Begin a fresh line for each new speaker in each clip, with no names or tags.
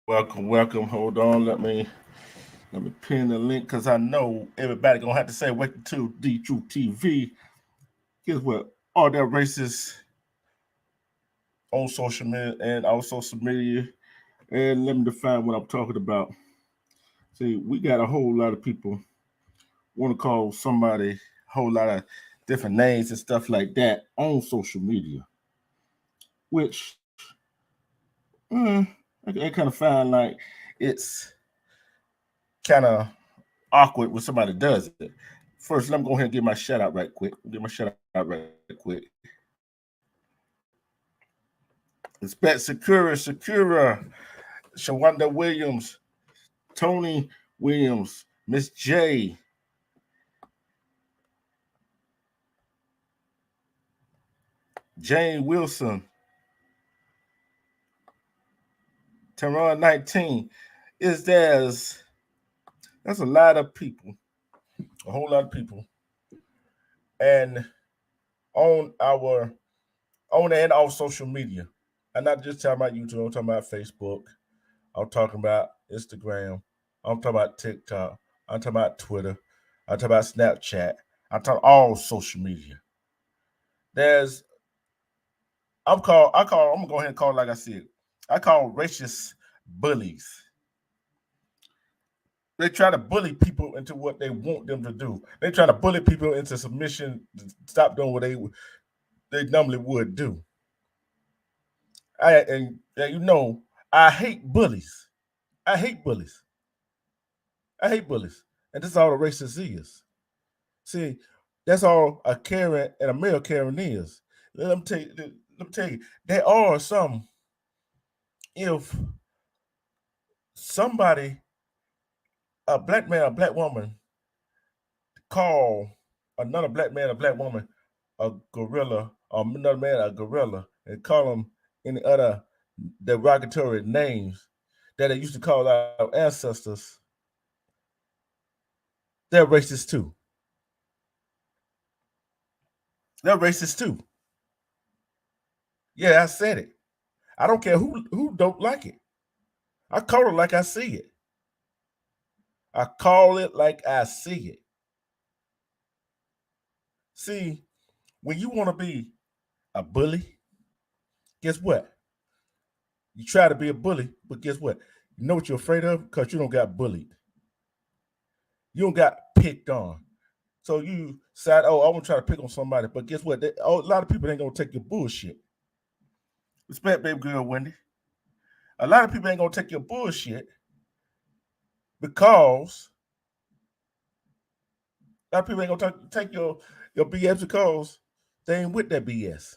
Welcome. Hold on, let me pin the link because I know everybody gonna have to say welcome to D True TV. Here's what all their racists on social media and our social media. And let me define what I'm talking about. See, we got a whole lot of people want to call somebody a whole lot of different names and stuff like that on social media, which I kind of find like it's kind of awkward when somebody does it. First, let me go ahead and give my shout out right quick. Give my shout out right quick. Respect Sakura, Shawanda Williams, Tony Williams, Miss J, Jane Wilson, Teron 19. That's a lot of people, a whole lot of people. And on our on and off social media. I'm not just talking about YouTube, I'm talking about Facebook, I'm talking about Instagram, I'm talking about TikTok, I'm talking about Twitter, I'm talking about Snapchat, I'm talking all social media. There's I'm gonna go ahead and call it like I said. I call racist bullies. They try to bully people into what they want them to do. They try to bully people into submission, stop doing what they normally would do. And you know, I hate bullies. I hate bullies. I hate bullies. And this is all a racist is. See, that's all a Karen and a male Karen is. Let me tell you, there are some, if somebody, a black man, a black woman, call another black man, a black woman, a gorilla, or another man, a gorilla, and call them any other derogatory names that they used to call our ancestors, they're racist too. They're racist too. Yeah, I said it. I don't care who don't like it. I call it like I see it. I call it like I see it. See, when you want to be a bully, guess what? You try to be a bully, but guess what? You know what you're afraid of? Because you don't got bullied. You don't got picked on. So you decide, oh, I want to try to pick on somebody. But guess what? A lot of people ain't going to take your bullshit. Respect, baby girl, Wendy. A lot of people ain't going to take your bullshit because a lot of people ain't going to take your BS because they ain't with that BS.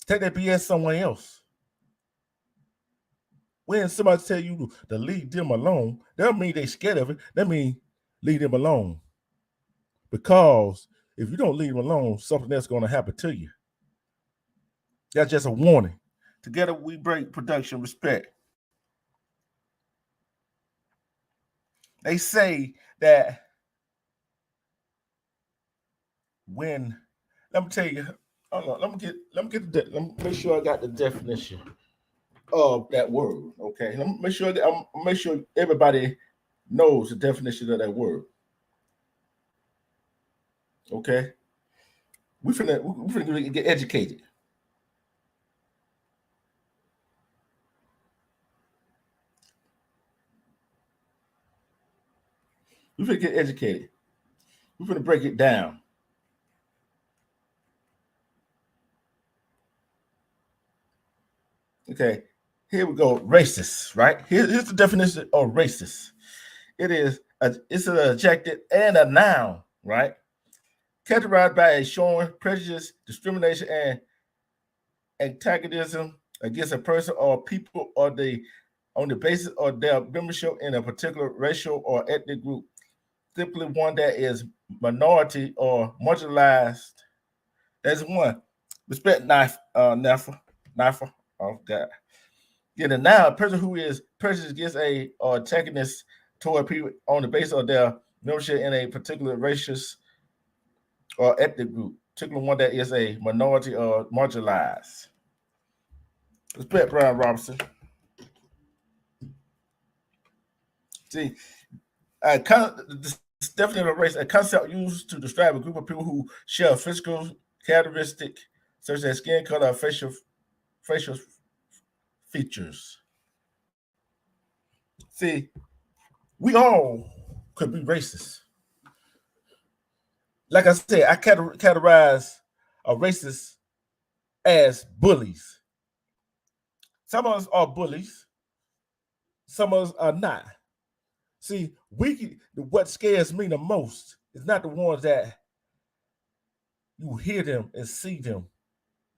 Take that BS somewhere else. When somebody tell you to leave them alone, that don't mean they scared of it. That mean leave them alone. Because if you don't leave them alone, something else going to happen to you. That's just a warning. Together we break production respect. They say that when, let me tell you, hold on, let me make sure I got the definition of that word. Okay, let me make sure everybody knows the definition of that word. Okay, we finna get educated. We finna get educated. We finna break it down. Okay, here we go. Racist, right? Here's the definition of racist. It's an adjective and a noun, right? Characterized by a showing prejudice, discrimination, and antagonism against a person or people or on the basis of their membership in a particular racial or ethnic group, typically one that is minority or marginalized. That's one. Respect Knife. Oh God. Yeah, the now a person who is prejudiced against a or antagonist toward people on the basis of their membership in a particular racial or ethnic group, particularly one that is a minority or marginalized. Respect Brian Robinson. See, the definition of race, a concept used to describe a group of people who share a physical characteristic such as skin color or facial features. See, we all could be racist. Like I said, I categorize a racist as bullies. Some of us are bullies. Some of us are not. See, what scares me the most is not the ones that you hear them and see them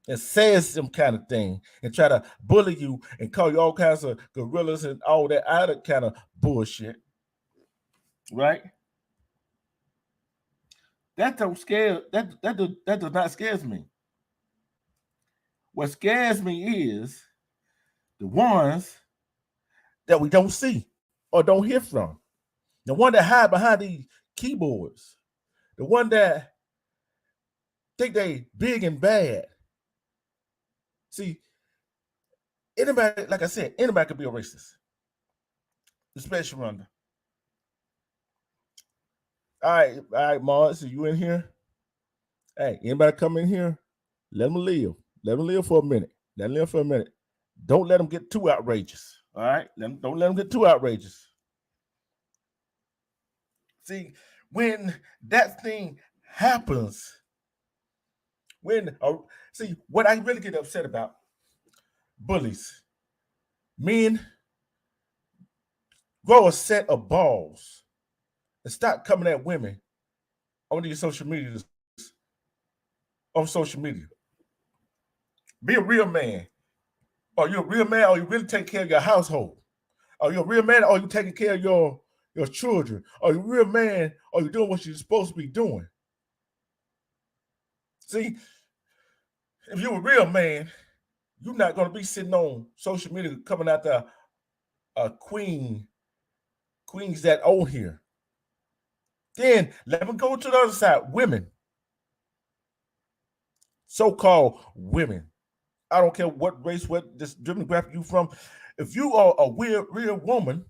and says some kind of thing and try to bully you and call you all kinds of gorillas and all that other kind of bullshit. Right? That don't scare that does not scare me. What scares me is the ones that we don't see or don't hear from. The one that hide behind these keyboards. The one that think they big and bad. See, anybody, like I said, anybody could be a racist. Especially Rhonda. All right, Mars, are you in here? Hey, anybody come in here? Let them live. Let them live for a minute. Let them live for a minute. Don't let them get too outrageous. All right? Don't let them get too outrageous. See, when that thing happens, see, what I really get upset about, bullies, men, grow a set of balls and stop coming at women on these social media. On social media. Be a real man. Are you a real man, or you really take care of your household? Are you a real man, or you taking care of your children? Are you a real man, or you doing what you're supposed to be doing? See, if you're a real man, you're not going to be sitting on social media coming after a queens that own here. Then let me go to the other side. Women. So-called women. I don't care what race, what this demographic you from. If you are a real woman,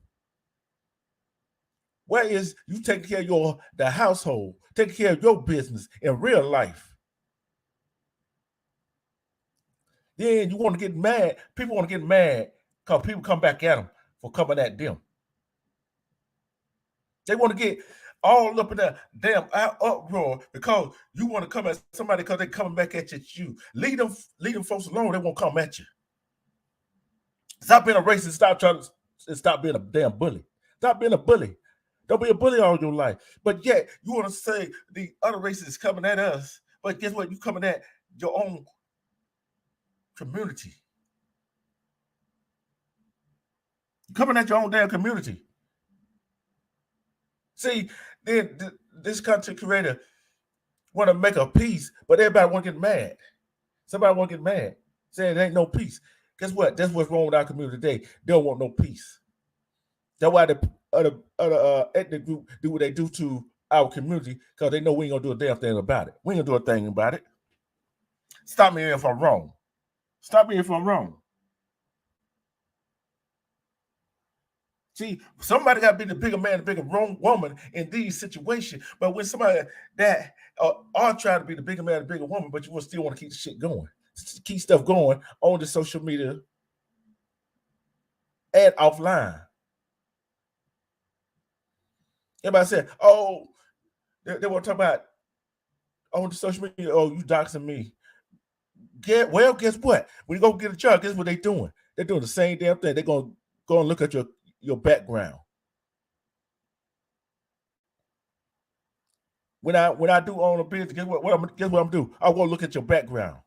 where is you taking care of the household, taking care of your business in real life? Then you want to get mad. People want to get mad because people come back at them for coming at them. They want to get all up in that damn uproar because you want to come at somebody because they're coming back at you. Leave them folks alone. They won't come at you. Stop being a racist. Stop being a damn bully. Stop being a bully. Don't be a bully all your life. But yet you want to say the other races is coming at us. But guess what? You coming at your own community. You're coming at your own damn community. See, then this content creator want to make a peace, but everybody want to get mad. Somebody want to get mad, saying there ain't no peace. Guess what? That's what's wrong with our community today. They don't want no peace. That's why the other ethnic group do what they do to our community, because they know we ain't gonna do a damn thing about it. We ain't gonna do a thing about it. Stop me if I'm wrong. Stop me if I'm wrong. See, somebody got to be the bigger man, the bigger woman in these situations. But when somebody that are trying to be the bigger man, the bigger woman, but you will still want to keep the shit going, keep stuff going on the social media and offline. Everybody said, "Oh, they want to talk about on the social media. Oh, you doxing me." Guess what? When you go get a job, guess what they're doing? They're doing the same damn thing. They're gonna go and look at your background. When I do own a business, guess what I'm gonna do? I want to look at your background.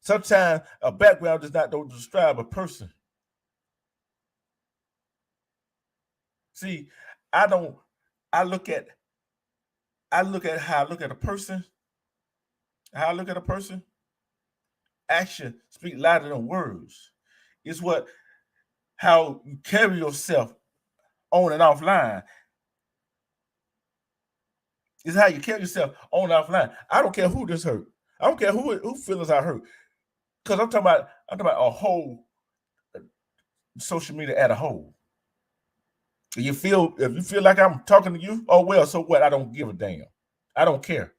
Sometimes a background does not describe a person. See, I look at how I look at a person. How I look at a person. Action speak louder than words. It's how you carry yourself on and offline. It's how you carry yourself on and offline. I don't care who this hurt. I don't care who feelings I hurt. Because I'm talking about a whole social media as a whole. If you feel like I'm talking to you, oh well, so what? I don't give a damn. I don't care.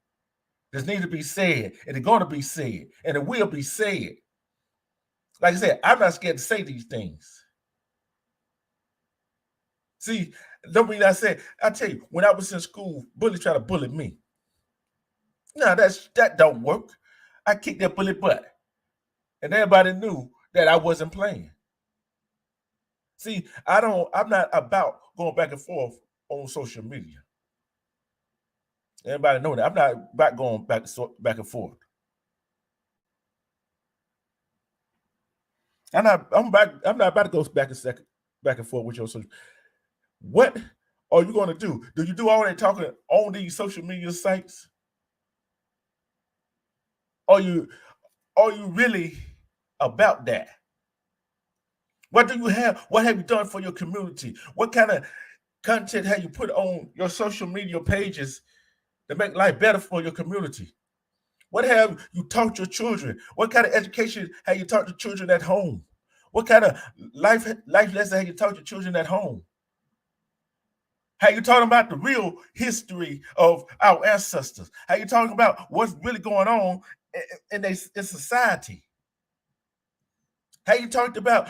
This needs to be said, and it's going to be said, and it will be said. Like I said, I'm not scared to say these things. See, don't mean I said, I tell you, when I was in school, bullies try to bully me. No, that don't work. I kicked that bully butt. And everybody knew that I wasn't playing. See, I'm not about going back and forth on social media. Everybody know that. I'm not about going back and forth. I'm not about to go back and forth with your social. What are you going to do? Do you do all that talking on these social media sites? Are you really about that? What do you have? What have you done for your community? What kind of content have you put on your social media pages to make life better for your community? What have you taught your children? What kind of education have you taught your children at home? What kind of life lesson have you taught your children at home? How you talking about the real history of our ancestors? How you talking about what's really going on in society? How you talked about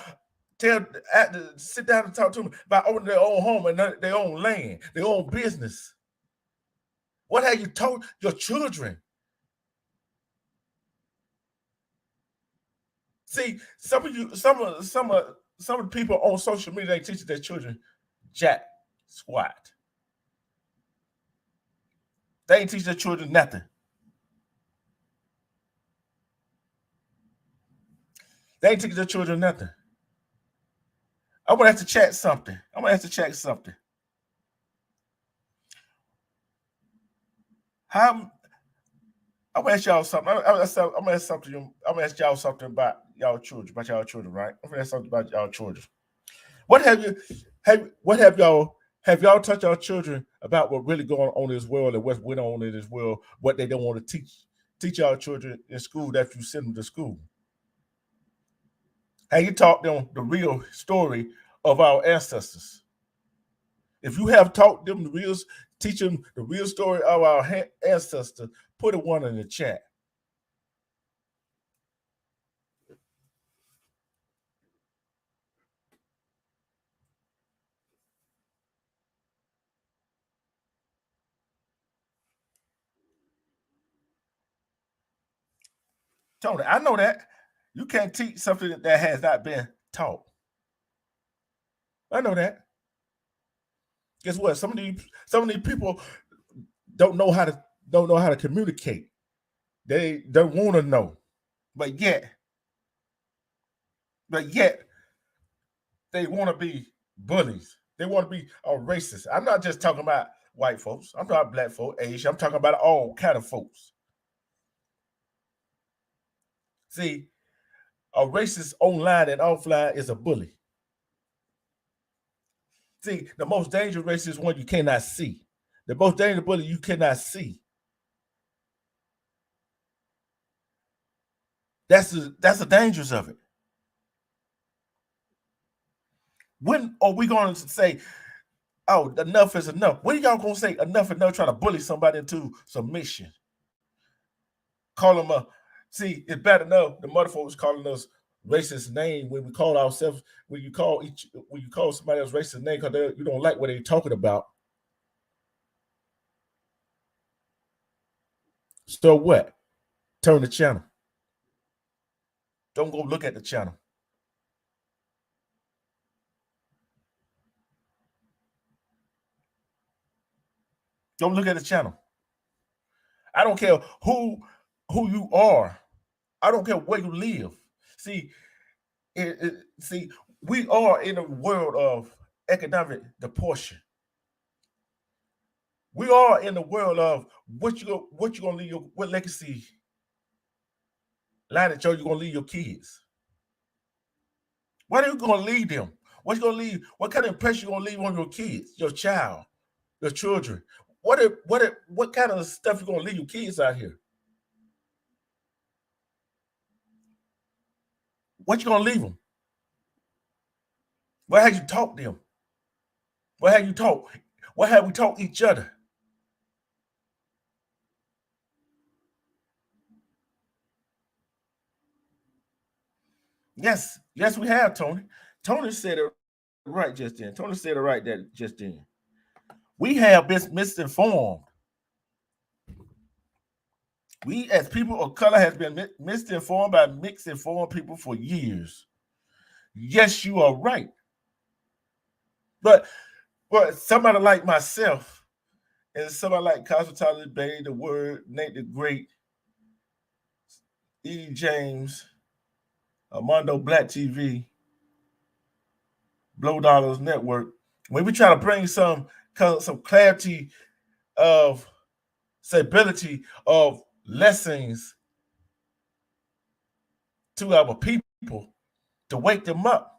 sit down and talk to them about owning their own home and their own land, their own business? What have you taught your children? See, some of the people on social media, they teach their children jack squat. They ain't teach their children nothing. They ain't teach their children nothing. I'm gonna have to check something. I'm gonna ask y'all something. I'm gonna ask y'all something about y'all children, right? I'm gonna ask something about y'all children. What have y'all taught y'all children about what really going on in this world and what's went on in this world, what they don't want to teach y'all children in school that you send them to school? Have you taught them the real story of our ancestors? If you have taught them teach them the real story of our ancestors, put a one in the chat. Tony, I know that you can't teach something that has not been taught. I know that. Guess what? Some of these people don't know how to communicate. They don't want to know, but yet they want to be bullies. They want to be racist. I'm not just talking about white folks. I'm talking about black folks, Asian. I'm talking about all kind of folks. See, a racist online and offline is a bully. See, the most dangerous racist one you cannot see. The most dangerous bully you cannot see. That's the dangers of it. When are we going to say, oh, enough is enough? When are y'all going to say enough is enough trying to bully somebody into submission? Call them a, see, it's bad enough the motherfuckers calling us racist name when we call ourselves, when you call somebody else racist name because you don't like what they're talking about. So what? Turn the channel. Don't go look at the channel. Don't look at the channel. I don't care who you are. I don't care where you live. See, we are in a world of economic depression. We are in the world of what you gonna leave what legacy line that you're gonna leave your kids. What are you gonna leave them? What you gonna leave? What kind of impression you gonna leave on your kids, your child, your children? What kind of stuff you gonna leave your kids out here? What you gonna leave them? What have you taught them? What have you taught? What have we taught each other? Yes, yes, we have, Tony. Tony said it right just then. Tony said it right that just then. We have been misinformed. We, as people of color, has been misinformed by mixed informed people for years. Yes, you are right. But somebody like myself and somebody like Cosmo Bay, the Word, Nate the Great, E. James, Armando Black TV, Blow Dollars Network, when we try to bring some clarity of stability of lessons to our people to wake them up.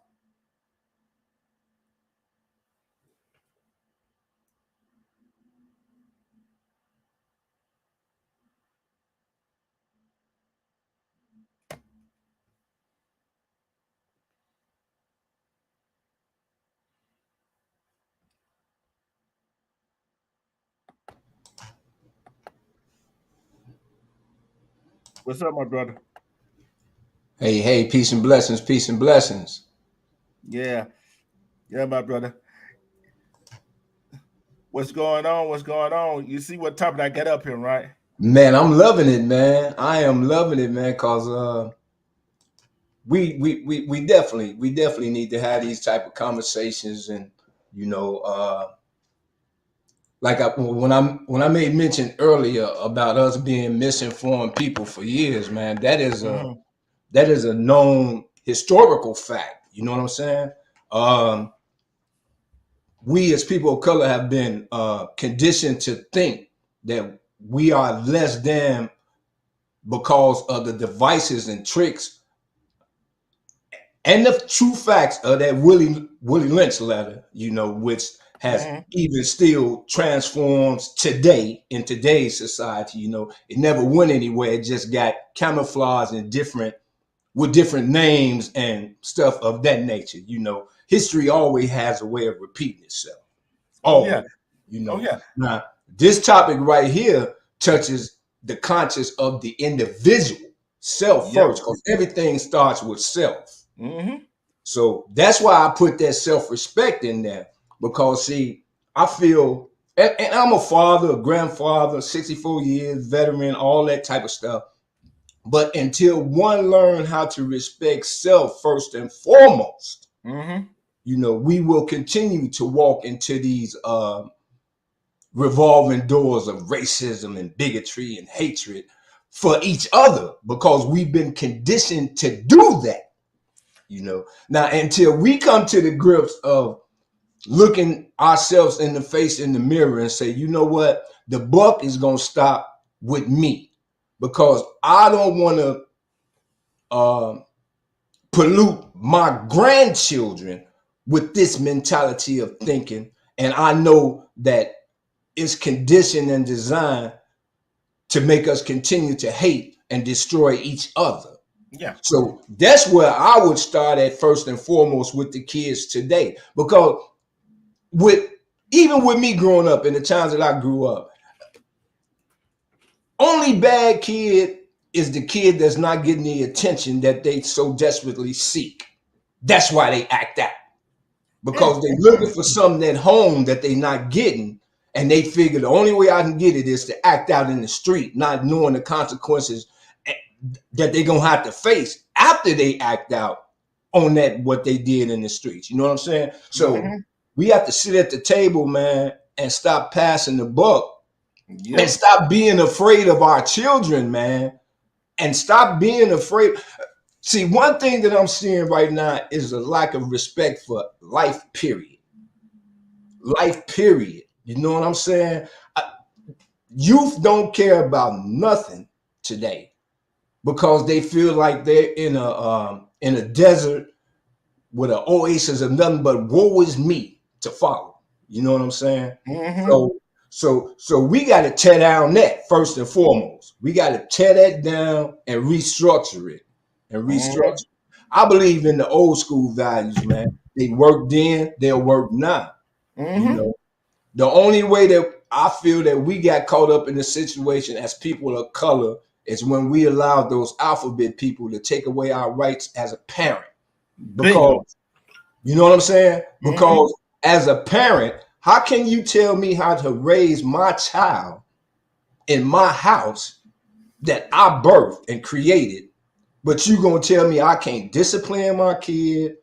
What's up, my brother?
Hey, peace and blessings, peace and blessings.
Yeah, yeah, my brother. What's going on? What's going on? You see what topic I get up here, right?
Man, I'm loving it, man. I am loving it, man, cause we definitely need to have these type of conversations, and you know, like when I made mention earlier about us being misinformed people for years, man,
Mm-hmm.
that is a known historical fact. You know what I'm saying? Um, we as people of color have been conditioned to think that we are less than because of the devices and tricks and the true facts of that Willie Lynch letter, you know, which has
Mm-hmm.
even still transforms today in today's society. You know, it never went anywhere. It just got camouflaged in different with different names and stuff of that nature. You know, history always has a way of repeating itself.
Oh yeah.
Always, you
Oh
know.
yeah.
Now, this topic right here touches the conscious of the individual, self
Yep.
first, because everything starts with self.
Mm-hmm.
So that's why I put that self-respect in there. Because see, I feel and I'm a father, a grandfather, 64 years, veteran, all that type of stuff. But until one learn how to respect self first and foremost,
Mm-hmm.
you know, we will continue to walk into these revolving doors of racism and bigotry and hatred for each other because we've been conditioned to do that, you know. Now, until we come to the grips of looking ourselves in the face in the mirror and say, you know what, the buck is going to stop with me because I don't want to pollute my grandchildren with this mentality of thinking. And I know that it's conditioned and designed to make us continue to hate and destroy each other.
Yeah.
So that's where I would start at first and foremost with the kids today. Because with even with me growing up in the times that I grew up, only bad kid is the kid that's not getting the attention that they so desperately seek. That's why they act out. Because they're looking for something at home that they're not getting. And they figure the only way I can get it is to act out in the street, not knowing the consequences that they're going to have to face after they act out on that, what they did in the streets. You know what I'm saying? So
Mm-hmm.
we have to sit at the table, man, and stop passing the buck and
Yep.
stop being afraid of our children, man, and stop being afraid. See, one thing that I'm seeing right now is a lack of respect for life, period. Life, period. You know what I'm saying? Youth don't care about nothing today because they feel like they're in a desert with an oasis of nothing but woe is me to follow. You know what I'm saying?
Mm-hmm.
So we got to tear down that first and foremost. We got to tear that down and restructure it and
Mm-hmm.
restructure. I believe in the old school values, man. They worked then, they'll work now. You
Mm-hmm.
know, the only way that I feel that we got caught up in the situation as people of color is when we allowed those alphabet people to take away our rights as a parent. Because
Bingo.
you know what I'm saying?
Mm-hmm.
Because as a parent, how can you tell me how to raise my child in my house that I birthed and created, but you gonna tell me I can't discipline my kid?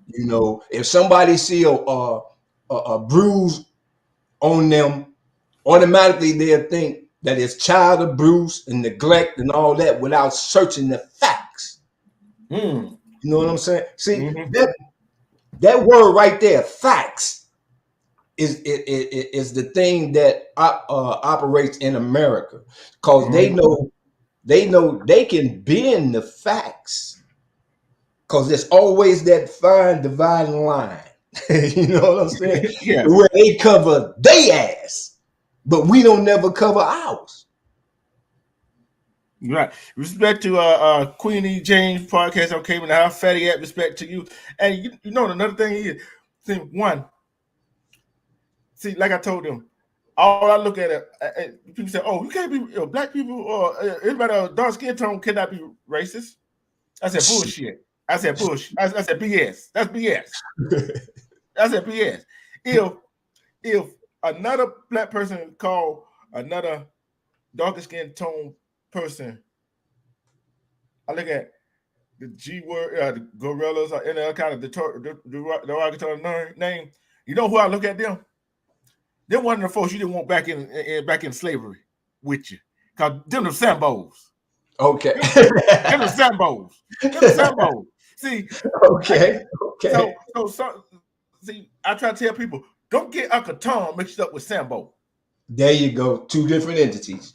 You know, if somebody see a bruise on them, automatically they'll think that it's child abuse and neglect and all that without searching the facts.
Mm.
You know what I'm saying? See
Mm-hmm.
that word right there, facts, is the thing that operates in America because they know they can bend the facts because there's always that fine dividing line. You know what I'm saying?
Yeah.
Where they cover their ass, but we don't never cover ours.
Right. Respect to Queenie James podcast on Cable and how fatty at respect to you. And you know another thing is, see, one, see, like I told them, all I look at it, people say, "Oh, you can't be black people or anybody of dark skin tone cannot be racist." I said bullshit. I said bullshit. I said BS. That's BS. I said BS. If another black person called another darker skin tone person, I look at the G word, the gorillas, or any other kind of derogatory name. You know who I look at them? They're one of the folks you didn't want back in slavery with you, cause them the Sambos.
Okay.
Them the Sambos. Them the Sambos. See, I
Okay. Okay.
see. I try to tell people don't get Uncle Tom mixed up with Sambo.
There you go. Two different entities.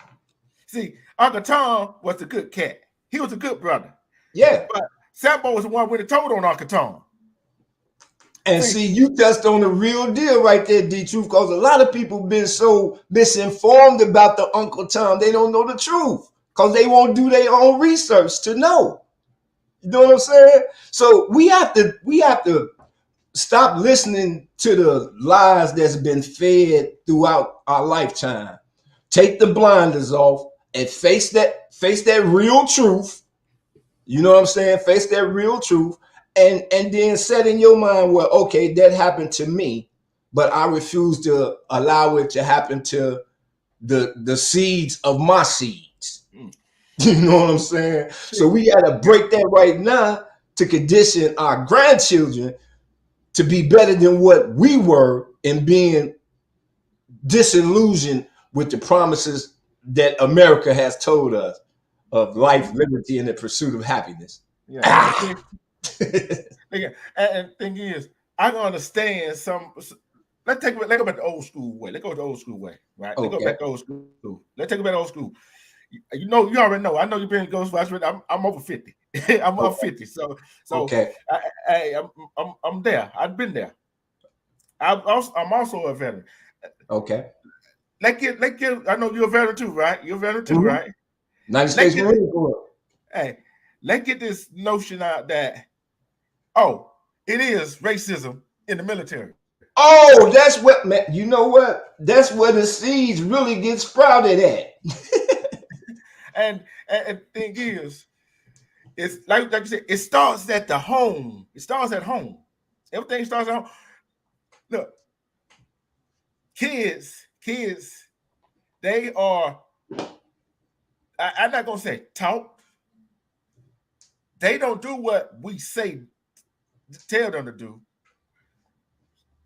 See, Uncle Tom was a good cat. He was a good brother,
Yeah.
but Sambo was the one with the told on Uncle Tom.
And
See,
see, you touched on the real deal right there, D Truth, because a lot of people been so misinformed about the Uncle Tom, they don't know the truth because they won't do their own research to know. You know what I'm saying? So we have to stop listening to the lies that's been fed throughout our lifetime. Take the blinders off and face that real truth. You know what I'm saying? Face that real truth and then set in your mind, well, okay, that happened to me, but I refuse to allow it to happen to the seeds of my seeds.
mm,
You know what I'm saying? So
see,
we gotta break that right now to condition our grandchildren to be better than what we were in being disillusioned with the promises that America has told us of life, liberty, and the pursuit of happiness.
yeah.
Ah!
And thing is, I can understand some. Let's go back the old school way. Let's go the old school way, right? Let's go
Okay.
back the old school. Let's take it back to old school. You know, you already know. I know you've been in Ghostbusters. I'm over 50. I'm 50. So
Okay.
I'm there. I've been there. I'm also a veteran.
Okay.
Let get. I know you're a veteran too, right? You're a veteran too,
Mm-hmm.
right?
United
Let
States
get.
Marine Corps.
Hey, let's get this notion out that oh, it is racism in the military.
Oh, that's what, man. You know what? That's where the seeds really get sprouted at.
And thing is, it's like you said, it starts at the home. It starts at home. Everything starts at home. Look, kids, they are. I'm not gonna say taught. They don't do what we say tell them to do.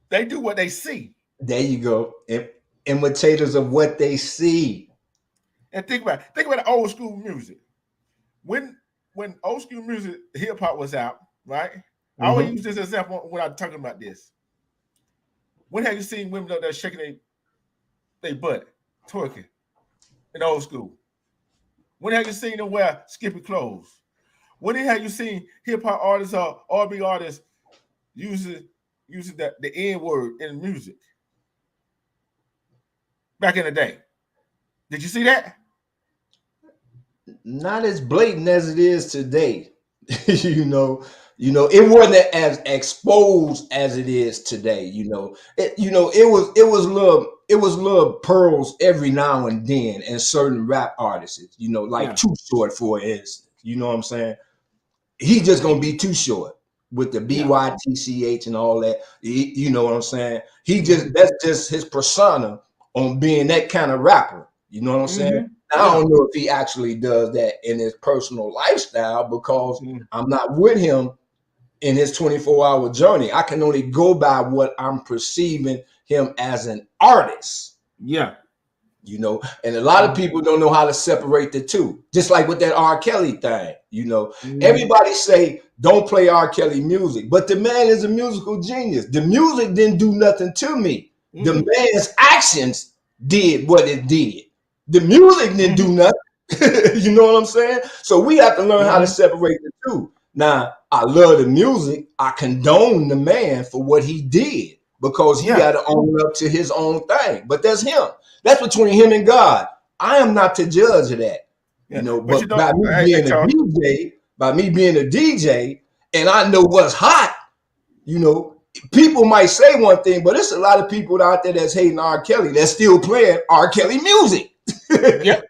They do what they see.
There you go. Imitators of what they see.
And think about the old school music. When when old school music hip hop was out, right? I always
Mm-hmm.
use this example when I'm talking about this. When have you seen women out there shaking their butt, twerking in old school? When have you seen them wear skimpy clothes? When have you seen hip hop artists or R&B artists using using the N word in music back in the day? Did you see that?
Not as blatant as it is today. It wasn't as exposed as it is today. It was little pearls every now and then in certain rap artists. Like
Yeah.
Too Short, for instance. You know what I'm saying? He just gonna be too short with the
Yeah.
BYTCH and all that. You know what I'm saying?
Mhm.
That's just his persona on being that kind of rapper. You know what I'm saying?
Mhm.
Now, I
Yeah.
don't know if he actually does that in his personal lifestyle because
Mhm.
I'm not with him in his 24-hour journey. I can only go by what I'm perceiving him as an artist.
Yeah.
And a lot of
Mhm.
people don't know how to separate the two. Just like with that R. Kelly thing,
Mhm.
everybody say don't play R. Kelly music, but the man is a musical genius. The music didn't do nothing to me. The
Mhm.
man's actions did what it did. The music didn't do
Mhm.
nothing. You know what I'm saying? So we have to learn how to
Mhm.
separate the two. Now, I love the music. I condone the man for what he did because he
Yeah.
got to own up to his own thing. But that's him. That's between him and God. I am not to judge of that,
Yeah. But
But by me
hey,
being a
Charles.
DJ, and I know what's hot, you know, people might say one thing, but it's a lot of people out there that's hating R. Kelly that's still playing R. Kelly music.
Yep.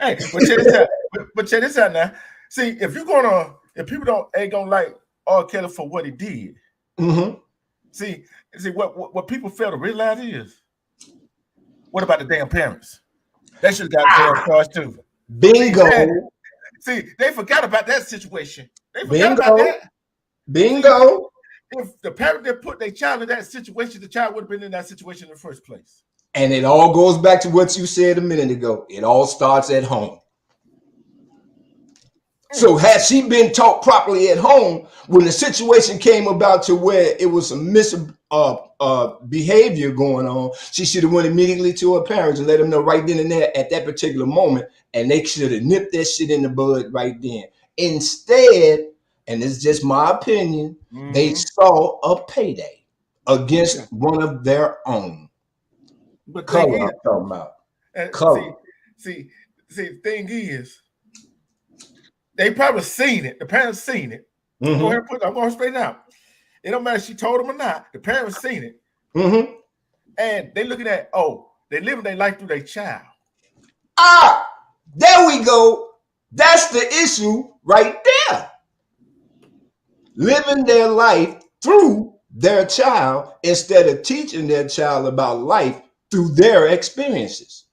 Hey, but check this out. But check this out now. See, if people ain't gonna like R. Kelly for what he did.
Mm-hmm.
See, what people fail to realize is, what about the damn parents? They should have got damn charged too. See,
Bingo,
they forgot about that situation. They forgot about
bingo,
that. See,
bingo.
if the parent that put their child in that situation, the child would have been in that situation in the first place.
And it all goes back to what you said a minute ago. It all starts at home.
Mm.
So had she been taught properly at home, when the situation came about to where it was some behavior going on, she should have went immediately to her parents and let them know right then and there at that particular moment, and they should have nipped that shit in the bud right then. Instead, and it's just my opinion, they
Mm-hmm.
saw a payday
Yeah.
against one of their own.
But thing
Color,
is,
I'm talking about.
uh,
Color.
see, see, the thing is, they probably seen it. The parents seen it.
Mm-hmm.
I'm going straight out. It don't matter if she told them or not. The parents seen it.
Mm-hmm.
And they looking at, they living their life through their child.
Ah, there we go. That's the issue right there. Living their life through their child instead of teaching their child about life through their experiences.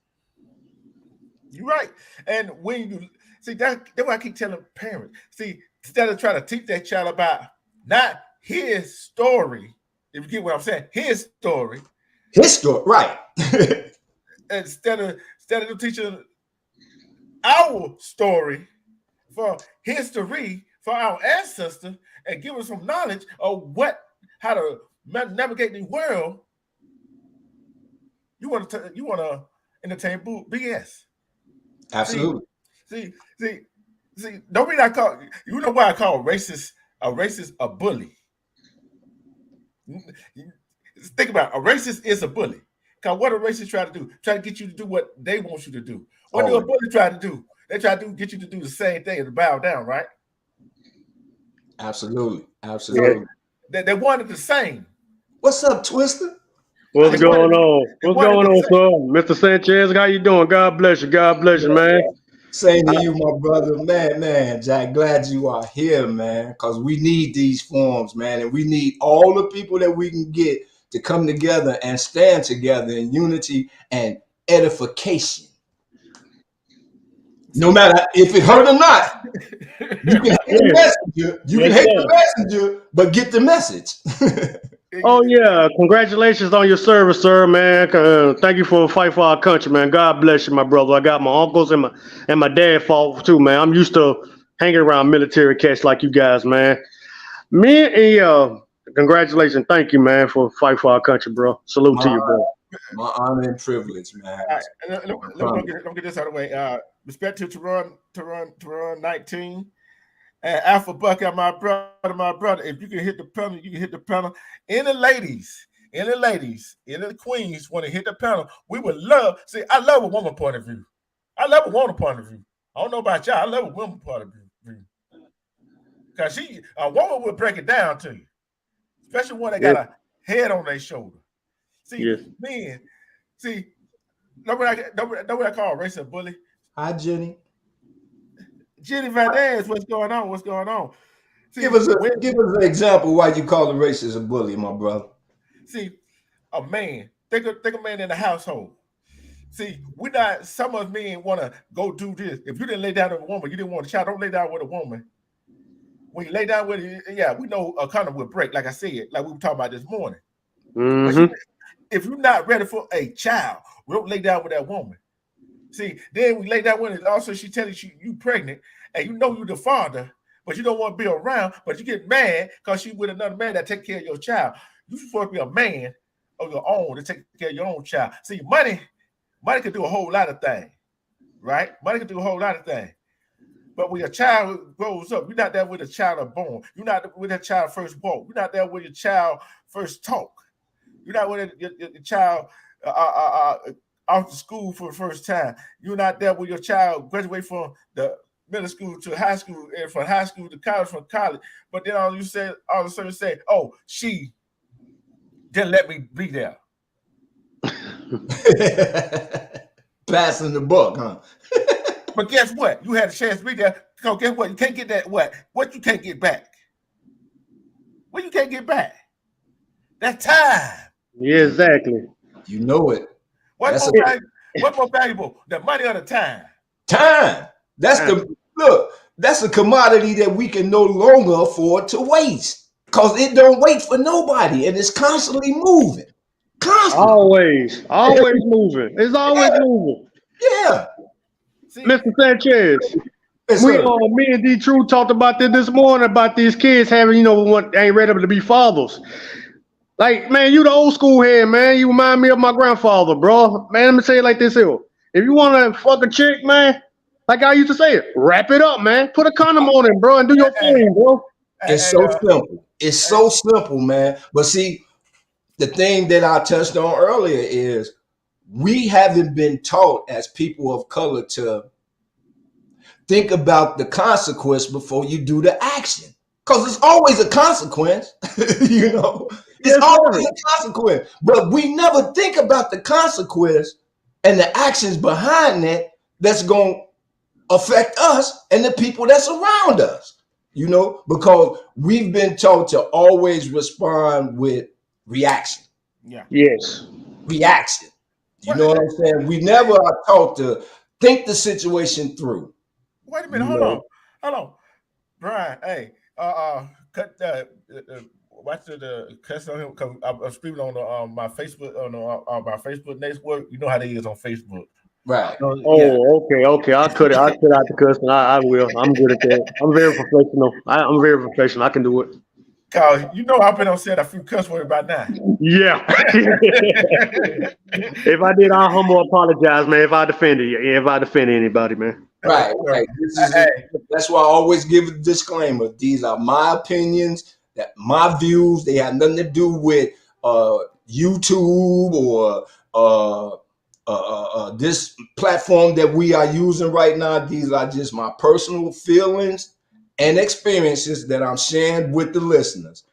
You're right. And when you see that's why I keep telling parents, see, instead of trying to teach that child about not his story, if you get what I'm saying, his story,
History, right.
instead of teaching our story for history for our ancestors and give us some knowledge of how to navigate the world, you want to entertain BS. See,
Absolutely.
see, see, see. Don't mean I call you know why I call a racist a bully. Think about it, a racist is a bully. Cause what a racist try to do? Try to get you to do what they want you to do. What do a
Always.
bully try to do? They try to get you to do the same thing and to bow down, right?
Absolutely.
So
Yeah.
Absolutely.
they wanted the same.
What's up, Twister?
What's
They
going
wanted
on?
they
What's
wanted
going
the
on,
same.
sir? Mr. Sanchez, how you doing? God bless you. God bless you, man.
Same to you, my brother. Man, Jack, glad you are here, man, because we need these forums, man, and we need all the people that we can get to come together and stand together in unity and edification. No
See,
matter if it hurt or not, you can hate the
Yeah.
messenger,
Yes, sir.
but get the message.
Oh yeah. Congratulations on your service, sir, man. Thank you for fight for our country, man. God bless you, my brother. I got my uncles and my dad fought too, man. I'm used to hanging around military cats like you guys, man. Me and congratulations. Thank you, man, for fight for our country, bro. Salute to
my,
you, bro.
my honor and privilege, man.
all right,
I
let me
promise.
get this out of the way. Respect to Teron 19. And Alpha Buckeye, my brother. If you can hit the panel, you can hit the panel. Any any queens want to hit the panel, we would love. See, I love a woman point of view. I love a woman point of view. I don't know about y'all. I love a woman point of view. Because a woman will break it down to you, especially one that got a head on their shoulder. See, men, know what I call race a bully?
Hi, Jenny.
Jenny Valdez, what's going on? What's going on? See,
give us an example why you call the racist a bully, my brother.
See, a man, think a man in the household. See, some of us men want to go do this. If you didn't lay down with a woman, you didn't want a child, don't lay down with a woman. When you lay down with it, we know a condom will break, like I said, like we were talking about this morning.
Mm-hmm.
But if you're not ready for a child, we don't lay down with that woman. See, then we lay down with it. Also, she tells you pregnant, and you know you're the father, but you don't want to be around, but you get mad because she with another man that take care of your child. You're supposed to be a man of your own to take care of your own child. See, money can do a whole lot of things, right? Money can do a whole lot of things. But when your child grows up, you're not there with a child are born. You're not with a child first walk. You're not there with your child first talk. You're not with your child out to school for the first time. You're not there with your child graduate from the middle school to high school, and from high school to college, from college. But then all of a sudden you say, oh, she didn't let me be there.
Passing the buck, huh?
But guess what? You had a chance to be there. So guess what? You can't get that. What you can't get back? What you can't get back? That time.
Yeah, exactly.
You know it.
What's more valuable? The money or the time?
Time. That's a commodity that we can no longer afford to waste. Because it don't wait for nobody, and it's constantly moving. Constantly.
Always moving. It's always moving.
Yeah.
See,
Mr. Sanchez, me and D True talked about this morning about these kids having, ain't ready to be fathers. Like, man, you the old school head, man. You remind me of my grandfather, bro. Man, let me say it like this here. If you want to fuck a chick, man, like I used to say it, wrap it up, man. Put a condom on it, bro, and do your thing, bro.
It's so simple. It's so simple, man. But see, the thing that I touched on earlier is we haven't been taught as people of color to think about the consequence before you do the action. Because it's always a consequence, It's always a consequence. But we never think about the consequence and the actions behind that that's going to affect us and the people that's around us, because we've been taught to always respond with reaction.
Yeah.
Yes.
Reaction. You know what I'm saying? We never are taught to think the situation through.
Wait a minute. Hold on. Brian, hey, cut watch the cuss on him because I'm streaming on my Facebook on my Facebook network. You know how they is on Facebook.
Right.
Okay. I'll cut out the cuss, and I will. I'm good at that. I'm very professional. I'm very professional. I can do it.
Cause I've been on set a few cuss words by now.
Yeah. If I did, I'll humble apologize, man. If I offended anybody, man.
Right. That's why I always give a disclaimer. These are my opinions, my views. They have nothing to do with YouTube or this platform that we are using right now. These are just my personal feelings and experiences that I'm sharing with the listeners.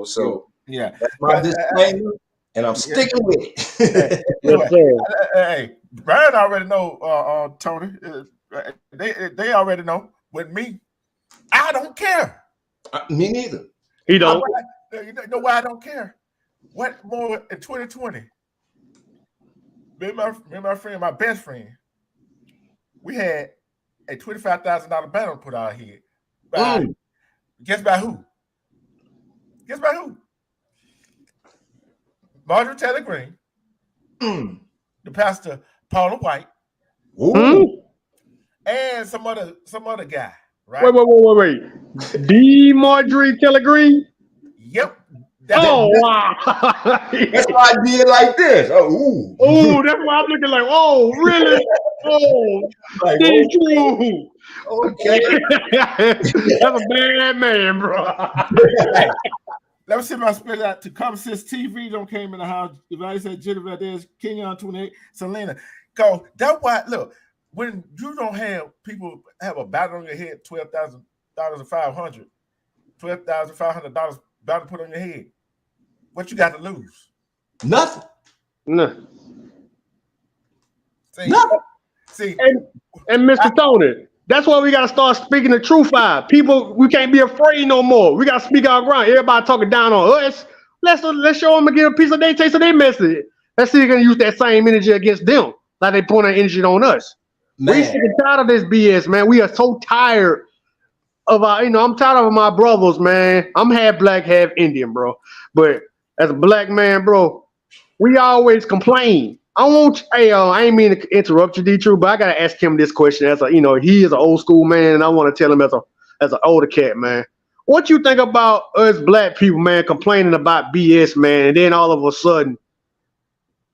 So that's my disclaimer, and I'm sticking with it.
Hey, Brian already know, Tony. They already know. With me, I don't care.
Me neither.
He don't.
You know why I don't care? What more in 2020? Me and my friend, my best friend, we had a $25,000 battle put out here. Guess by who? Marjorie Taylor Greene, the pastor Paula White, and some other guy. Right?
Wait. D. Marjorie Taylor Greene?
Yep.
Wow.
That's why I did like this. Oh,
that's why I'm looking like, oh, really? Oh,
like,
true.
Okay.
That's a bad man, bro.
Let me see if I spell it out. To come since TV don't came in the house. If I said Jennifer, there's Kenyon 28, Selena. Go. That's why. Look, when you don't have people have a battle on your head, $12,000 or $500, $12,500 about to put on your head. What you got to lose?
Nothing.
No.
Nothing.
See,
and Mr. Tony, that's why we gotta start speaking the truth out. People, we can't be afraid no more. We gotta speak our ground. Everybody talking down on us. Let's show them and give a piece of their taste of their message. Let's see if they can use that same energy against them, like they point that energy on us. We sick and tired of this BS, man. We are so tired of our, I'm tired of my brothers, man. I'm half black, half Indian, bro. But as a black man, bro, we always complain. I ain't mean to interrupt you, D-True, but I gotta ask him this question as he is an old school man, and I want to tell him as an older cat, man. What you think about us black people, man, complaining about BS, man, and then all of a sudden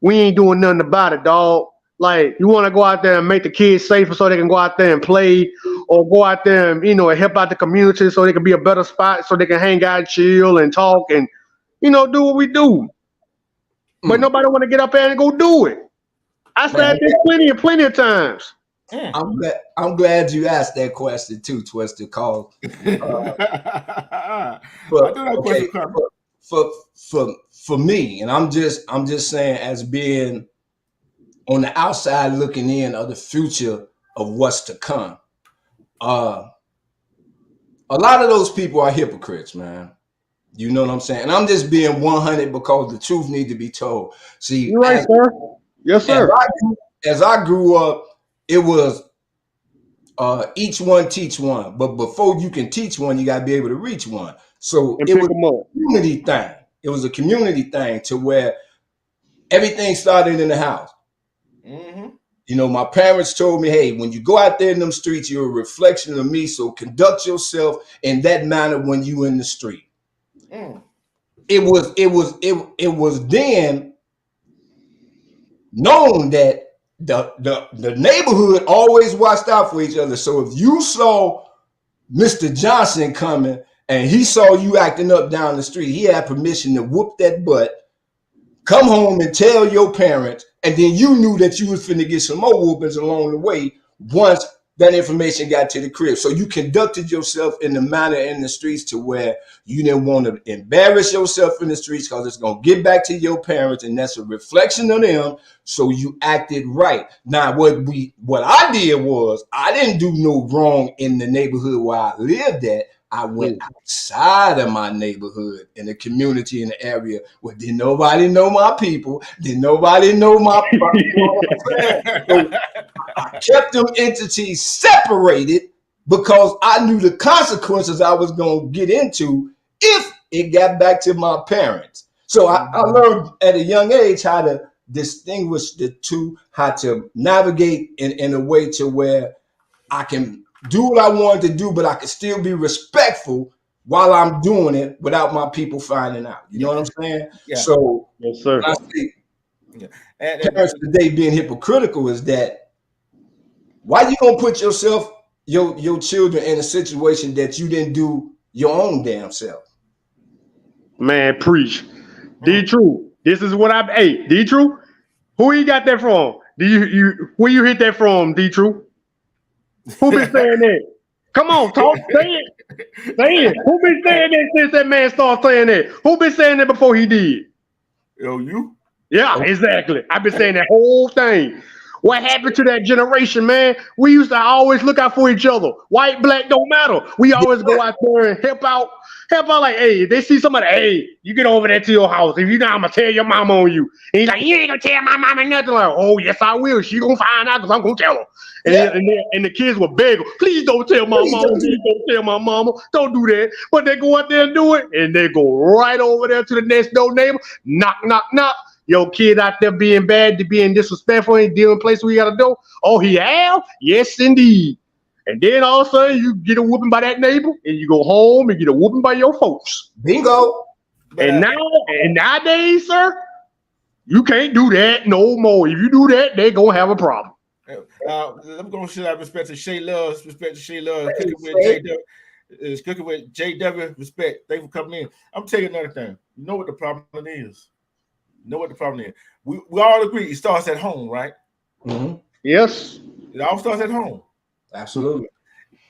we ain't doing nothing about it, dog? Like, you want to go out there and make the kids safer so they can go out there and play, or go out there and help out the community so they can be a better spot, so they can hang out, chill, and talk, and do what we do. But nobody want to get up there and go do it. I said this plenty of times.
I'm glad you asked that question too, Twister. Call. For me, and I'm just saying, as being on the outside looking in of the future of what's to come. A lot of those people are hypocrites, man. You know what I'm saying? And I'm just being 100 because the truth needs to be told. See,
you're right, sir. Yes, sir.
As I grew up, it was each one teach one. But before you can teach one, you got to be able to reach one. So it was a community thing. It was a community thing to where everything started in the house. Mm-hmm. My parents told me, hey, when you go out there in them streets, you're a reflection of me. So conduct yourself in that manner when you in the street. It was then known that the neighborhood always watched out for each other. So if you saw Mr. Johnson coming and he saw you acting up down the street, he had permission to whoop that butt, come home and tell your parents, and then you knew that you was finna get some more whoopings along the way once that information got to the crib. So you conducted yourself in the manner in the streets to where you didn't want to embarrass yourself in the streets because it's going to get back to your parents, and that's a reflection of them. So you acted right. Now, what I did was I didn't do no wrong in the neighborhood where I lived at. I went outside of my neighborhood in the community in the area where didn't nobody know my people, didn't nobody know my so I kept them entities separated because I knew the consequences I was going to get into if it got back to my parents. So I learned at a young age how to distinguish the two, how to navigate in a way to where I can do what I wanted to do, but I can still be respectful while I'm doing it without my people finding out. You know what I'm saying?
Yeah.
So,
yes, sir.
I see parents today being hypocritical is that why you gonna put your children in a situation that you didn't do your own damn self?
Man, preach. D-True, this is what hey, D-True, who you got that from? Where you hit that from, D-True? Who been saying that? Come on, talk. Say it. Say it. Who been saying that since that man started saying that? Who been saying that before he did?
You?
Yeah, exactly. I've been saying that whole thing. What happened to that generation, man? We used to always look out for each other. White, black, don't matter. We always go out there and help out like, hey, if they see somebody, hey, you get over there to your house. If you not, I'm going to tell your mama on you. And he's like, you ain't going to tell my mama nothing. Like, oh, yes, I will. She going to find out because I'm going to tell her. And the kids will beg her, please don't tell my mama. Please don't tell my mama. Don't do that. But they go out there and do it. And they go right over there to the next door neighbor. Knock, knock, knock. Your kid out there being bad, being disrespectful, ain't dealing place where you got to do. Oh, he have? Yes, indeed. And then all of a sudden, you get a whooping by that neighbor, and you go home and get a whooping by your folks.
Bingo.
And nowadays, sir, you can't do that no more. If you do that, they're going to have a problem.
I'm going to show out respect to Shay Love. Respect to Shay Love. Cooking with JW. Respect. Thank you for coming in. I'm telling you another thing. You know what the problem is? We all agree it starts at home, right?
Mm-hmm.
Yes.
It all starts at home.
Absolutely.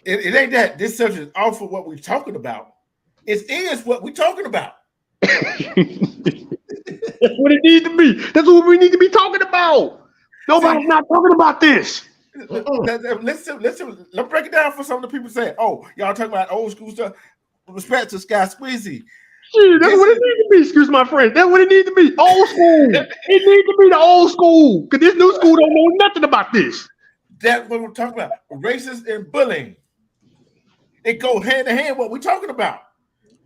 It ain't that. This subject is all for what we're talking about. It is what we're talking about.
That's what it needs to be. That's what we need to be talking about. Nobody's not talking about this.
Let's break it down for some of the people saying, "Oh, y'all talking about old school stuff." Respect to Sky Squeezy.
Shit, that's what it needs to be. Excuse my friend. That's what it needs to be. Old school. It needs to be the old school because this new school don't know nothing about this.
That's what we're talking about. Racist and bullying. It go hand in hand. What we're talking about.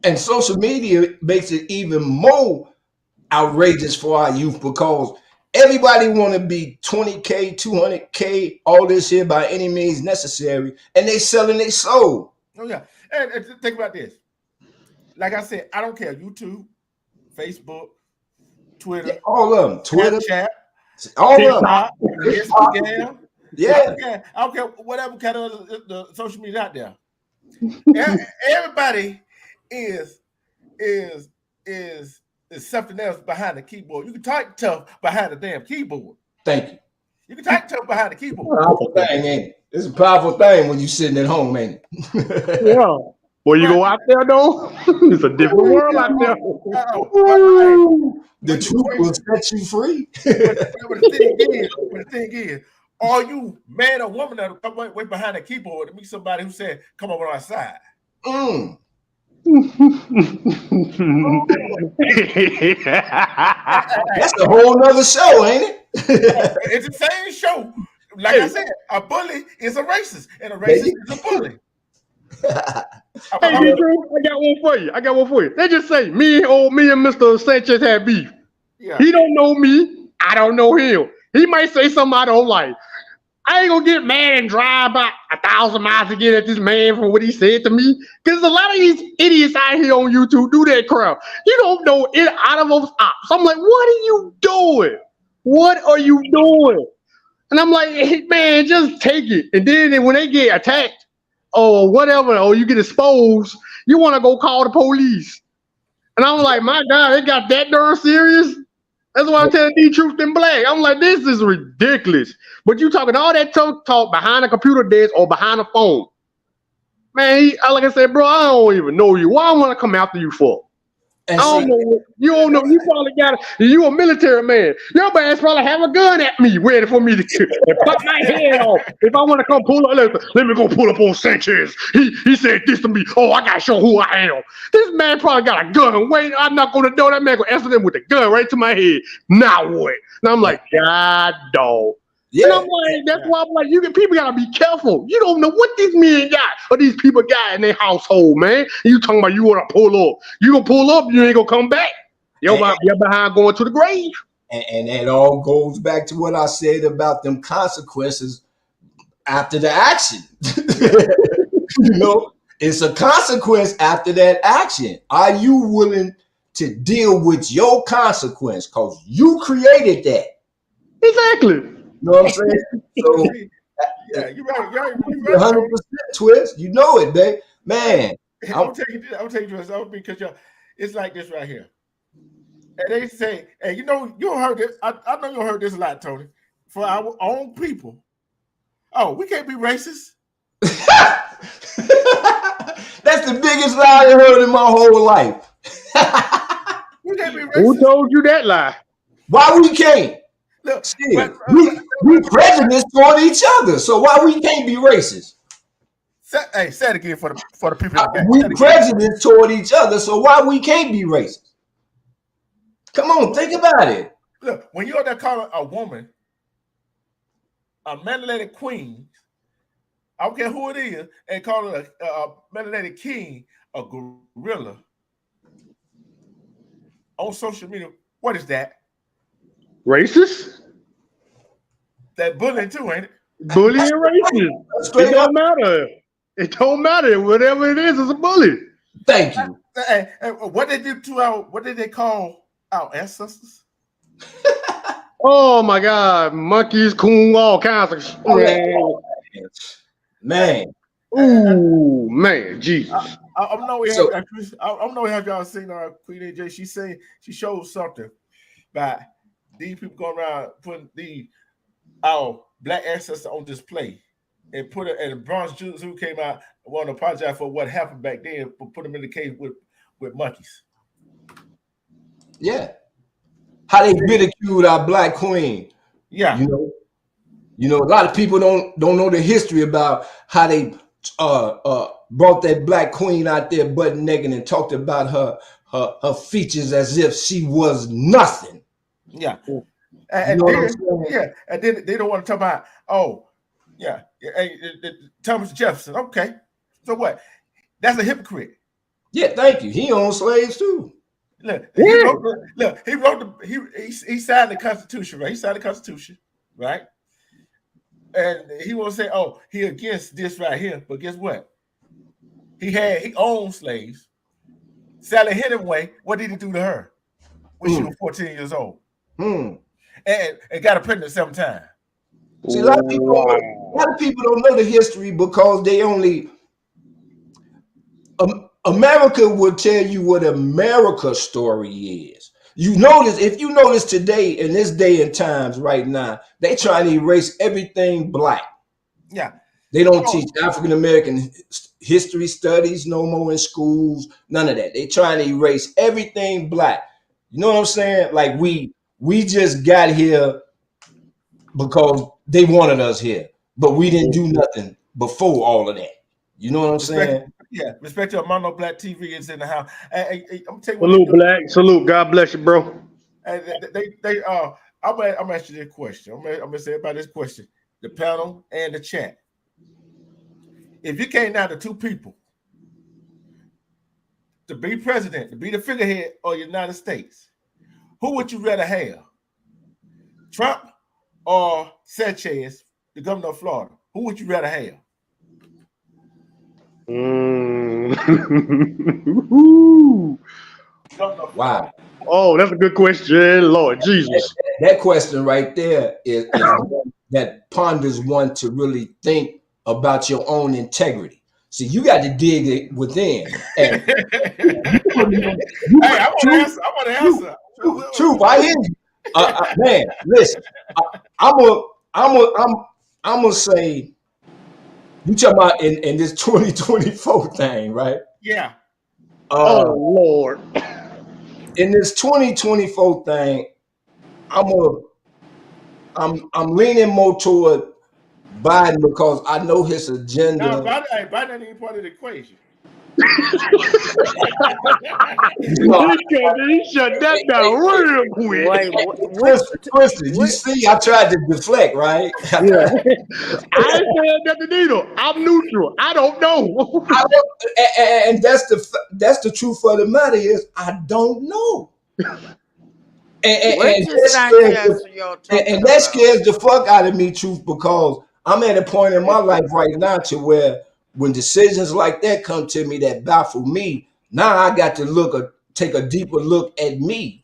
And social media makes it even more outrageous for our youth because everybody want to be 20K, 200K, all this here by any means necessary, and they selling their soul.
Oh yeah, and think about this. Like I said, I don't care. YouTube, Facebook, Twitter,
Yeah, all of them. Twitter,
Snapchat,
all of them.
Instagram.
Yeah.
I don't care whatever kind of the social media out there. Everybody is something else behind the keyboard. You can type tough behind the damn keyboard.
Thank you.
You can type tough behind the keyboard.
Powerful thing, ain't it? It's a powerful thing when you're sitting at home, ain't it?
Yeah. Well, you go out there though, it's a different world out there.
The truth will set you free.
But the thing is, are you man or woman that will come wait behind the keyboard to meet somebody who said, "Come over on our side"?
That's a whole nother show, ain't it?
It's the same show. Like I said, a bully is a racist, and a racist is a bully.
Hey, Drew, I got one for you. They just say me and Mr. Sanchez had beef.
Yeah.
He don't know me. I don't know him. He might say something I don't like. I ain't gonna get mad and drive about 1,000 miles to get at this man for what he said to me. Because a lot of these idiots out here on YouTube do that crap. You don't know it out of those ops. I'm like, what are you doing? What are you doing? And I'm like, hey, man, just take it. And then when they get attacked or whatever, or you get exposed, you want to go call the police. And I'm like, my God, it got that darn serious? That's why I'm telling the truth in black. I'm like, this is ridiculous. But you talking all that talk behind a computer desk or behind a phone. Man, like I said, bro, I don't even know you. Why I want to come after you for?
And
I don't know. You don't know. You probably got it. You a military man. Your ass probably have a gun at me, ready for me to pop my head off. If I want to come pull up, let me go pull up on Sanchez. He said this to me. Oh, I gotta show who I am. This man probably got a gun. Wait, I'm not gonna know that man gonna answer them with the gun right to my head. Now what? And I'm like, God, dog. Yeah. And I'm like, that's why I'm like, people gotta be careful. You don't know what these men got or these people got in their household, man. And you talking about you wanna pull up. You gonna pull up, you ain't gonna come back. You're behind going to the grave.
And that all goes back to what I said about them consequences after the action. You know, it's a consequence after that action. Are you willing to deal with your consequence? Because you created that.
Exactly.
You know what I'm saying? So,
yeah, you're right. You're
100% twist. You know it, babe. Man.
I'll take you this because it's like this right here. And they say, hey, you heard this. I know you heard this a lot, Tony. For our own people. Oh, we can't be racist.
That's the biggest lie I heard in my whole life.
We can't be racist.
Who told you that lie?
Why we can't?
Look,
we prejudiced toward each other, so why we can't be racist?
Say it again for the people.
We prejudiced toward each other, so why we can't be racist? Come on, think about it.
Look, when you're there calling a woman a melanated queen, I don't care who it is, and calling a melanated king a gorilla on social media, what is that?
Racist?
That bullying too, ain't it?
Bullying and racist. It don't matter. It don't matter. Whatever it is, it's a bully.
Thank you.
What they do to what did they call our ancestors?
Oh my God, monkeys, coon, all kinds of shit.
Man.
Ooh, man, Jesus.
I don't know if y'all seen Queen AJ. She showed something by these people going around putting our black ancestors on display and put it. And Bronze Jews who came out want to apologize for what happened back then, but put them in the cage with with monkeys.
Yeah. How they ridiculed our black queen.
Yeah.
You know, a lot of people don't know the history about how they brought that black queen out there butt naked and talked about her features as if she was nothing.
Yeah.
And
then they don't want to talk about, Thomas Jefferson. Okay. So what? That's a hypocrite.
Yeah, thank you. He owned slaves too.
Look, he signed the Constitution, right? He signed the Constitution, right? And he won't say, "Oh, he against this right here," but guess what? He owned slaves. Sally Hemingway, what did he do to her when she was 14 years old? And got her pregnant 7 times.
See, a lot of people don't know the history because they only America will tell you what America's story is. If you notice today, in this day and times right now, they try to erase everything black.
Yeah.
They don't teach African American history studies no more in schools, none of that. They trying to erase everything black. You know what I'm saying? Like we just got here because they wanted us here, but we didn't do nothing before all of that. You know what I'm saying?
Yeah, respect to Mono Black TV is in the house. I'm telling you,
salute, Black. Salute. God bless you, bro.
And I'm gonna ask you this question. I'm gonna say about this question: the panel and the chat. If you came down to 2 people to be president, to be the figurehead of the United States, who would you rather have? Trump or Sanchez, the governor of Florida? Who would you rather have?
Wow.
Oh, that's a good question, Lord Jesus.
That question right there is that ponders one to really think about your own integrity. See, you got to dig it within. And
I want to answer.
Truth, I hear you. Man, listen, I'm gonna say, you talking about in this 2024 thing, right?
Yeah.
Oh Lord.
In this 2024 thing, I'm leaning more toward Biden because I know his agenda.
No, Biden ain't part of the equation.
He shut that down real quick.
Twisted, you see, I tried to deflect, right?
Yeah. I ain't saying nothing either. I'm neutral. I don't know.
And that's the truth of the matter is I don't know. And that scares the fuck out of me, truth, because I'm at a point in my life right now to where when decisions like that come to me that baffle me, now I got to take a deeper look at me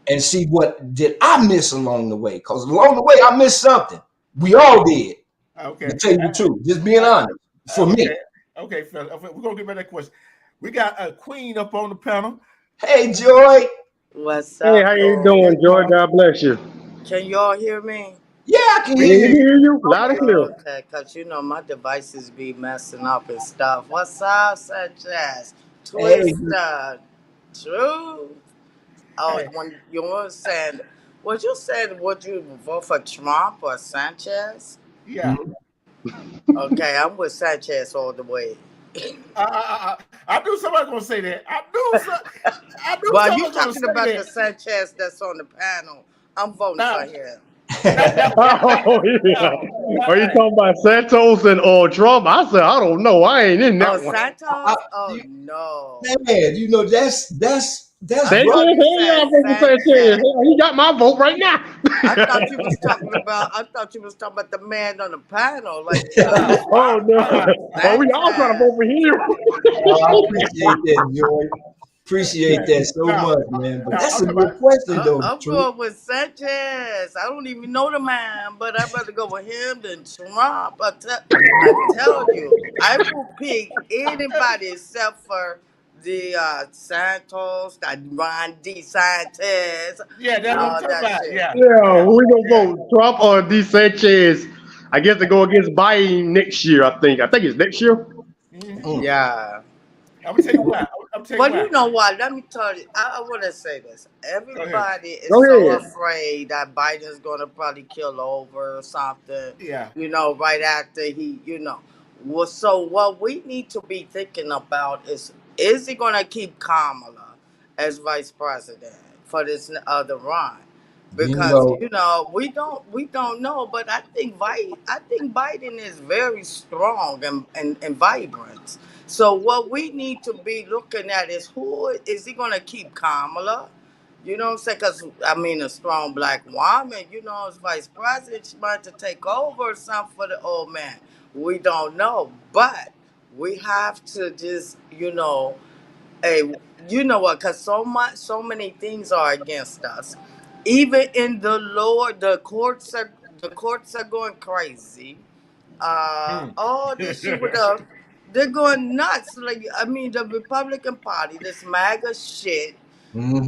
and see what did I miss along the way. Because along the way, I missed something. We all did.
Okay.
To tell you the truth, just being honest. For me.
Okay, fella. We're gonna get back to that question. We got a queen up on the panel.
Hey, Joy.
What's up?
Hey, how you doing, Joy? God bless you.
Can y'all hear me?
Yeah, I can
We
hear you.
hear you loud and clear.
Okay, because my devices be messing up and stuff. What's up, Sanchez? Twister. True. Oh, when you were saying, would you vote for Trump or Sanchez?
Yeah.
Okay, I'm with Sanchez all the way.
I knew somebody gonna say that. I knew
But you talking about the Sanchez that's on the panel. I'm voting for him.
Oh, yeah. Are you talking about Santos and Trump? I said, I don't know. I ain't in that one.
Santos? No.
Man, that's
Sanchez. He got my vote right now.
I thought you was talking about the man on the panel. Like,
oh no! We all trying to vote for him.
I appreciate that, Joy. Appreciate that so much, man. But that's a good question, though.
I'm going with Sanchez. I don't even know the man, but I'd rather go with him than Trump. I tell you, I will pick anybody except for the Santos, the Ron DeSantis.
Yeah, that's what I'm talking about. Yeah,
we gonna vote Trump or DeSantis. I guess to go against Biden next year. I think it's next year.
Yeah.
I'm gonna tell you why. tell you
Well,
why.
you know what? Let me tell you. I want to say this.
Go ahead.
Everybody is
Go
so
ahead.
afraid that Biden's going to probably kill over or something.
Yeah.
Right after he. Well, so what we need to be thinking about is he going to keep Kamala as vice president for this other run? Because
Bingo.
we don't know, but I think Biden is very strong and vibrant. So what we need to be looking at is who is he going to keep Kamala? You know what I'm saying? Because, I mean, a strong black woman, as vice president, she might to take over or something for the old man. We don't know. But we have to just, hey, you know what? Because so many things are against us. Even in the lower, the courts are going crazy.
Mm.
All this shit with they're going nuts. Like, I mean, the Republican Party, this MAGA shit.
Hmm.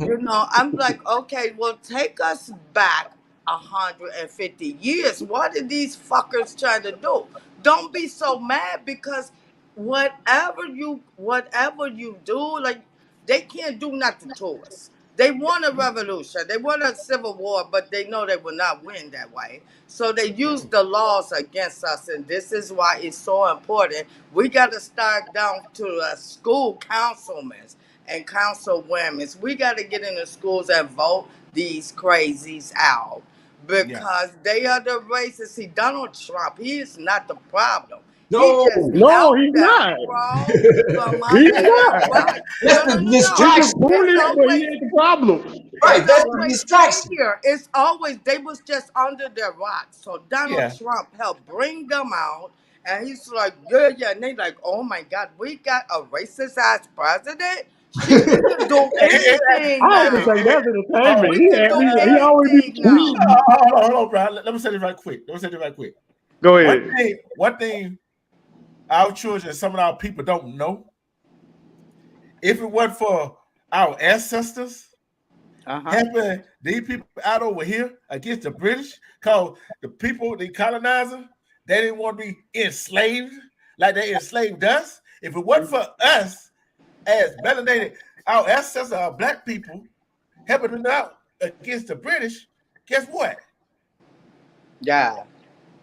I'm like, okay, well, take us back 150 years. What are these fuckers trying to do? Don't be so mad because whatever you do, like, they can't do nothing to us. They want a revolution. They want a civil war, but they know they will not win that way. So they use the laws against us, and this is why it's so important. We got to start down to the school councilmen and councilwomen. We got to get in the schools and vote these crazies out
Yeah.
because they are the racists. See, Donald Trump, he is not the problem. He
No.
just
No,
helped
he's
them
not.
grow from
He's
under them.
not.
Right.
That's
No, no,
the
no,
He's
no.
just
distraction.
It's
proving it, but he
always
ain't the problem.
Right.
it's
That's the
always
distraction.
here. It's always they was just under their rocks. So Donald
Yeah.
Trump helped bring them out, and he's like, yeah, yeah. And they like, oh my God, we got a racist ass president. Shit, we can do anything
I even
now.
think that's
Hold on.
entertainment.
We can do
He always be
anything now.
tweeting.
Hold on, bro. Let me say this right quick. Let me say this right quick.
Go
One
ahead.
thing, one thing our children, some of our people don't know. If it wasn't for our ancestors
Uh huh.
helping these people out over here against the British, because the people, the colonizer, they didn't want to be enslaved like they enslaved us. If it wasn't for us as melanated, our ancestors, our black people, helping them out against the British, guess what?
Yeah.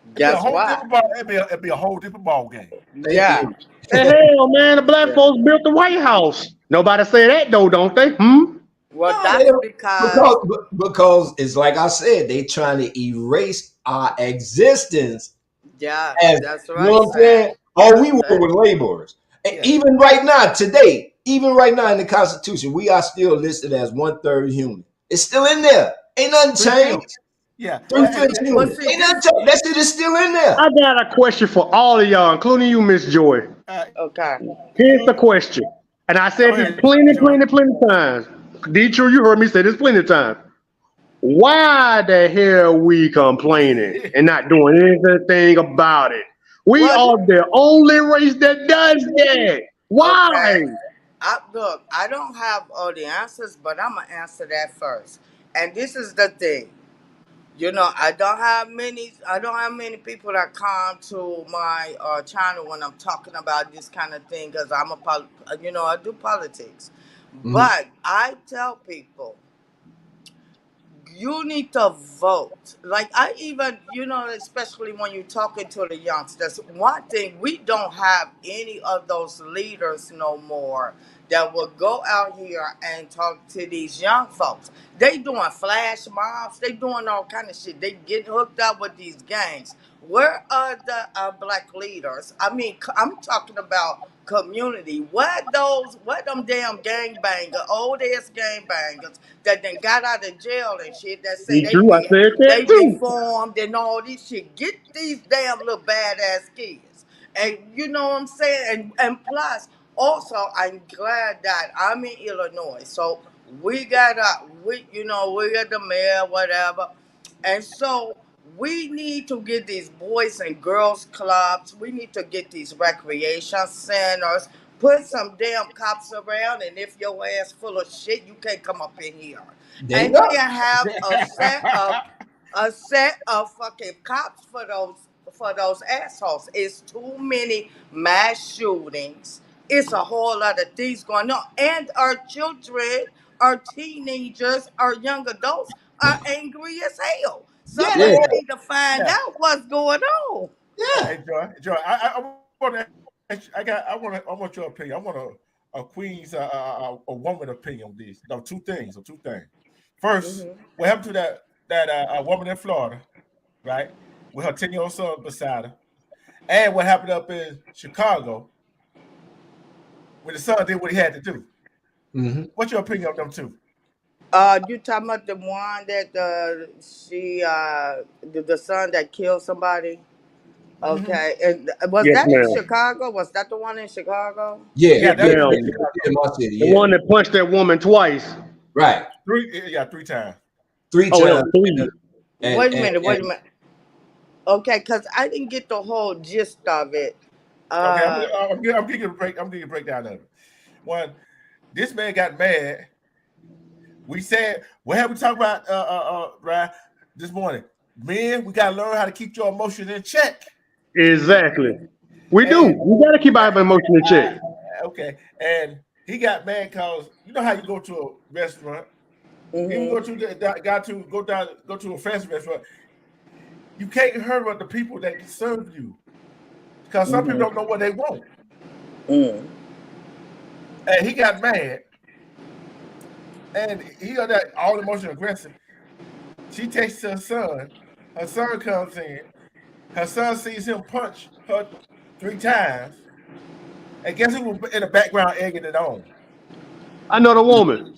It'd be a
Guess
whole
what?
different ball. It'd be a whole different ball game.
Thank
Yeah.
you.
And hell, man, the black
Yeah.
folks built the White House. Nobody say that though, don't they? Hmm?
Well,
No, they
that's
don't.
because
Because it's like I said, they trying to erase our existence
yeah,
as,
that's
you know
right,
what I'm
Sam.
saying? All we
That's
were
it.
with laborers. And
Yeah.
even right now, today, even right now in the Constitution, we are still listed as 1/3 human. It's still in there. Ain't nothing
3/5.
changed.
Yeah.
Well,
3/5
see, well,
human.
see
Ain't
this.
nothing changed. That shit is still in there.
I got a question for all of y'all, including you, Miss Joy.
Okay.
Here's the question. And I
Go
said this
ahead,
plenty,
Joy.
plenty, plenty times. Deidre, you heard me say this plenty of times. Why the hell we complaining and not doing anything about it? We
Well,
are the only race that does that.
okay.
Why?
Look, I don't have all the answers, but I'm gonna answer that first. And this is the thing. I don't have many people that come to my channel when I'm talking about this kind of thing because I do politics.
Mhm.
But I tell people you need to vote. Like, I even, especially when you're talking to the youngsters, one thing, we don't have any of those leaders no more that will go out here and talk to these young folks. They doing flash mobs. They doing all kind of shit. They get hooked up with these gangs. Where are the black leaders? I mean, I'm talking about community. Where them damn gangbanger, old ass gangbangers that then got out of jail and shit that say they
Deidre, I
be
said that
they
too.
reformed and all this shit. Get these damn little badass kids. And you know what I'm saying? And plus, also, I'm glad that I'm in Illinois. So we got the mayor, whatever. And so we need to get these boys and girls clubs. We need to get these recreation centers. Put some damn cops around, and if your ass full of shit, you can't come up in here.
There you
And
go.
then have a set of fucking cops for those assholes. It's too many mass shootings It's a whole lot of things going on. And our children, our teenagers, our young adults are angry as hell.
Yeah,
Somebody need to find
Yeah.
out what's going on.
yeah.
Hey, Joy, I want to. I want your opinion. I want a queen's, a woman opinion on these. No, two things. First,
Mm-hmm.
what happened to that woman in Florida, right, with her 10-year-old son beside her, and what happened up in Chicago when the son did what he had to do.
Mm-hmm.
What's your opinion of them two?
You talking about the one that the son that killed somebody?
Mm-hmm.
Okay, and was
Yes,
that in
ma'am.
Chicago? Was that the one in Chicago?
Yeah,
Yeah,
Yes,
that's
yeah,
the
ma'am.
one
yeah,
in
yeah.
Chicago.
In my city,
The
yeah.
one that punched that woman twice.
Right.
Three times.
Three
Oh, that
times.
was three.
And
Wait a minute, wait a minute. Okay, because I didn't get the whole gist of it.
Okay,
Uh,
I'm giving you a break. I'm giving you a breakdown of it. One, this man got mad. We said, what have we talked about, Ryan, this morning? Men, we gotta learn how to keep your emotions in check.
Exactly. We do.
And
We gotta keep our emotion in check.
okay, and he got mad because you know how you go to a restaurant, even
mhm,
go to a fancy restaurant. You can't hurt what the people that serve you because some people
mhm,
don't know what they want.
mhm,
And he got mad, and he got that all emotional aggressive. She takes her son. Her son comes in. Her son sees him punch her 3 times. And guess who was in the background egging it on?
I know the woman.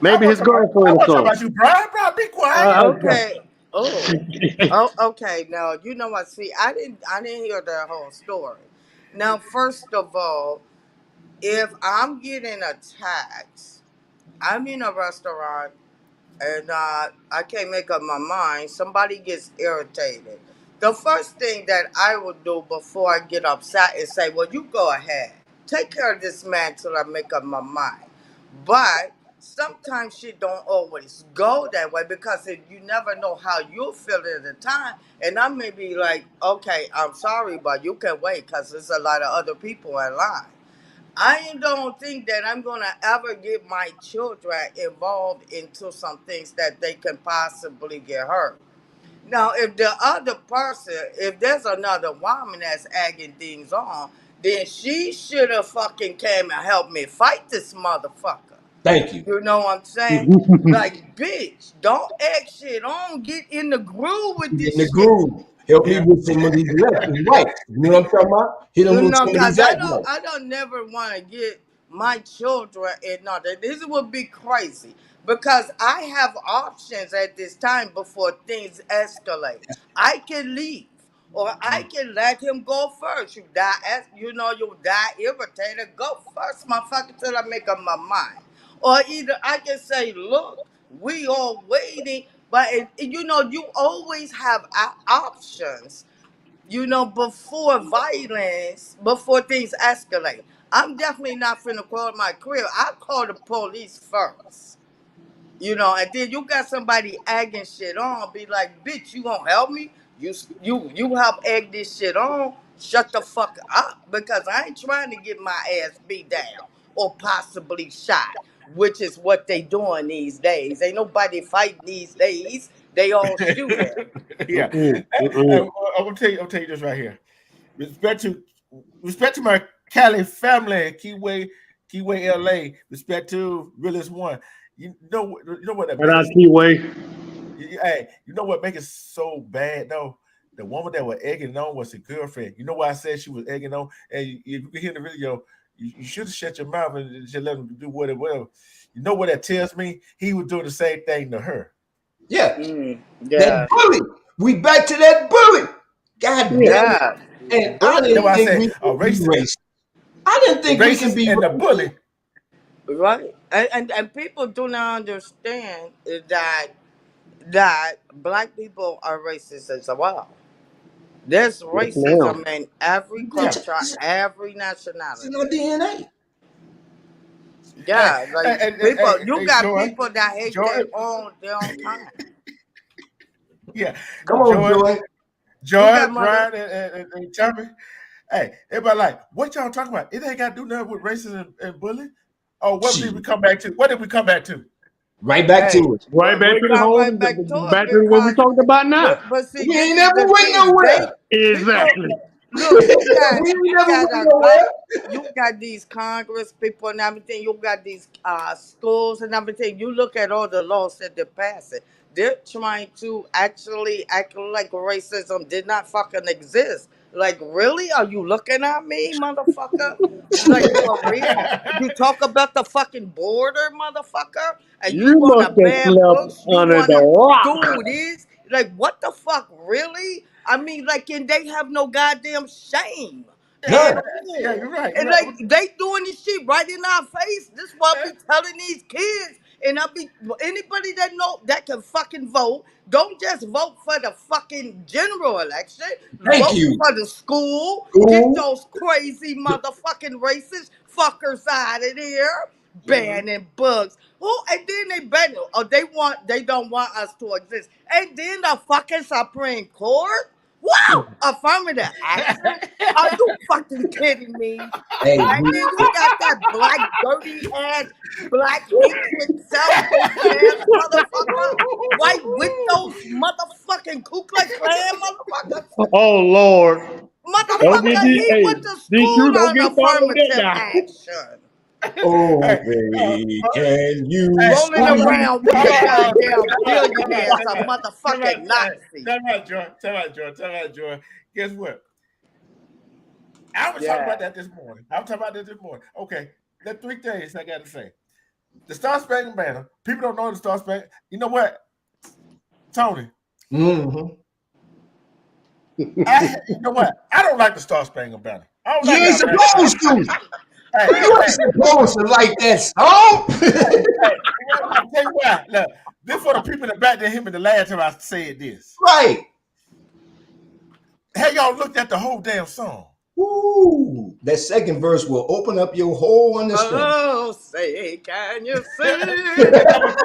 Maybe his
I
girlfriend or
want to talk
something.
about you, Brian. Brian, be quiet.
okay. Oh, oh, okay. Now you know what? See, I didn't hear the whole story. Now, first of all, if I'm getting attacked, I'm in a restaurant and I can't make up my mind. Somebody gets irritated. The first thing that I would do before I get upset is say, "Well, you go ahead, take care of this man till I make up my mind." But sometimes shit don't always go that way because you never know how you feel at the time. And I may be like, "Okay, I'm sorry, but you can wait because there's a lot of other people in line." I don't think that I'm gonna ever get my children involved into some things that they can possibly get hurt. Now, if the other person, if there's another woman that's egging things on, then she should have fucking came and helped me fight this motherfucker.
thank you.
You know what I'm saying? Like, bitch, don't egg shit on. Get in the groove with
In the
this shit.
groove. Help me
Yeah.
with some of these left and rights. You know what I'm talking about? Hit them
You
with
know,
some of
cause
these act rights.
I don't never want to get my children in nothing. This would be crazy because I have options at this time before things escalate. I can leave, or I can let him go first. You die, you die irritated. Go first, motherfucker, till I make up my mind. Or either I can say, look, we all waiting, but you always have options before violence, before things escalate. I'm definitely not finna call my crib. I call the police first. And then you got somebody egging shit on, be like, bitch, you gonna help me? You help egg this shit on, shut the fuck up. Because I ain't trying to get my ass beat down or possibly shot, which is what they doing these days. Ain't nobody fighting these days. They all shooting.
Yeah. I'm tell you this right here. Respect to respect to my Cali family, Keyway, LA. Respect to Realist One. You know what that
And I
makes.
Keyway.
Hey, you know what makes it so bad though? The woman that was egging on was the girlfriend. You know why I said she was egging on? And if you can hear the video, you should have shut your mouth and just let him do whatever. You know what that tells me? He was doing the same thing to her.
Yeah. That
Yeah.
bully. We back to that bully. God
Yeah.
damn it.
Yeah.
And I
That's
didn't
why I
Bully.
think
said
we
a
could be
racist,
racist. I didn't
the
think we can
racist
be
and the
racist.
bully.
Right. And people do not understand that black people are racist as well. There's
Yes, ma'am.
racism in every
Yeah.
culture, every
It's in
nationality.
our DNA.
Hey,
Yeah, like people,
hey,
you
hey,
got
Joy,
people that hate
Joy,
their own kind.
yeah,
Come on,
Joy,
Joy.
You
Joy,
got mother.
Brian, and Tommy. Hey, everybody like, what y'all talking about? It ain't got to do nothing with racism and bullying. Oh, what did we come back to? What did we come back to?
Right back to it.
Right back
We
to the
got
whole,
right back to it
back to what we
because,
talked about now.
but see,
We
this
ain't
is
never
the
went
thing.
nowhere.
Exactly.
Look, you got
We ain't
you
never
got
went
a
nowhere.
you got these Congress people and everything. You got these schools and everything. You look at all the laws that they're passing. They're trying to actually act like racism did not fucking exist. Like, really? Are you looking at me, motherfucker? Like, for real? You talk about the fucking border, motherfucker, and you
You
want to
must have
ban
slept
books. You
under
want
the
to
rock.
do this. Like, what the fuck, really? I mean, like, and they have no goddamn shame at
None.
Yeah,
all.
you're right.
And
You're right.
like, they doing this shit right in our face. This is what I be telling these kids. And I be anybody that know that can fucking vote. Don't just vote for the fucking general election.
Thank
Vote
you.
for the school. Get
Ooh.
those crazy motherfucking racist fuckers out of there.
Mhm.
Banning books. Oh, and then they ban it. Oh, they don't want us to exist. And then the fucking Supreme Court. Wow! Affirmative action? Are you fucking kidding me?
Hey,
And then you got that black, dirty ass, black hatred, self-hating ass motherfucker. White with those motherfucking Ku Klux Klan motherfuckers.
Oh Lord. Don't get
Motherfucker,
these,
he
hey,
went to
these
school
shoes don't
on
get started with that
affirmative
now.
action.
oh,
Hey,
baby, can you
Rolling
hold on,
see?
around with
hold
the
on,
goddamn billionaires, a
Tell
motherfucking
out,
Nazi.
tell out, Joy. Tell out, Joy. Tell out, Joy. Guess what? I was talking
Yeah.
about that this morning. Okay, there are 3 things I got to say. The Star Spangled Banner. People don't know the Star Spangled. You know what, Tony?
Mm-hmm.
You know what? I don't like the Star Spangled Banner. I don't
You
like
ain't
how bad.
supposed to.
Hey,
You ain't supposed to like that song.
I'll tell you what. Look, this for the people that back to him in the last time I said this.
Right.
Hey, y'all looked at the whole damn song.
Ooh, that second verse will open up your whole understanding.
Oh, say, can you see?
And number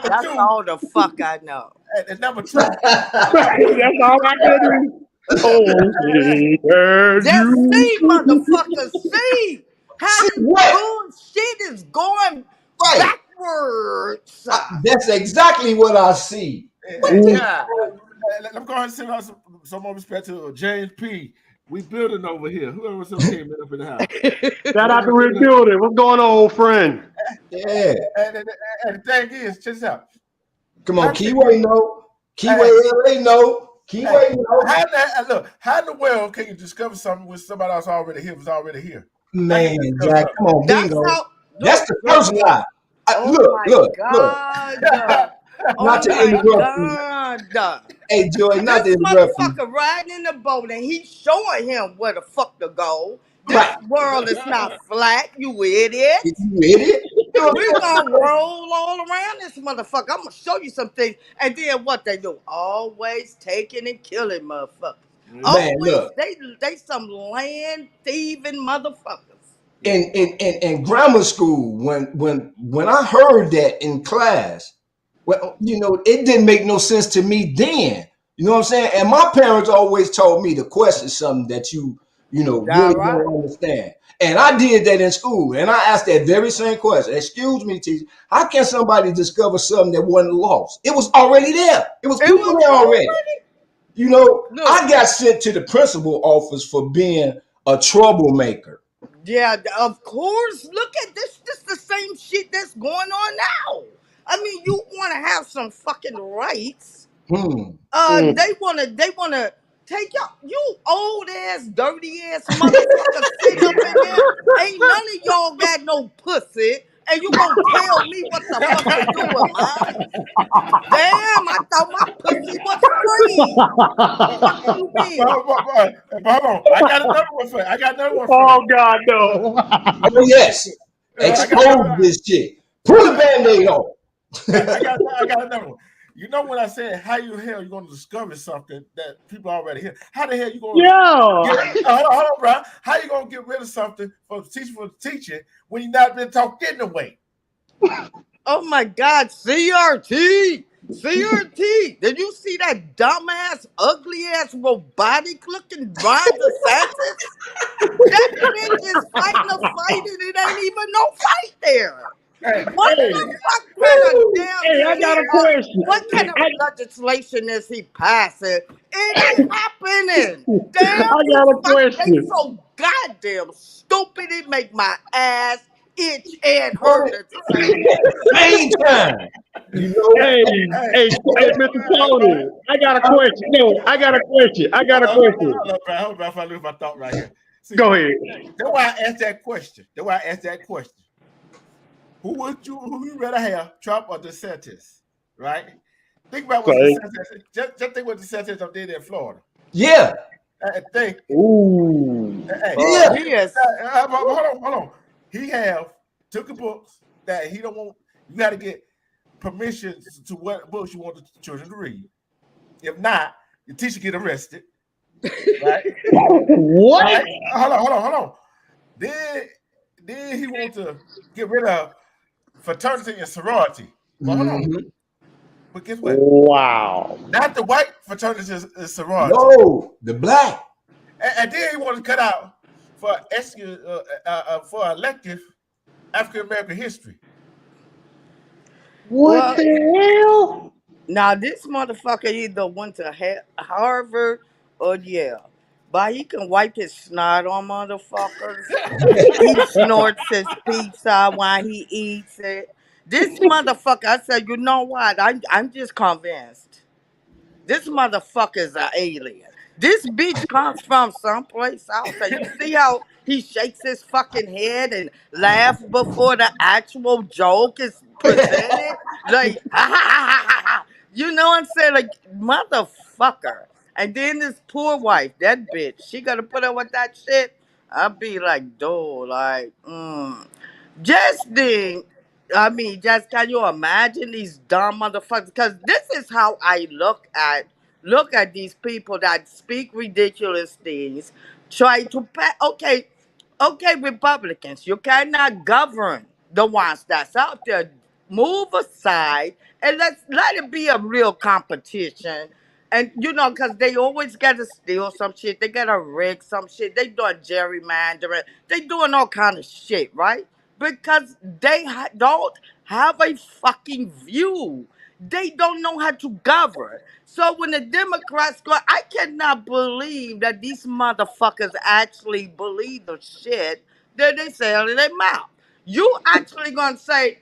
That's
two,
all the fuck I know.
and number two.
That's all I can do. Oh, can
Just
you
see,
see?
motherfucker, see how
See
this
what?
bullshit is going
Right.
backwards.
That's exactly what I see. What the?
Yeah.
I'm going to send out some more respect to James P. We building over here. Whoever came in up in the house.
Shout out to Rick Building. What's going on, old friend?
Yeah.
And the thing is, check this out.
Come on,
How can
Keyway no. Keyway LA no. Keyway no.
How in the world can you discover something when somebody else already here was already here? How can
Man,
you discover
Jack, come on,
That's
bingo.
how.
That's
Look,
the
look,
first
look.
lie.
Oh
Look,
my
look, look.
God.
Not
Oh
to
my
interrupt you.
God.
Hey, Joy, not to
This
interrupt you.
motherfucker riding in the boat and he's showing him where the fuck to go. This
Right.
world is not flat, you idiot.
You idiot.
We're gonna roll all around this motherfucker. I'm gonna show you some things. And then what they do? Always taking and killing motherfuckers.
Man,
Always
look.
they some land thieving motherfuckers.
In grammar school, when I heard that in class, well, it didn't make no sense to me then. You know what I'm saying? And my parents always told me to question something that really
That right.
don't understand. And I did that in school. And I asked that very same question. Excuse me, teacher. How can somebody discover something that wasn't lost? It was already there. It was
It
people
was
there already.
already. Look,
I got sent to the principal office for being a troublemaker.
yeah, of course. Look at this. This the same shit that's going on now. I mean, you want to have some fucking rights.
Hmm.
They wanna take y'all. You old ass, dirty ass motherfucker sitting up in there. Ain't none of y'all got no pussy, and you gonna tell me what the fuck to do with mine? Damn, I thought my pussy was free. Fuck you mean?
But hold on. I got another one for you.
Oh God, no.
Oh yes.
I got
Expose this shit. Pull the band-aid off.
I got another one. You know when I said how you hell you gonna discover something that people already hear? How the hell you gonna
Yeah.
hold on, bro. How you gonna get rid of something for the teaching when you not been taught getting away?
Oh my God, CRT. See her teeth. Did you see that dumbass, ugly ass, robotic looking Ron DeSantis? That bitch is fighting a fight and it ain't even no fight there.
Hey,
What
Hey,
the fuck kind of damn
hey, I got a question.
what kind of legislation is he passing? It ain't happening. Damn,
I got a
they
question.
so goddamn stupid. It make my ass itch and hurt at the same time.
At the same time. You know,
Hey, hey, Mr. Tony, I got a question. No, I got a question. I got a question.
Hold up, Brian. Hold up, if I lose my thought right here. See,
Go ahead.
that's why I asked that question. Who you rather have, Trump or DeSantis? Right? Think about what
Okay.
DeSantis. Just think what DeSantis did in Florida.
yeah.
Think.
Ooh.
Hey,
Yeah.
Yes.
hold on. He took the books that he don't want. You got to get permission to what books you want the children to read. If not, the teacher get arrested. Right?
What?
Right? Hold on. Then he want to get rid of fraternity and sorority. But hold on.
Mhm.
But guess what?
Wow.
Not the white fraternity and sorority.
No, the black.
And then he want to cut out for elective African American history.
What
Well,
the hell?
now this motherfucker either went to Harvard or Yale. But he can wipe his snot on motherfuckers. He snorts his pizza while he eats it. This motherfucker, I said, you know what? I'm just convinced. This motherfucker is an alien. This bitch comes from someplace else. And you see how he shakes his fucking head and laughs before the actual joke is presented? Like, you know what I'm saying? Like, motherfucker. And then this poor wife, that bitch, she gotta put up with that shit. I'd be like, dude, like, just think, just can you imagine these dumb motherfuckers? Because this is how I look at these people that speak ridiculous things, try to pass. Okay, Republicans, you cannot govern the ones that's out there. Move aside and let it be a real competition. And because they always gotta steal some shit, they gotta rig some shit, they doing gerrymandering, they doing all kind of shit, right? Because they don't have a fucking view. They don't know how to govern. So when the Democrats go, I cannot believe that these motherfuckers actually believe the shit that they say out of their mouth. You actually gonna say,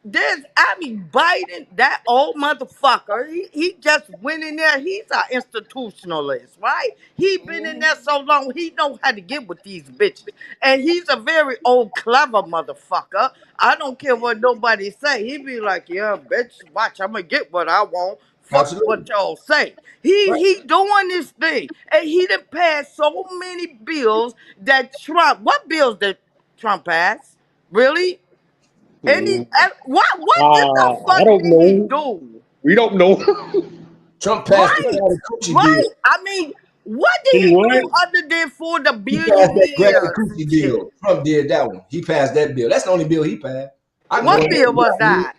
Biden, that old motherfucker, he just went in there. He's an institutionalist, right? He been in there so long, he know how to get with these bitches. And he's a very old, clever motherfucker. I don't care what nobody say. He be like, yeah, bitch, watch, I'm gonna get what I want. Fuck what
Absolutely.
y'all say.
Right.
He doing this thing. And he done passed so many bills that what bills did Trump pass? Really? What in the
I
fuck
don't
did he
know.
do?
We don't know.
Trump passed the
Right,
Gravity Coochie
right.
bill.
What did
See
he
what?
do other than for the
He passed that Gravity
billionaires
Coochie
and shit?
bill. Trump did that one. He passed that bill. That's the only bill he passed. I can go
What
ahead
bill
and
was that?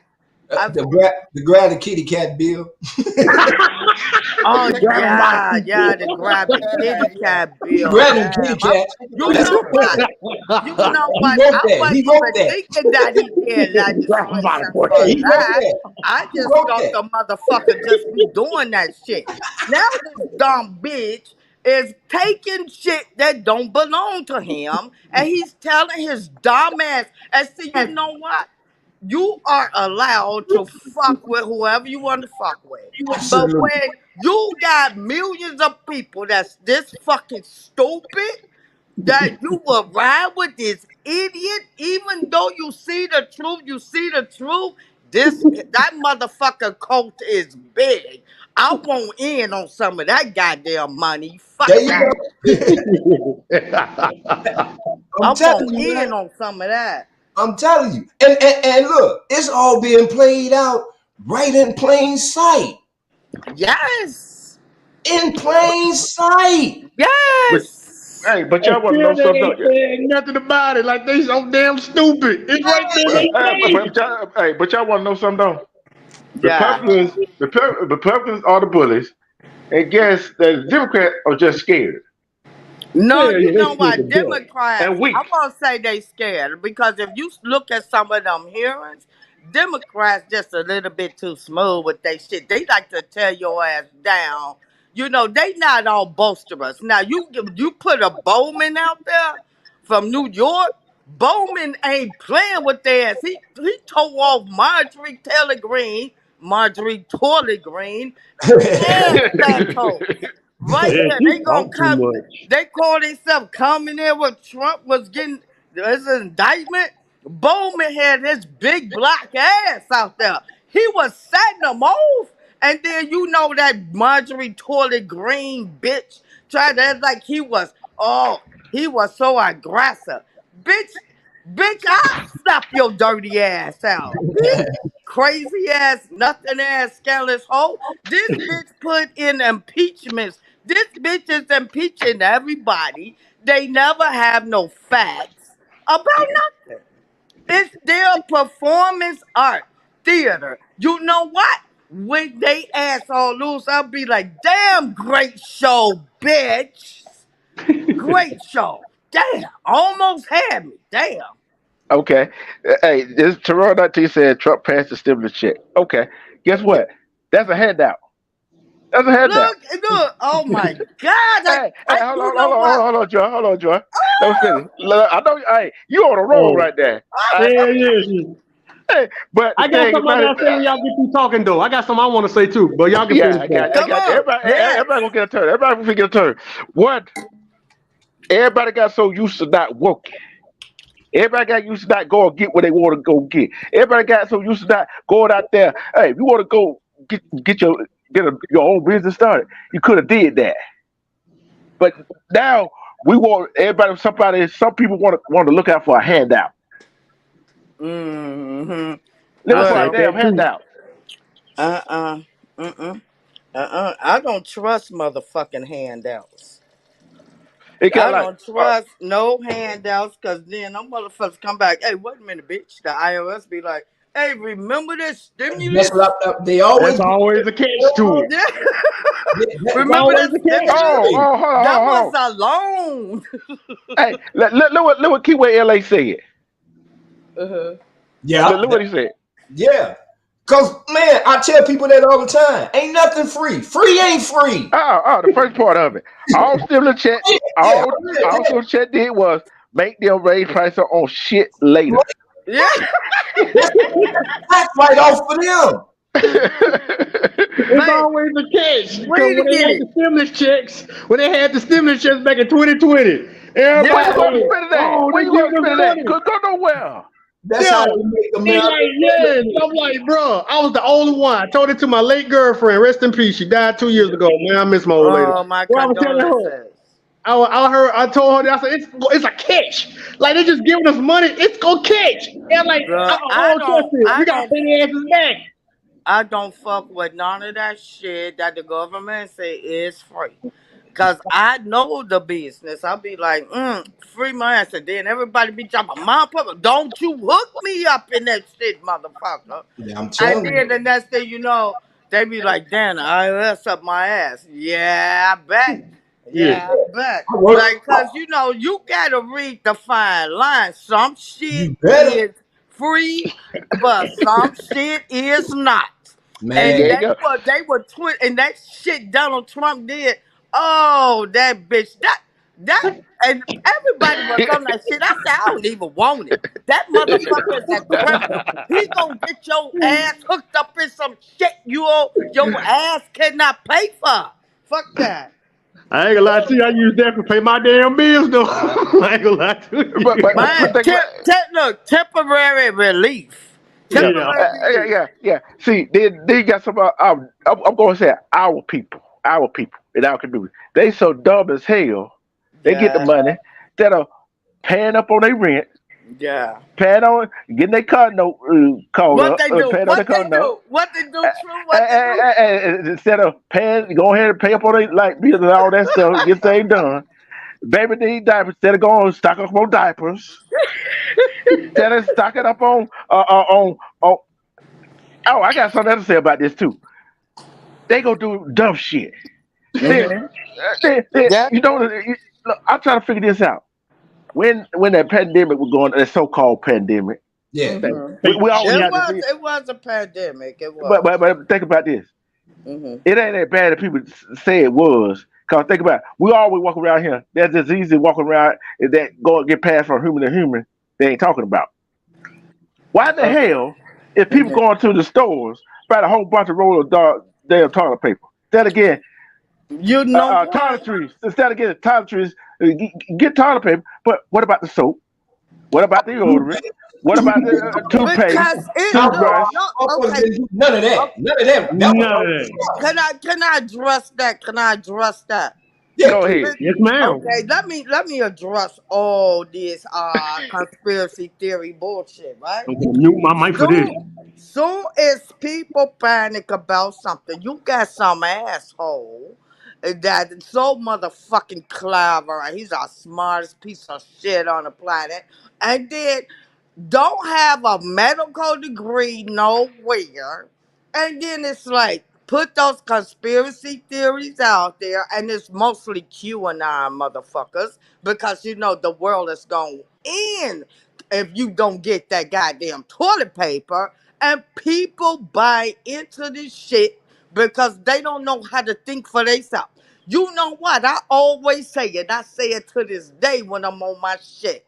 the Gravity Kitty Cat bill.
Oh
Grab 'em by the
yeah, the grab the kitty cat
He
bill.
grabbed them
Damn.
kitty cats.
You
That's
know what? You
feet.
know
he
what?
wrote
I
that. He
wasn't
wrote
even
that.
thinking that he did
Grab 'em by the
legislation
Yeah,
for
he
pussy.
wrote
that.
that.
I
He
just
wrote
thought
that.
the motherfucker just be doing that shit. Now this dumb bitch is taking shit that don't belong to him, and he's telling his dumb ass. And see, you know what? You are allowed to fuck with whoever you want to fuck with. But
Absolutely.
when you got millions of people that's this fucking stupid, that you will ride with this idiot, even though you see the truth. That motherfucker coat is big. I want in on some of that goddamn money. Fuck
There you
that.
go.
I
I'm telling
want
you, man.
in on some of that.
I'm telling you. And look, it's all being played out right in plain sight.
Yes.
In plain sight.
But
Yes.
But y'all want to
still
know
they
something?
ain't saying nothing about it. Like they so damn stupid. It's right there in their face.
But y'all want to know something though?
Yeah.
Republicans are the bullies, and guess the Democrats are just scared
No,
Yeah,
you
they
know
scared
what?
to death.
Democrats,
and
I
weak.
won't say they scared because if you look at some of them hearings, Democrats just a little bit too smooth with they shit. They like to tear your ass down. You know, they not all boisterous. Now you put a Bowman out there from New York. Bowman ain't playing with their ass. He tore off Marjorie Toilet Green, and Santos. Right
Yeah,
there,
he
they gonna
talk too
come.
much.
They call themselves coming in with Trump was getting his indictment. Bowman had his big black ass out there. He was setting them off, and then you know that Marjorie Toilet Green bitch tried to act like he was. Oh, he was so aggressive, bitch. Bitch, I'll slap your dirty ass out, bitch. Crazy ass, nothing ass, scandalous hoe. This bitch put in impeachments. This bitch is impeaching everybody. They never have no facts about nothing. It's their performance art theater. You know what? When they ass all loose, I'll be like, damn, great show, bitch. Great show. Damn. Almost had me. Damn.
Okay. Hey, this Toronto 19 said Trump passed the stimulus check. Okay. Guess what? That's a handout. That's a handout.
Look. Oh my God.
Hold
You
on,
know what?
Hold on, Joy. Let me finish. I know, hey, you on the roll
Oh,
right there.
yeah,
I,
yeah.
hey, but the
I got
thing
something I
about it,
gotta say when y'all get through talking though. I got something I want to say too, but y'all can
yeah,
finish that.
I
Come
got
on.
everybody.
Yes.
Everybody gonna get a turn. Everybody gonna get a turn. What? Everybody got so used to not working. Everybody got used to not go and get what they want to go get. Everybody got so used to not going out there. Hey, if you want to go your own business started, you could have did that. But now we want everybody. Some people want to look out for a handout.
Mm-hmm.
Looking
I
for a
said
Well,
damn
that too.
handout.
uh-uh. Mm-mm. I don't trust motherfucking handouts.
It kind
I
of like,
don't trust no handouts because then them motherfuckers come back. Hey, wait a minute, bitch. The IRS be like, hey, remember this
That's what
stimulus?
they
That's
always do.
always a catch to it.
Yeah.
That's
Remember
always
that
the
stimulus?
catch.
That was
hold on.
a loan.
Hey, look what Keyway LA said.
Uh-huh.
Yeah,
Look what he said.
yeah. Cause man, I tell people that all the time. Ain't nothing free. Free ain't free.
The first part of it. All stimulus check,
Yeah, I
all
read
stimulus check did was make them raise prices on shit later.
that.
Yeah.
That's tax write off for them.
It's
Man,
always the catch because
wait to get it.
when they had the stimulus checks back in 2020,
Where
everybody
you
Yeah.
going to
like,
spend it at?
"Oh,
Where
they
you going to
giving us
spend it at?
money."
Go nowhere.
That's
Yeah,
how they make
it's
America.
like yes. I'm like, bro, I was the only one. I told it to my late girlfriend. Rest in peace. She died 2 years ago. Man, I miss my old lady.
Oh, my
Well, I was telling her.
condolences.
I told her, I said, it's a catch. Like they just giving us money, it's gonna catch. And like,
Girl,
I don't trust it. We gotta pay their asses back.
I don't fuck with none of that shit that the government say is free. Cause I know the business. I'll be like, free my ass. And then everybody be jumping, Mom, Papa, don't you hook me up in that shit, motherfucker.
Yeah, I'm
And
telling
then the next thing you know, they be like, damn, the IRS up my ass. Yeah, I bet.
Yeah.
Yeah, I bet.
you. I work.
Like, cause you know, you gotta read the fine line. Some shit
You better,
is free, but some shit is not. And
There
man.
you go.
they were and that shit Donald Trump did. Oh, that bitch. That and everybody was on that shit. I said, I don't even want it. That motherfucker is a criminal. He gonna get your ass hooked up in some shit your ass cannot pay for. Fuck that.
I ain't gonna lie to you, I use that to pay my damn bills though. I ain't gonna lie to
But
Man,
you.
think about
look, temporary relief.
yeah,
Yeah.
Temporary relief.
yeah. See, they got some. I'm going to say our people in our community. They so dumb as hell. They get the
Yeah,
money that are paying up on their rent,
yeah.
paying on getting their car note called
What
up,
they do?
paying on their
What
car
they
note.
do? What they do? True? What they do?
Instead of paying, go ahead and pay up on their light bills and all that stuff, get things done. Baby need diapers. Instead of going stock up on diapers, instead of stocking up on Oh, I got something else to say about this too. They go do dumb shit. They,
Mm-hmm. Yeah.
you know, look, I'm trying to figure this out. When that pandemic was going, that so-called pandemic,
Yeah.
that
Mm-hmm.
we always
It
had to
was
see.
it was a pandemic. It
But,
was.
but but think about this.
Mm-hmm.
It ain't that bad that people say it was. Cause think about it. We always walk around here. There's this easy walking around that go and get passed from human to human. They ain't talking about. Why the hell if people
Mm-hmm.
going to the stores buy a whole bunch of roll of damn toilet paper? Then again,
You know what?
toiletries. Instead of getting toiletries, get toilet paper. But what about the soap? What about the deodorant? What about the toothpaste,
Because it look
toothbrush?
no
Motherfuckers
okay.
didn't do none of that.
Okay.
None of them. That was
None of that.
Can I address that? Can I address that?
yeah,
Go
please.
ahead.
Be-
Yes, ma'am.
Okay, let me address all this conspiracy theory bullshit, right?
I'm gonna mute my mic for this.
Soon as people panic about something, you got some asshole that is so motherfucking clever. And he's the smartest piece of shit on the planet. And then don't have a medical degree nowhere. And then it's like, put those conspiracy theories out there, and it's mostly QAnon motherfuckers because you know the world is going to end if you don't get that goddamn toilet paper. And people buy into this shit because they don't know how to think for themselves. You know what? I always say it. I say it to this day when I'm on my shit.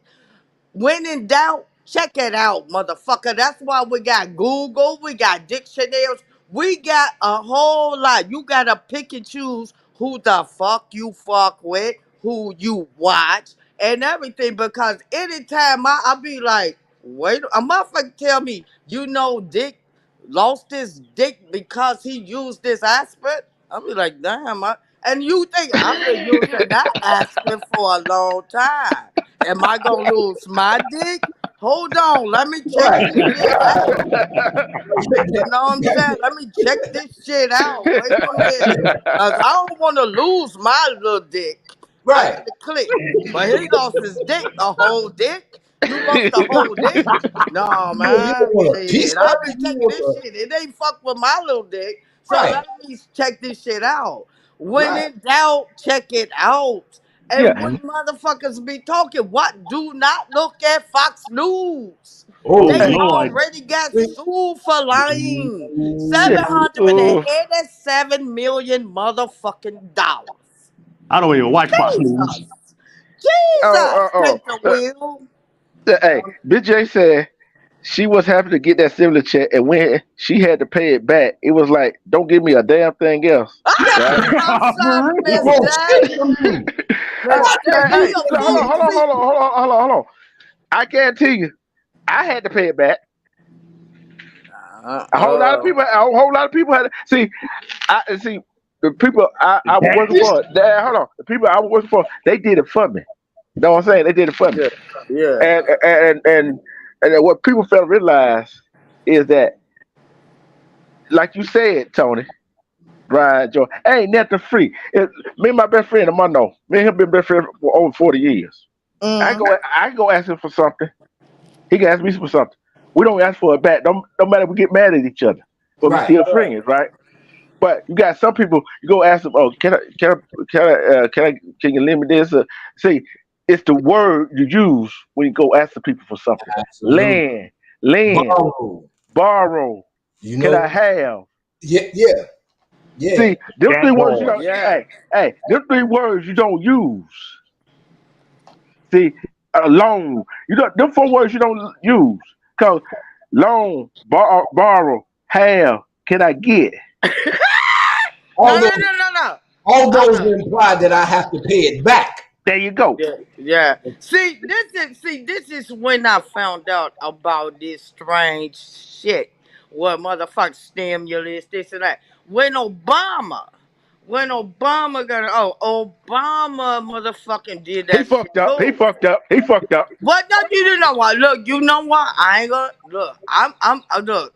When in doubt, check it out, motherfucker. That's why we got Google, we got dictionaries, we got a whole lot. You gotta pick and choose who the fuck you fuck with, who you watch, and everything. Because anytime I be like, wait, a motherfucker tell me, you know, Dick lost his dick because he used this aspirin. I'll be like, damn, and you think I've been using that aspirin for a long time. Am I gonna lose my dick? Hold on, let me check
Right.
this shit out. You know what I'm saying? Let me check this shit out. Wait a minute. Cause I don't wanna lose my little dick. I
Right.
got to click. But he lost his dick, a whole dick. You lost the whole dick? No,
You
man.
want a piece
Shit.
of
I
it?
be
You
taking this
want
shit. It ain't fuck with my little dick. So
right.
let me check this shit out. When
Right.
in doubt, check it out.
Yeah.
And what motherfuckers be talking? What? Do not look at Fox News.
Oh
They
Oh,
Lord.
already got
see,
sued for lying.
Yeah. Ooh.
$787 million motherfucking dollars.
I don't even watch Fox News.
Jesus. Jesus.
Oh.
Take the wheel.
Hey, Big J said she was happy to get that stimulus check, and when she had to pay it back, it was like, "Don't give me a damn thing else."
Ah,
Right?
I'm sorry,
For
you
Miss
real.
want
J.
shit from me.
Miss J,
Hey,
you a
so hold on,
fool.
hold on,
See,
hold on, hold on, hold on, hold on. I guarantee you, I had to pay it back. A whole lot of
uh,
people, a whole lot of people had. See, I see the people I was working
Taxes?
for. Hold on, the people I was working for, they did it for me. You know what I'm saying? They did it for me.
yeah, yeah.
And what people fail to realize is that, like you said, Tony, Brian, Joe, ain't nothing free. Me and my best friend, Amano, me and him been best friends for over 40 years.
Mm-hmm.
I go ask him for something. He can ask me for something. We don't ask for it back. Don't matter if we get mad at each other, but we
Right.
still friends, right? But you got some people. You go ask them, "Oh, can you lend me this?" See, it's the word you use when you go ask the people for something.
Absolutely.
Lend,
Borrow.
borrow.
You
Can
know.
I have?
Yeah. Yeah. Yeah.
See, them
That
three words you
part.
don't.
Yeah.
Them three words you don't use. See, loan. You don't. Them four words you don't use. Cause loan, borrow, have. Can I get?
All
No, no,
those,
no, no, no.
all those
Uh-uh.
imply that I have to pay it back.
There you go.
Yeah, yeah. See, this is when I found out about this strange shit. What motherfucker stimulus, this and that. When Obama Obama motherfucking did
He
that shit
fucked up. He
too.
fucked up. He fucked up.
What don't you know what? Look, you know what? I ain't gonna look. Look.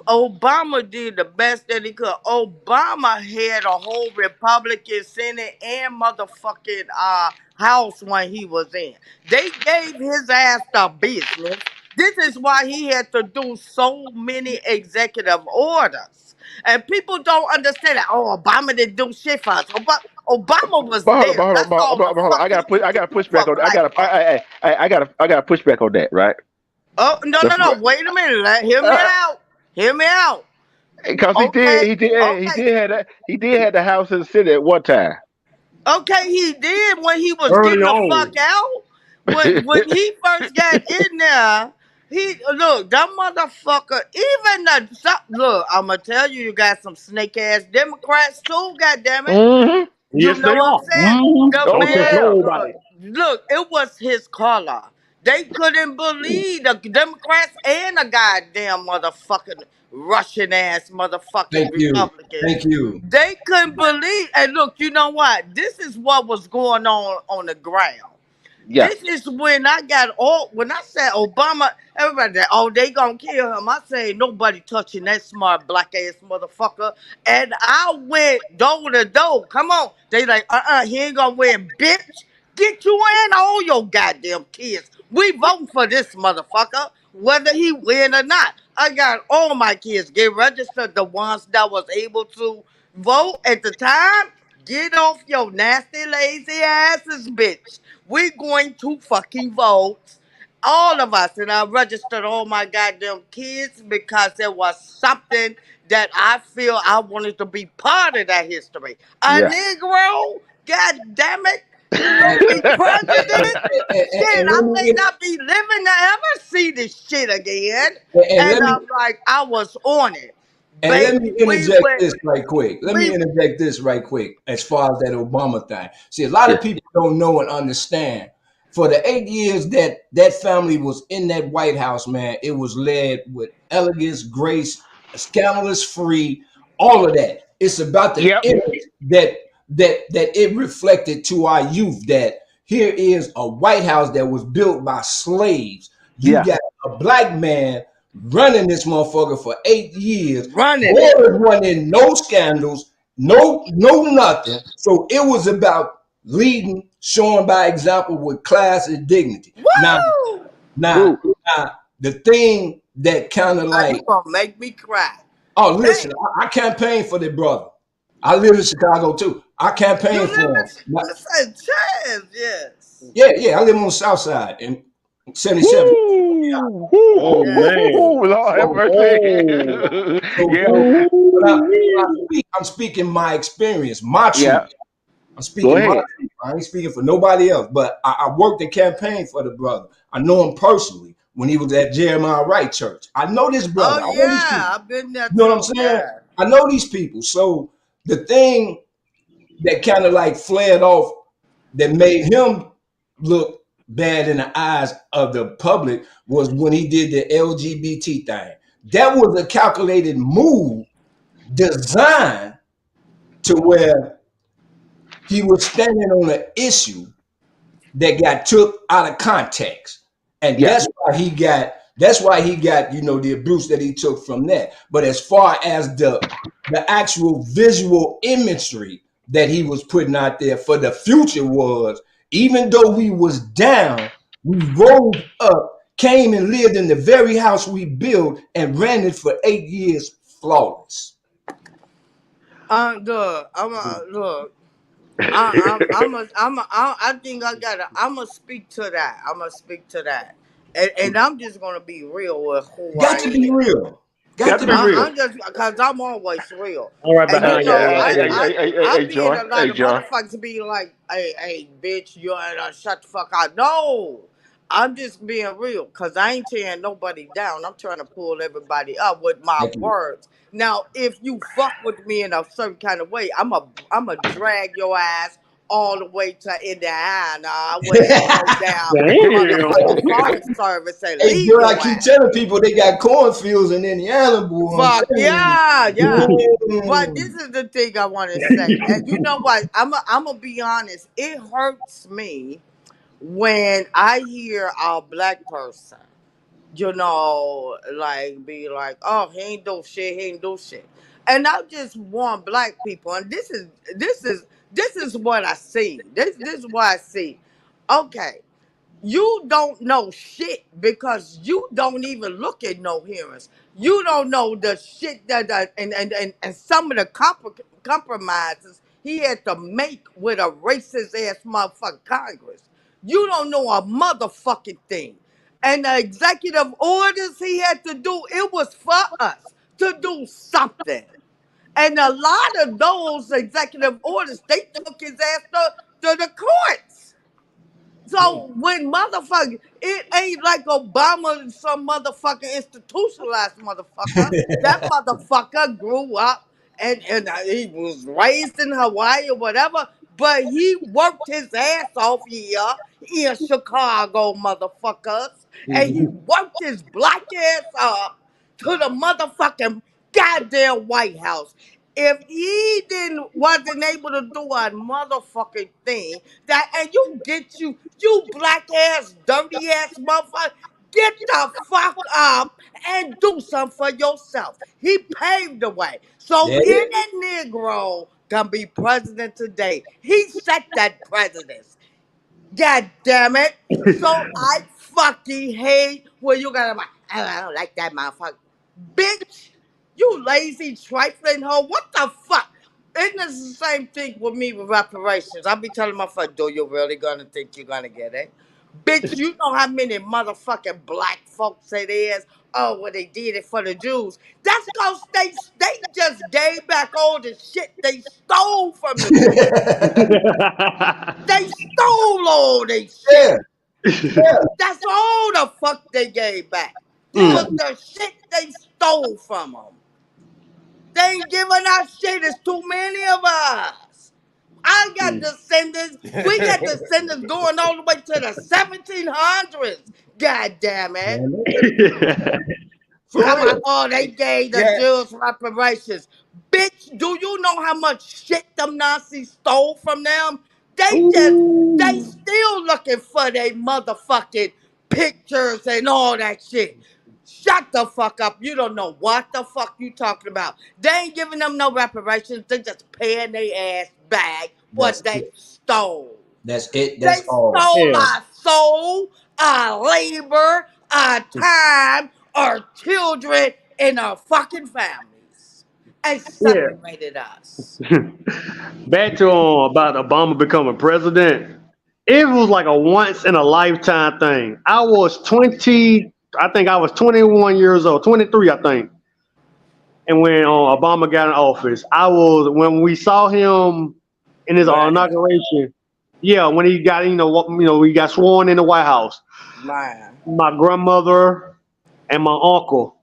Obama did the best that he could. Obama had a whole Republican Senate and motherfucking House when he was in. They gave his ass the business. This is why he had to do so many executive orders. And people don't understand that. Oh, Obama didn't do shit for us. Obama was
But hold on,
there. That's all the
hold on.
fuck he
I
need to
got to
do
push back
for
on.
black folks.
I got to push back on that, right?
Oh, no,
The
no, no. Wait a minute. Hear me out. Hear me out.
because
Okay.
he
Okay.
did have that he did have the house in the city at one time.
Okay, he did when he was
Early
getting the fuck
on.
out. When he first got in there, he look that motherfucker. Even look, I'ma tell you, you got some snake ass Democrats too. Goddamn it,
Hmm.
you
Yes,
know
they
what I'm
are.
saying? The
Oh
Don't trust
man,
yeah,
nobody.
look, it was his color. They couldn't believe the Democrats and the goddamn motherfucking Russian ass motherfucking
Thank you.
Republicans.
Thank you.
They couldn't believe. And look, you know what? This is what was going on the ground.
yeah,
This is when I got all when I said Obama, everybody said, oh, they gonna kill him. I say nobody touching that smart black ass motherfucker. And I went door to door. Come on. They like, he ain't gonna win, bitch. Get you and all your goddamn kids. We voting for this motherfucker, whether he win or not. I got all my kids get registered, the ones that was able to vote at the time. Get off your nasty, lazy asses, bitch. We're going to fucking vote. All of us. And I registered all my goddamn kids because there was something that I feel I wanted to be part of that history. A
yeah.
Negro, god damn it,
And,
gonna be president. Shit,
and
I
let
may
me
not be living to ever see this shit again.
and
And
let me
I'm like, I was on it.
And let me
Baby, we
interject
went,
this right quick. Let me
we,
interject this right quick as far as that Obama thing. See, a lot of
Yeah,
people don't know and understand. For the 8 years that that family was in that White House, man, it was led with elegance, grace, scandalous free, all of that. It's about the
yep,
image that it reflected to our youth that here is a White House that was built by slaves. You
yeah,
got a black man running this motherfucker for 8 years.
running it.
Boy running no scandals, no nothing. So it was about leading, showing by example with class and dignity. Now,
Woo!
now,
ooh,
now the thing that kind of
You
like,
gonna make me cry.
oh, listen,
Damn.
I campaigned for their brother. I live in Chicago too. I
You
campaigned for him.
live in St. Chaz, yes.
Yeah, I live on the south side in 77.
woo,
Oh
Yes.
man.
Lord have
So,
mercy.
Oh.
Yeah,
I'm speaking my experience, my
yeah.
truth. I'm
Go
speaking my
ahead.
truth. I ain't speaking for nobody else. But I worked the campaign for the brother. I know him personally when he was at Jeremiah Wright Church. I know this
Oh
brother. I know these people.
yeah, I've been there
You know what I'm
too.
saying?
Yeah.
I know these people. So the thing that kind of like flared off that made him look bad in the eyes of the public was when he did the LGBT thing. That was a calculated move designed to where he was standing on an issue that got took out of context. And
Yeah,
that's why he got the abuse that he took from that. But as far as the actual visual imagery that he was putting out there for the future was, even though we was down, we rose up, came and lived in the very house we built and ran it for 8 years flawless.
Look, look. I think I'm gonna speak to that. I'm gonna speak to that, and I'm just gonna be real with who I
Got to be
am.
real. Got
got to
to
be
be
real.
I'm just because I'm always real,
All right
and
Hey,
behind your ass.
I
hey,
be in
Joy.
a lot
Hey,
of
Joy.
motherfuckers be like, hey, bitch, you ain't shut the fuck out. No, I'm just being real because I ain't tearing nobody down. I'm trying to pull everybody up with my
Thank you.
words. Now, if you fuck with me in a certain kind of way, I'm a drag your ass all the way to Indiana where they close down motherfucking
Damn.
Forest Service and
Hey,
leave
girl, I
your
keep
ass.
telling people they got cornfields in Indiana, boy. I'm
Fuck
telling
yeah, yeah. But
you.
this is the thing I want to say, and you know what? I'm gonna be honest. It hurts me when I hear a black person, like be like, "Oh, he ain't do shit. He ain't do shit," and I just want black people, and this is what I see. This is what I see. Okay, you don't know shit because you don't even look at no hearings. You don't know the shit and some of the compromises he had to make with a racist ass motherfucking Congress. You don't know a motherfucking thing. And the executive orders he had to do, it was for us to do something. And a lot of those executive orders, they took his ass to the courts. So when motherfucker, it ain't like Obama is some motherfucking institutionalized motherfucker. That motherfucker grew up and he was raised in Hawaii or whatever, but he worked his ass off here in Chicago, motherfuckers, and he worked his black ass up to the motherfucking goddamn White House. If he wasn't able to do a motherfucking thing, that and you black ass, dirty ass motherfucker, get the fuck up and do something for yourself. He paved the way. So
Yeah.
any Negro can be president today. He set that precedence. God damn it. So I fucking hate when you got I don't like that motherfucker. Bitch, you lazy trifling hoe. What the fuck? Isn't this the same thing with me with reparations? I be telling my fuck, do you really gonna think you're gonna get it? Bitch, you know how many motherfucking black folks it is? Oh, well, they did it for the Jews. That's because they just gave back all the shit they stole from the Jews. They stole all they shit.
Yeah. Yeah.
That's all the fuck they gave back. It was the shit they stole from them. They ain't giving us shit. It's too many of us. I got descendants. We got descendants going all the way to the 1700s. God damn it.
For
Come
real.
on, oh, they gave the
Yeah.
Jews reparations. Bitch, do you know how much shit them Nazis stole from them? They still looking for their motherfucking pictures and all that shit. Shut the fuck up. You don't know what the fuck you talking about. They ain't giving them no reparations. They just paying their ass back
That's
what they
it.
stole.
That's it.
They
That's all.
stole our soul, our labor, our time, our children, and our fucking families, and
Yeah.
separated us.
Back to about Obama becoming president. It was like a once in a lifetime thing. I was 20, I think I was 21 years old, 23, I think. And when Obama got in office, when we saw him in his inauguration. Yeah, when he got he got sworn in the White House.
Man.
My grandmother and my uncle,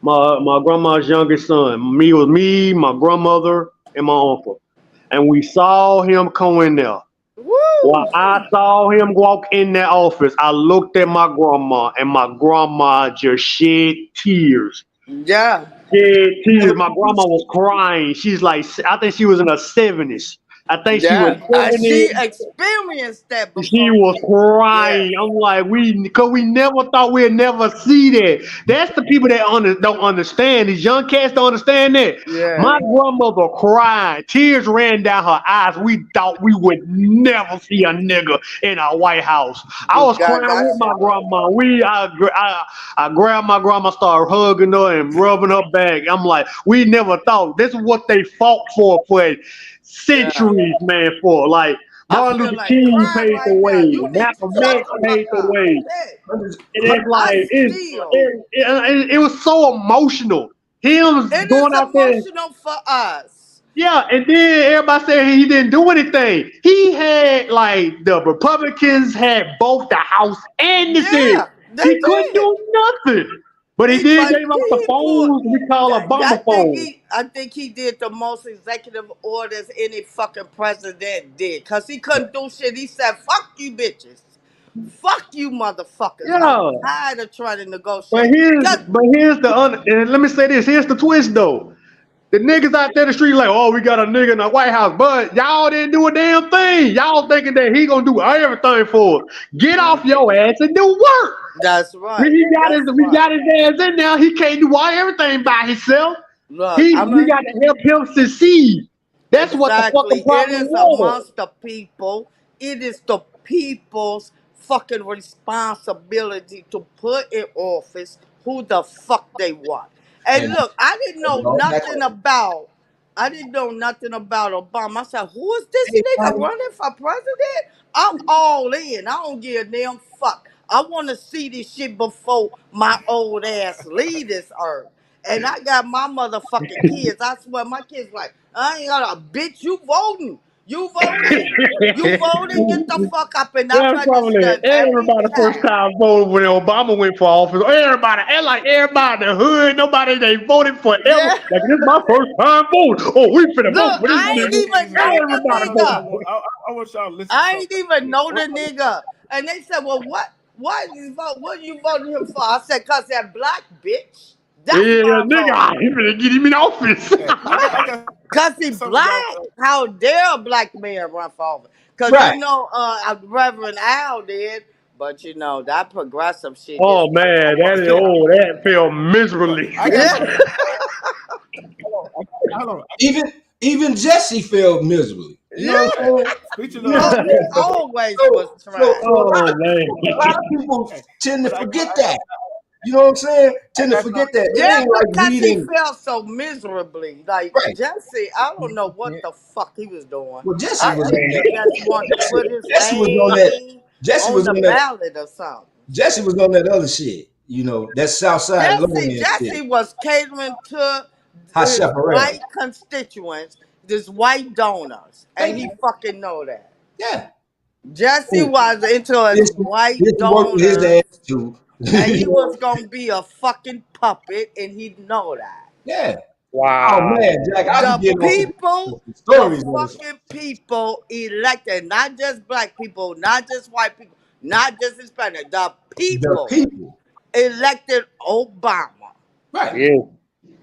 my grandma's youngest son. Me, my grandmother, and my uncle, and we saw him come in there. While
Woo!
I saw him walk in that office, I looked at my grandma, and my grandma just shed tears.
Yeah.
Shed tears. My grandma was crying. She's like, I think she was in her 70s. I think she was
Yeah.
70.
She experienced that
She
before
was
she. Yeah.
crying. I'm like, cause we never thought we'd never see that. That's the people that don't understand. These young cats don't understand that.
Yeah.
My grandmother cried. Tears ran down her eyes. We thought we would never see a nigga in our White House. I was
God,
crying with
that's
my
right.
grandma. I grabbed my grandma, started hugging her and rubbing her back. I'm like, we never thought. This is what they fought for
Yeah.
centuries, man, for like.
I
Martin
feel
Luther
like
King
crying
paved the
right now.
way.
You need to
Malcolm
shut
X
the fuck
paved the
up.
way.
Shit.
And it's like
I still.
it was so emotional. Him
It is
going out there,
emotional for us.
yeah. And then everybody said he didn't do anything. He had like the Republicans had both the House and the Senate.
Yeah, they
He couldn't
did.
do nothing. But he did
But
gave out the
he pulled.
phones we call Obama phones.
I think he did the most executive orders any fucking president did, cause he couldn't do shit. He said, "Fuck you, bitches. Fuck you, motherfuckers. I'm
Yeah.
tired of trying to
But
negotiate." Cause
here's and let me say this. Here's the twist though. The niggas out there in the street like, oh, we got a nigga in the White House, but y'all didn't do a damn thing. Y'all thinking that he gonna do everything for us. Get off your ass and do work.
that's right. That's
We
right.
got his ass in there. He can't do everything by himself.
Look,
We
I'm a
got to help him succeed. That's what the fucking
Exactly. It
problem
is
was.
amongst the people. It is the people's fucking responsibility to put in office who the fuck they want. And
And
look,
all that.
I didn't know nothing about Obama. I said, who is this
Hey,
nigga
Tommy,
running for president? I'm all in. I don't give a damn fuck. I want to see this shit before my old ass leave this earth. And I got my motherfucking kids. I swear, my kids like, I ain't got a bitch. You voting? You voting? You voting? Get the fuck up! And I
That's probably
registered every
everybody first
time.
time voted when Obama went for office. Everybody, and like everybody in the hood, nobody they voted forever.
Yeah.
Like this is my first time voting. Oh, we finna vote
Look,
for this
I ain't
nigga.
even know the
Everybody
nigga.
voted.
I want y'all to listen to
I ain't
something.
even know the
What-
nigga. And they said, well, what? Why did you vote? What you voting him for? I said, cause that black bitch. That's
Yeah,
why I
nigga,
voted.
he finna get him in office.
Yeah, I got
Cause he
some of y'all.
black. How dare a black man run for office? Cause
right.
Reverend Al did, but that progressive shit
Oh
is not
man,
gonna
that
work
is
out.
that felt miserably.
I got some.
Yeah.
Hold on.
Even Jesse failed miserably. You know what I'm saying?
Speaking
You know
of,
Oh,
what I'm
he
saying?
always was
So
trying.
a lot
Oh
of
man.
people
hey,
tend to
but
forget that. You know what I'm saying?
I
Tend to
got some.
forget that. It
Yeah,
ain't like
because he
reading.
felt so miserably. Like
Right.
Jesse, I don't know what the fuck he was doing.
Well, Jesse
I
was
think
on
he
that.
just wanted to put his
Jesse was on that.
name
Jesse
on
was
the
on that.
ballot or something.
Jesse was on that other shit. You know, that Southside low end
Jesse
shit.
was catering to
Hot
his
chaparral.
white constituents, his white donors, and
Thank
he
you.
fucking know that.
Yeah.
Jesse was into his
This
white
worked his ass
donors,
too.
and he
You
was
know?
gonna be a fucking puppet, and he know that.
Yeah. Oh
Wow.
man, Jack, I could
The
get on
people,
some
the
stories on this.
fucking people elected, not just black people, not just white people, not just Hispanic, the
The
people
people.
elected Obama.
Right.
Yeah.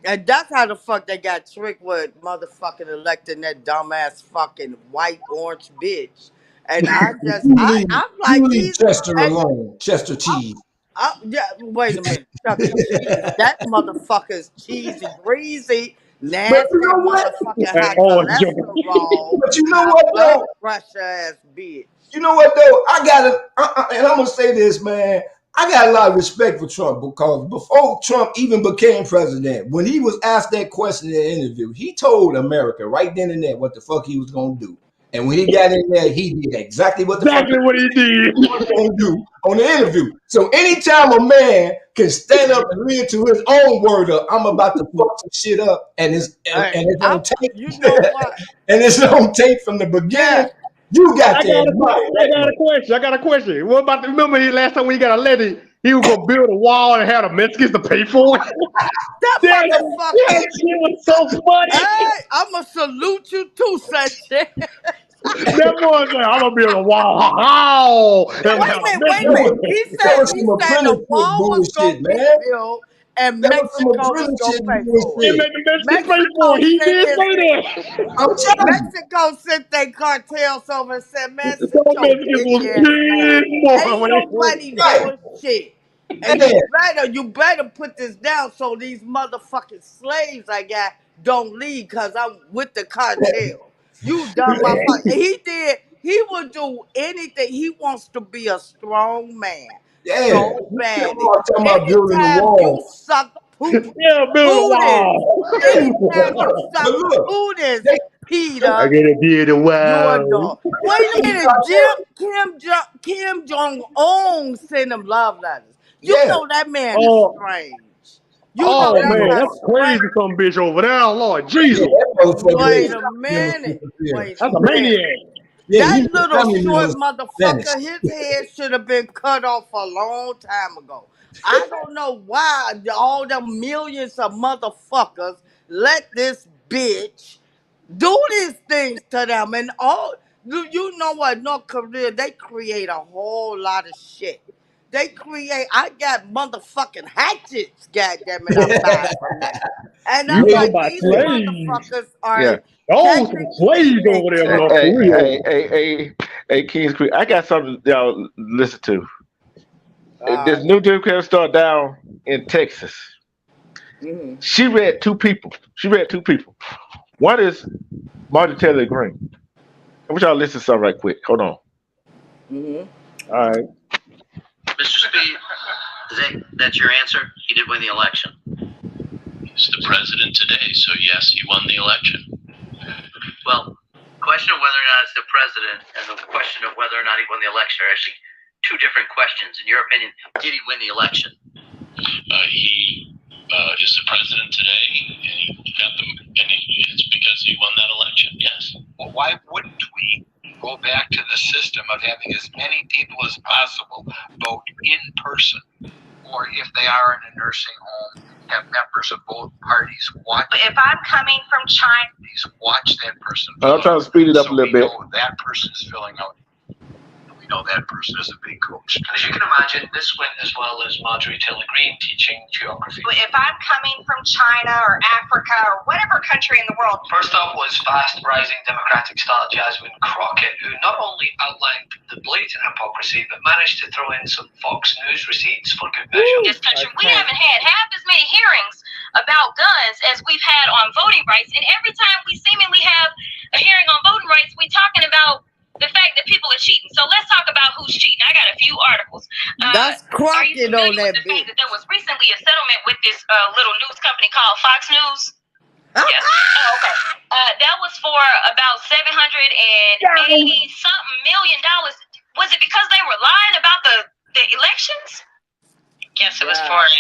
And that's how the fuck they got tricked with motherfucking electing that dumbass fucking white orange bitch. And I'm
You
like
leave
these,
Chester
and
alone. Chester cheese.
yeah, wait a minute, Chuck E. Cheese. That motherfucker's cheesy, greasy,
But you
nasty
know what?
motherfucking
That
high
orange joke.
cholesterol,
But you know
high
what
blood
though?
pressure ass bitch.
You know what though? I gotta, and I'm gonna say this, man. I got a lot of respect for Trump because before Trump even became president, when he was asked that question in the interview, he told America right then and there what the fuck he was gonna do. And when he got in there, he did exactly what the fuck
Exactly what he did.
he was gonna do on the interview. So anytime a man can stand up and read to his own word up, I'm about to fuck some shit up, and
Hey,
it's on tape,
you know what?
and it's on tape from the beginning.
Yeah,
You got
I
to
got a
admire
I
that
got
man.
a question. I got a question. What about remember he last time when he got elected, he was gonna build a wall and had the Mexicans to pay for it?
that
That
motherfucker.
shit was so funny.
Hey, I'ma salute you too, Sanchez.
That boy said, I'm gonna build a wall. Oh, and
Wait
have
a
the
minute, wait a
That
minute.
was
Mexicans
He
that
said
was some
the
apprenticeship
wall was gonna
bullshit,
be
man.
built and
That was some
Mexico was gonna
apprenticeship
pay for it.
and
bullshit.
make the Mexicans pay for
Mexico
it. He
sent
did
his
say that.
I'm telling you.
Mexico sent their cartels over and said, man, sit
Some
your
Mexicans
bitch
was
ass down.
pissed, boy,
Ain't
when they heard
nobody
Right.
doing shit. And
And
you better put this down so these motherfucking slaves I got don't leave because I'm with the cartel. You dumb motherfucker. And he will do anything. He wants to be a strong man
yeah,
so
I'm
badly.
talking about building the
Anytime you
wall.
suck
yeah, build a
Putin's,
wall.
anytime you
But
suck
look,
Putin's,
they,
I
Peter,
gotta build a
you a
wall.
dog. Wait a
the
minute,
cartel,
Kim Jong Un sent him love letters. You
yeah,
know that man is
Oh,
strange. You know
oh
that's
man,
a
that's crazy
strange.
some bitch over there, Lord
yeah,
Jesus.
that motherfucker
Wait
is
a
family
minute.
interference.
Wait a
That's a
minute.
maniac.
Yeah,
That
he's a
little
family
short
member
motherfucker,
vanished.
his head should have been cut off a long time ago. I don't know why all the millions of motherfuckers let this bitch do these things to them. And all you know what, North Korea, they create a whole lot of shit. I got motherfucking hatchets, goddammit, I'm buying from them. And
You
I'm
Hey,
talking
like,
about
these
slaves.
motherfuckers are
Yeah.
Those some
technically
slaves over there in
Hey,
North
intelligent.
hey,
Korea.
hey, hey, hey, hey, Kings Creek. I got something y'all listen to. This
Uh,
new Democrat star down in Texas.
mhm,
She read two people. She read two people. One is Martin Taylor Greene. I want y'all to listen to something right quick. Hold on.
mhm.
All right.
That's your answer? He did win the election.
He's the president today, so yes, he won the election.
Well, the question of whether or not it's the president and the question of whether or not he won the election are actually two different questions. In your opinion, did he win the election?
He is the president today, and he got them, and it's because he won that election. Yes.
Well, why wouldn't we go back to the system of having as many people as possible vote in person, or if they are in a nursing home, have members of both parties watch?
If I'm coming from China,
watch that person.
I'm trying to speed it up a little bit.
Know that person is filling out. We know that person is a big coach.
And as you can imagine, this went as well as Marjorie Taylor Greene teaching geography.
if I'm coming from China or Africa or whatever country in the world.
First up was fast rising Democratic star Jasmine Crockett, who not only outlined the blatant hypocrisy, but managed to throw in some Fox News receipts for good measure.
This country, we haven't had half as many hearings about guns as we've had on voting rights, and every time we seemingly have a hearing on voting rights, we're talking about the fact that people are cheating. So let's talk about who's cheating. I got a few articles.
That's Crockett on that bitch.
That there was recently a settlement with this little news company called Fox News. Yeah. Oh, okay. That was for about $780 something million. Was it because they were lying about the elections?
Yes, it was for a...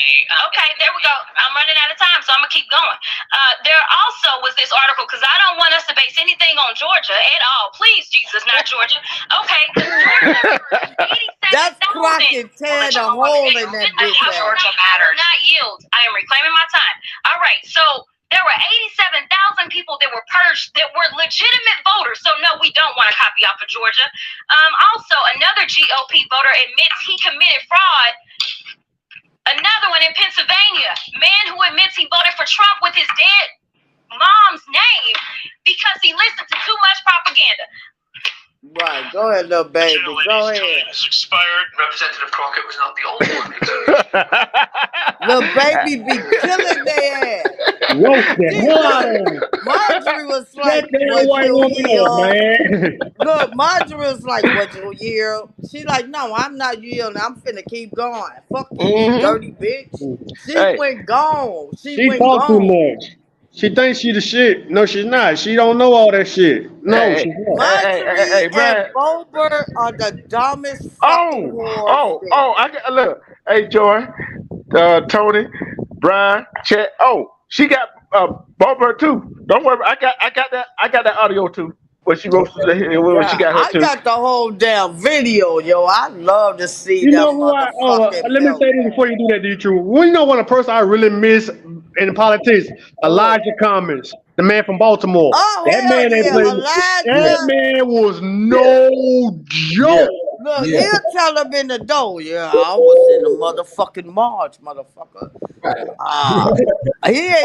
Okay, there we go. I'm running out of time, so I'm going to keep going. There also was this article, because I don't want us to base anything on Georgia at all. Please, Jesus, not Georgia. Okay.
That's Crockett tearing a hole in that bitch.
Georgia matters. Not yield. I am reclaiming my time. All right, so there were 87,000 people that were purged that were legitimate voters. So no, we don't want to copy off of Georgia. Also, another GOP voter admits he committed fraud. Another one in Pennsylvania, man who admits he voted for Trump with his dead mom's name because he listened to too much propaganda.
Right, go ahead, little baby. Go ahead.
Time has expired. Representative Crockett was not the only one.
Little baby be killing their ass. Marjorie was like, what you yield? Look, Marjorie was like, what you yield? She like, no, I'm not yielding. I'm finna keep going. Fuck you, dirty bitch. She went gone. She went
talk
gone.
too much. She thinks she the shit. No, she's not. She don't know all that shit. No, she's not.
Marjorie and Bober are the dumbest fucking whores.
I got look. Hey, Joy, Tony, Brian, Chet. Oh, she got Bober too. Don't worry. I got that audio too. When she wrote she got her too.
I got the whole damn video, yo. I love to see that motherfucking
let me say this before you do that, D-True. Well, you know one person I really miss in politics? Elijah Cummings, the man from Baltimore.
Oh,
that man that man was no joke.
Look, he'll tell him in the door, I was in the motherfucking march, motherfucker. He ain't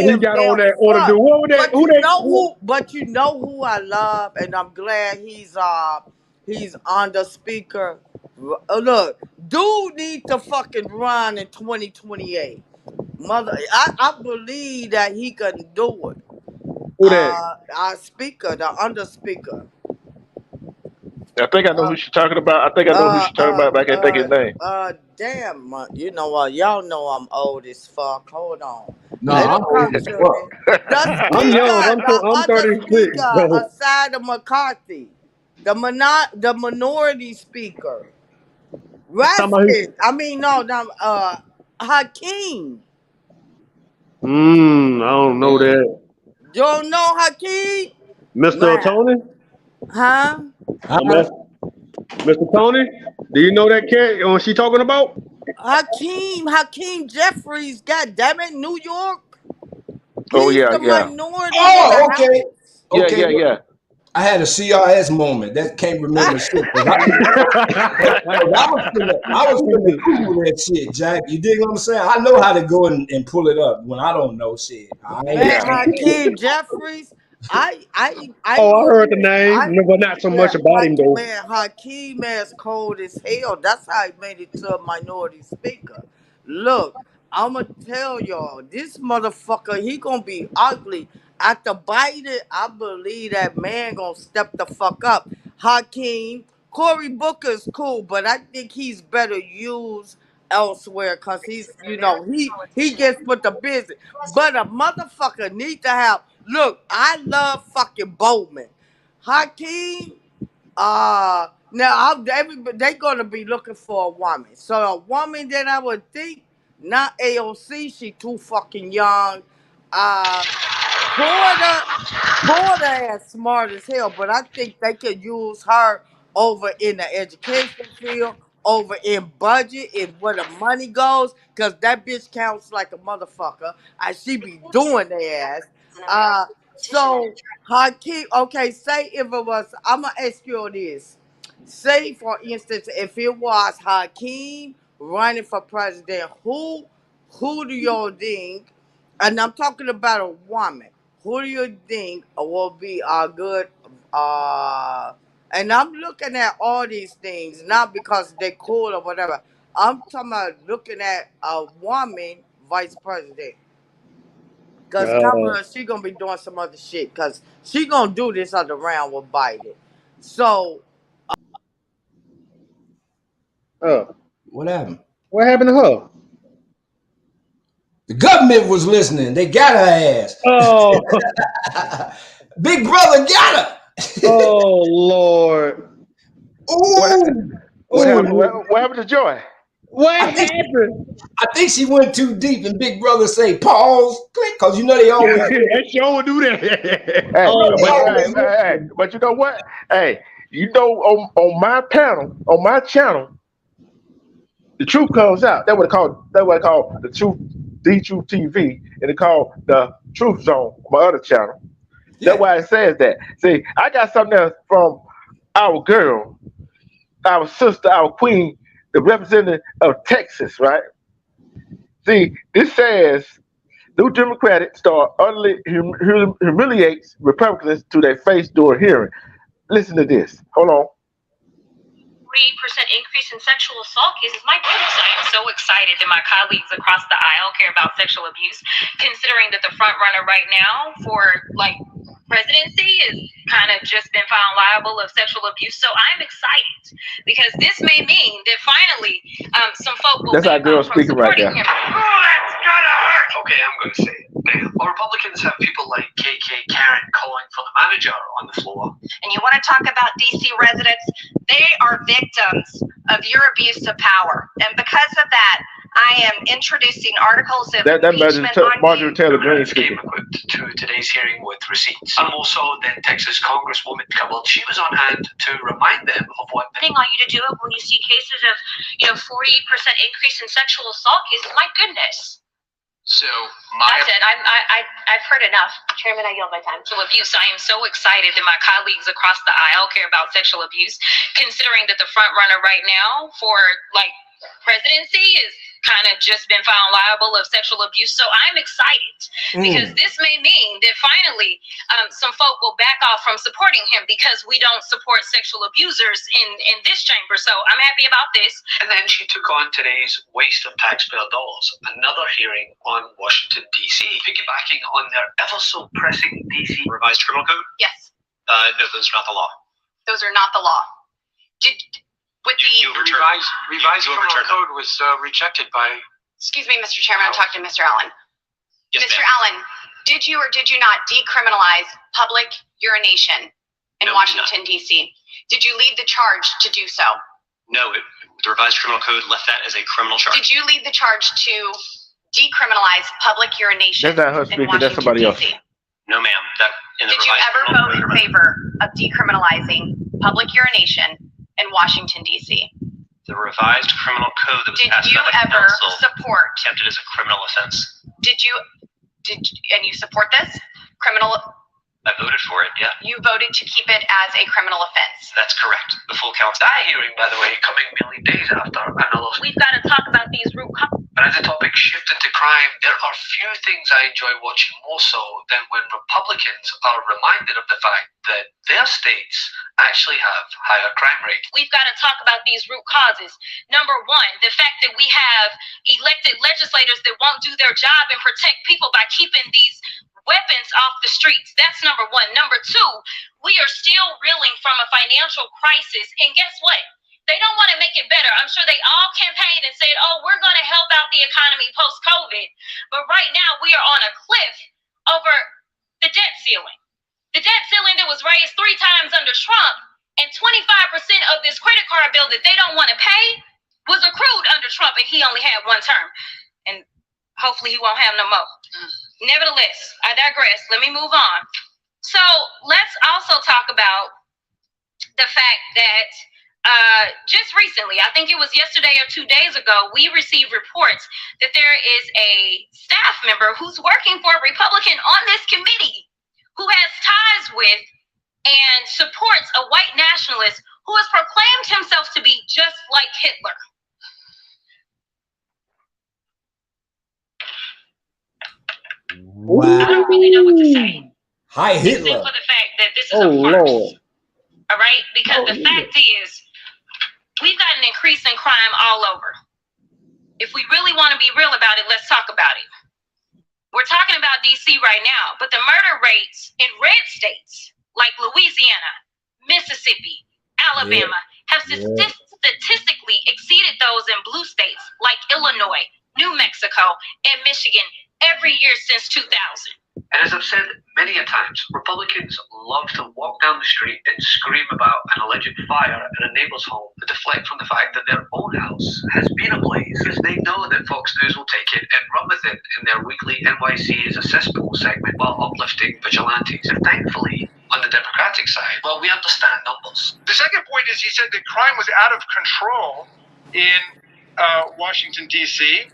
he got on that order to do.
But you know who I love, and I'm glad he's on the speaker. Look, dude need to fucking run in 2028. I believe that he can do it.
Who that?
Our speaker, the under speaker.
I think I know who she's talking about. I think I know who she's talking about, but I can't think of his name.
Damn, you know what? Y'all know I'm old as fuck. Hold on.
No, I'm old as fuck.
I'm young. I'm 36.
Aside of McCarthy, the minority speaker. Raskin. I mean, Hakeem.
I don't know that.
You don't know Hakeem?
Mr. Tony?
Huh?
Mr. Tony? Do you know that cat? What she talking about?
Hakeem Jeffries, goddammit, New York.
He's
the minority.
Oh, okay.
Yeah.
I had a CRS moment. That can't remember shit. I was gonna Google that shit, Jack. You dig what I'm saying? I know how to go and pull it up when I don't know shit.
Hakeem Jeffries. I
heard the name, but not so much about him though.
Man, Hakeem is cold as hell. That's how he made it to a minority speaker. Look, I'ma tell y'all, this motherfucker, he gonna be ugly. After Biden, I believe that man gonna step the fuck up. Hakeem, Cory Booker's cool, but I think he's better used elsewhere because he's, you know, he gets put to business. But a motherfucker need to have. Look, I love fucking Bowman, Hakeem. Now they gonna be looking for a woman. So a woman that I would think, not AOC. She too fucking young. Porter as smart as hell, but I think they could use her over in the education field, over in budget, and where the money goes, because that bitch counts like a motherfucker. And she be doing their ass. So Hakeem, okay, say if it was, I'm gonna ask you this. Say for instance, if it was Hakeem running for president, who do you think? And I'm talking about a woman. Who do you think will be a good? And I'm looking at all these things not because they're cool or whatever. I'm talking about looking at a woman vice president. Cause Kamala, she gonna be doing some other shit. Cause she gonna do this other round with Biden. So
What happened?
What happened to her?
The government was listening. They got her ass.
Oh,
Big brother got her.
oh Lord.
Ooh.
What happened to Joy?
What happened?
I think she went too deep, and Big Brother say pause, click, because you know they always.
That show would do that.
But you know what? Hey, you know, on my panel, on my channel, the truth comes out. That's what they call the truth, the Truth TV, and they call the Truth Zone on my other channel.
Yeah.
That's why it says that. See, I got something else from our girl, our sister, our queen, the representative of Texas, right? See, this says New Democratic star utterly humiliates Republicans to their face during hearing. Listen to this. Hold on.
48% increase in sexual assault cases. My goodness, I am so excited that my colleagues across the aisle care about sexual abuse, considering that the front runner right now for presidency is kind of just been found liable of sexual abuse. So I'm excited because this may mean that finally some folk will
That's our girl speaking right there.
him. Oh, that's gotta hurt.
Okay, I'm going to say it. Now, Republicans have people like KK Karen calling for the manager on the floor.
And you want to talk about DC residents? They are victims of your abuse of power. And because of that, I am introducing articles of impeachment on
Marjorie Taylor Greene
came equipped to today's hearing with receipts. And also then Texas Congresswoman Cabell, she was on hand to remind them of what
Thing on you to do it when you see cases of 48% increase in sexual assault cases. My goodness.
So
That's it. I've heard enough. Chairman, I yield my time. Sexual abuse. I am so excited that my colleagues across the aisle care about sexual abuse, considering that the front runner right now for presidency is kind of just been found liable of sexual abuse. So I'm excited because this may mean that finally some folk will back off from supporting him because we don't support sexual abusers in this chamber. So I'm happy about this.
And then she took on today's waste of taxpayer dollars, another hearing on Washington, D.C., piggybacking on their ever so pressing D.C. revised criminal code.
Yes,
No, those are not the law.
those are not the law.
Revised criminal code was rejected by.
Excuse me, Mr. Chairman, I'm talking to Mr. Allen. Yes, Mr. Allen, did you or did you not decriminalize public urination in Washington, D.C.? Did you lead the charge to do so?
No, the revised criminal code left that as a criminal charge.
Did you lead the charge to decriminalize public urination
That's not her speaking, that's somebody else.
No, ma'am.
Did you ever vote in favor of decriminalizing public urination in Washington, D.C.?
The revised criminal code that was passed
Did you
by the
ever
council
support?
kept it as a criminal offense.
And you support this criminal?
I voted for it, yeah.
You voted to keep it as a criminal offense.
That's correct. The full council. That hearing, by the way, coming merely days after another.
We've got to talk about these root causes.
But as the topic shifted to crime, there are few things I enjoy watching more so than when Republicans are reminded of the fact that their states actually have higher crime rates.
We've got to talk about these root causes. Number one, the fact that we have elected legislators that won't do their job and protect people by keeping these weapons off the streets. That's number one. Number two, we are still reeling from a financial crisis. And guess what? They don't want to make it better. I'm sure they all campaigned and said, oh, we're going to help out the economy post-COVID. But right now, we are on a cliff over the debt ceiling. The debt ceiling that was raised 3 times under Trump, and 25% of this credit card bill that they don't want to pay was accrued under Trump, and he only had 1 term. And hopefully he won't have no more. Nevertheless, I digress. Let me move on. So let's also talk about the fact that just recently, I think it was yesterday or 2 days ago, we received reports that there is a staff member who's working for a Republican on this committee who has ties with and supports a white nationalist who has proclaimed himself to be just like Hitler.
Wow.
I don't really know what to say.
Hi, Hitler.
Except for the fact that this is a farce.
Lord.
All right? Because the fact is, we've got an increase in crime all over. If we really want to be real about it, let's talk about it. We're talking about D.C. right now, but the murder rates in red states like Louisiana, Mississippi, Alabama have statistically exceeded those in blue states like Illinois, New Mexico, and Michigan every year since 2000.
And as I've said many a times, Republicans love to walk down the street and scream about an alleged fire at a neighbor's home to deflect from the fact that their own house has been ablaze, because they know that Fox News will take it and run with it in their weekly NYC is a cesspool segment while uplifting vigilantes. And thankfully, on the Democratic side, well, we understand numbers.
The second point is he said that crime was out of control in Washington, D.C.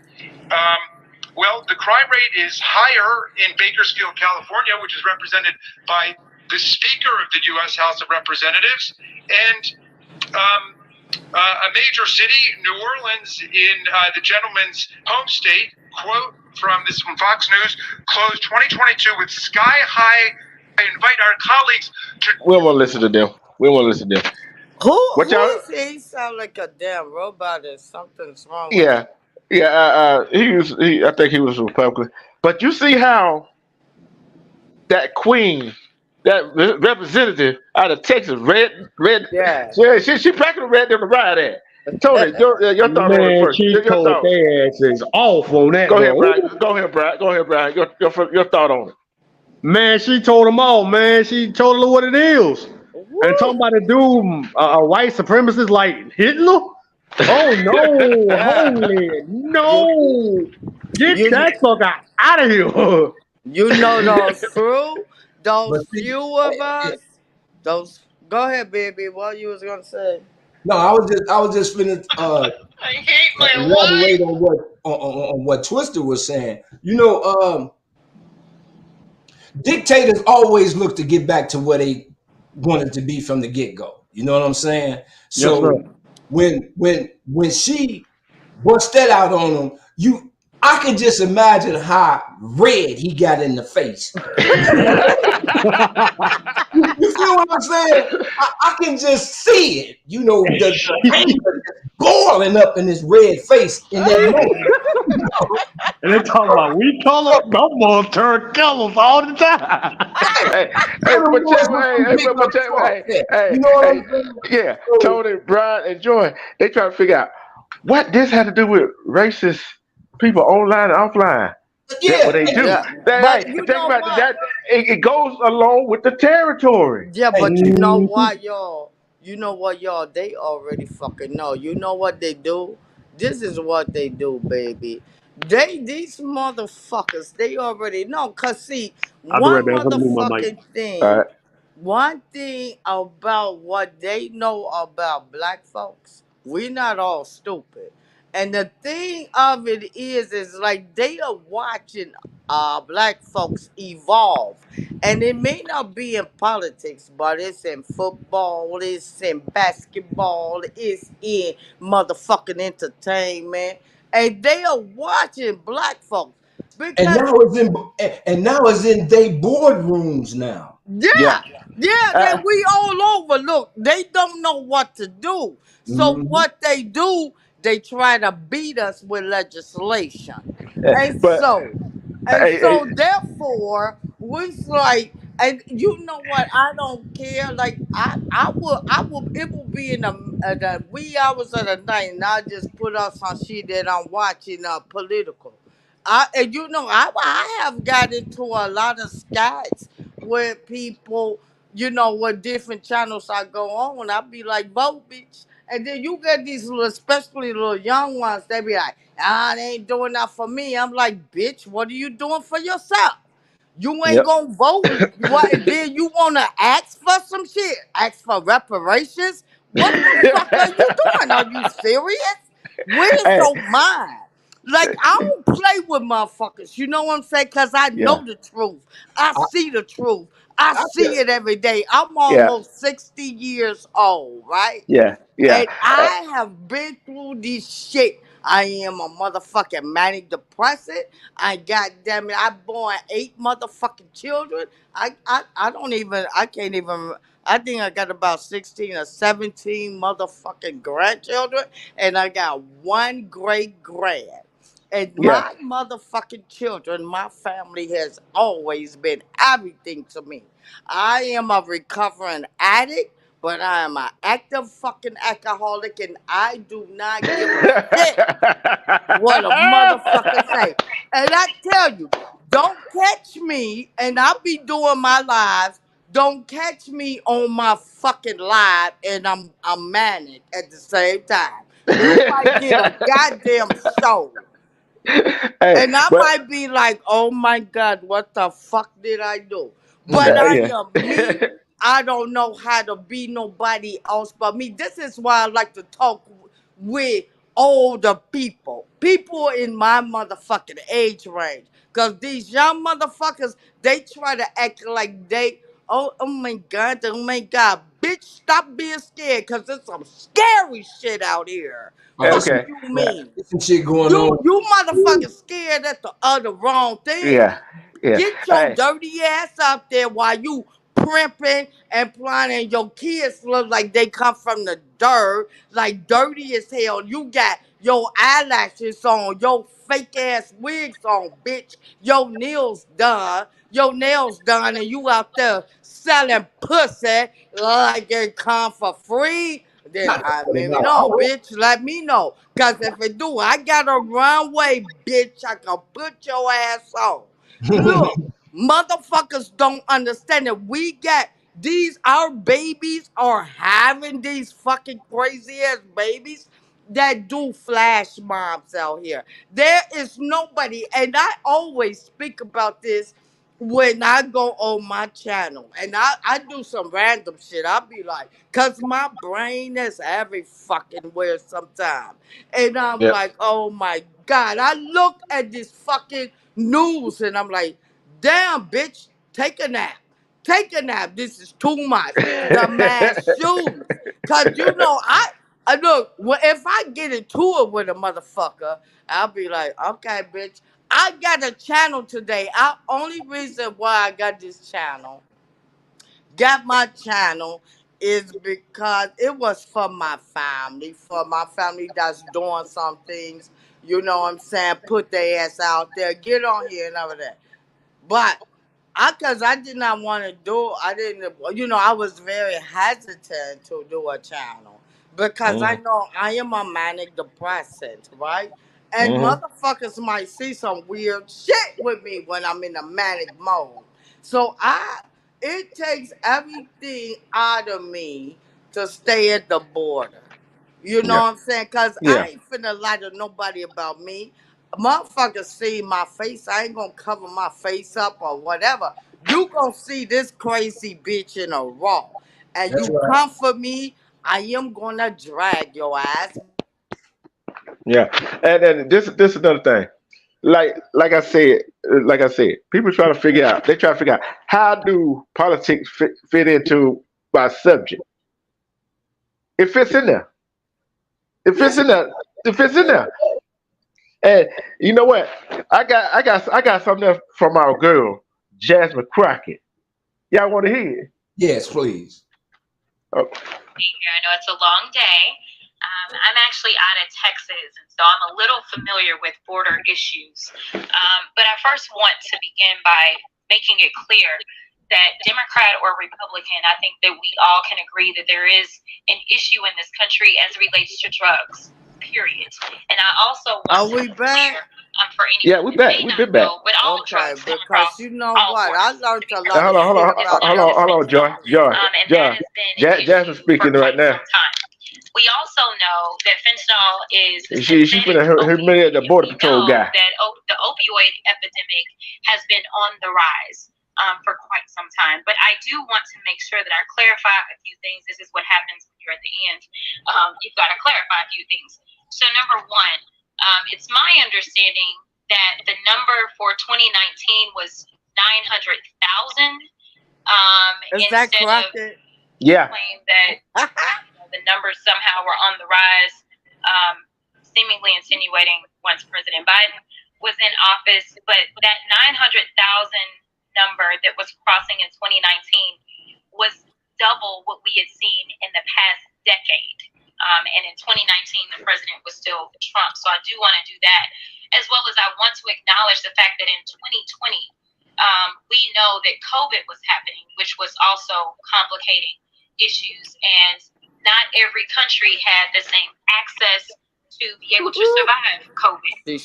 Well, the crime rate is higher in Bakersfield, California, which is represented by the Speaker of the U.S. House of Representatives, and a major city, New Orleans, in the gentleman's home state, quote from Fox News, closed 2022 with sky-high. I invite our colleagues to...
We don't want to listen to them. We don't want to listen to them.
Who
y'all-
is he? He sound like a damn robot or something's wrong with
Yeah. Yeah, I think he was a Republican. But you see how that queen, that representative out of Texas, red,
Yeah.
she practically read them to ride at. Tony, your thought on it
Man,
first.
she
Your
told
thought.
their asses off on that.
Go ahead,
bro.
Brian. Go ahead, Brian. Your thought on it.
Man, she told them all, man. She told them what it is. And talking about a dude, a white supremacist like Hitler? Oh, no. Holy, no. Get that fucker out of here.
You know those crew, those
But see,
few of us, those. Go ahead, baby. What you was gonna say?
No, I was just finna
I hate my
elaborate on what Twister was saying. You know, dictators always look to get back to where they wanted to be from the get-go. You know what I'm saying? So when she bust that out on him, I can just imagine how red he got in the face. You feel what I'm saying? I can just see it. You know, the anger boiling up in his red face in that moment.
And they talking about we color, I'm gonna turn colors all the time.
Yeah, Tony, Brian, and Joy, they try to figure out what this had to do with racist people online and offline.
Yeah,
that's what they do.
But
Think about that. It goes along with the territory.
Yeah, but you know what, y'all? You know what, y'all? They already fucking know. You know what they do? This is what they do, baby. These motherfuckers, they already know. Cause see, one thing about what they know about black folks, we not all stupid. And the thing of it is like they are watching black folks evolve. And it may not be in politics, but it's in football, it's in basketball, it's in motherfucking entertainment. And they are watching black folks. Because
And now it's in they boardrooms now.
Yeah, we all over. Look, they don't know what to do. So what they do, they try to beat us with legislation. And so therefore, we like And you know what? I don't care. Like I will. It will be in the wee hours of the night, and I just put up some shit that I'm watching. Political. And you know, I have got into a lot of scats where people, you know, what different channels I go on. I be like, vote, bitch. And then you get these little, especially little young ones. They be like, they ain't doing that for me. I'm like, bitch, what are you doing for yourself? You ain't
Yep.
gonna vote. What? And then you wanna ask for some shit? Ask for reparations? What the fuck are you doing? Are you serious? Where's
Hey,
your mind? Like I don't play with motherfuckers. You know what I'm saying? Cause I
yeah,
know the truth. I
I,
see the truth. I
I
see it every day. I'm
yeah,
almost 60 years old, right?
yeah, yeah.
And I have been through this shit. I am a motherfucking manic depressant. I goddamn it, I born 8 motherfucking children. I don't even I can't even I think I got about 16 or 17 motherfucking grandchildren, and I got one great grand. And
Yeah.
my motherfucking children, my family has always been everything to me. I am a recovering addict, but I am an active fucking alcoholic, and I do not give a shit what a motherfucker say. And I tell you, don't catch me, and I'll be doing my lives. Don't catch me on my fucking live, and I'm manic at the same time. You might get a goddamn show.
Hey,
And I
but
might be like, oh my God, what the fuck did I do? But
yeah,
I
yeah,
am me. I don't know how to be nobody else but me. This is why I like to talk with older people. People in my motherfucking age range. Because these young motherfuckers, they try to act like they, oh my God, oh my God. Bitch, stop being scared because there's some scary shit out here. Fuck
some,
okay,
you
yeah,
mean?
some shit going
You
on.
you motherfuckers scared at the other wrong thing.
yeah, yeah.
Get your
Hey,
dirty ass out there while you primping and planning. Your kids look like they come from the dirt, like dirty as hell. You got your eyelashes on, your fake ass wigs on, bitch. Your nails done, and you out there selling pussy like it come for free. Then
Not
I
it's
maybe
not
no,
all.
bitch. Let me know. Cause if it do, I got a runway, bitch. I can put your ass on. Look, motherfuckers don't understand that we got these, our babies are having these fucking crazy ass babies that do flash mobs out here. There is nobody, and I always speak about this when I go on my channel and I do some random shit. I'll be like, cause my brain is every fucking where sometimes. And I'm
yep.
like, oh my God. I look at this fucking news and I'm like, damn, bitch, take a nap. Take a nap. This is too much. The mass shoes. Cause you know, I look, if I get into it with a motherfucker, I'll be like, okay, bitch. I got a channel today. I only reason why I got my channel is because it was for my family that's doing some things. You know what I'm saying? Put their ass out there, get on here and everything. But cause I did not want to do. I didn't. You know, I was very hesitant to do a channel because I
Hmm.
know I am a manic depressant, right? And
Hmm.
motherfuckers might see some weird shit with me when I'm in a manic mode. So it takes everything out of me to stay at the border. You know
Yeah,
what I'm saying? Cause I
yeah.
ain't finna lie to nobody about me. Motherfuckers see my face. I ain't gonna cover my face up or whatever. You gonna see this crazy bitch in a raw. And
That's
you
right.
come for me, I am gonna drag your ass.
Yeah, and then this is another thing. Like I said, people try to figure out. They try to figure out how do politics fit into my subject. It fits in there. It fits
Yes,
in there. It fits in there. And you know what? I got something else from our girl Jasmine Crockett. Y'all want to hear it?
yes, please.
Oh,
Here. I know it's a long day. I'm actually out of Texas, and so I'm a little familiar with border issues. But I first want to begin by making it clear that Democrat or Republican, I think that we all can agree that there is an issue in this country as it relates to drugs, period. And I also want to be clear for anyone
Yeah, we back. We've been back.
with all drugs come across
because you know
all
what? I
borders.
learned a lot
Hold
of
on,
shit about
hold on, Joy.
And that has been an issue
Jasmine speaking
for
right
quite
now.
some time. We also know that fentanyl is a
She
synthetic
put her minute the border
opioid.
patrol
We know
guy.
that the opioid epidemic has been on the rise for quite some time. But I do want to make sure that I clarify a few things. This is what happens when you're at the end. You've got to clarify a few things. So number one, it's my understanding that the number for 2019 was 900,000.
Is that correct?
Yeah.
Claim that the numbers somehow were on the rise, seemingly insinuating once President Biden was in office. But that 900,000 number that was crossing in 2019 was double what we had seen in the past decade. And in 2019, the president was still Trump. So I do want to do that, as well as I want to acknowledge the fact that in 2020, we know that COVID was happening, which was also complicating issues. And not every country had the same access to be able to survive COVID. We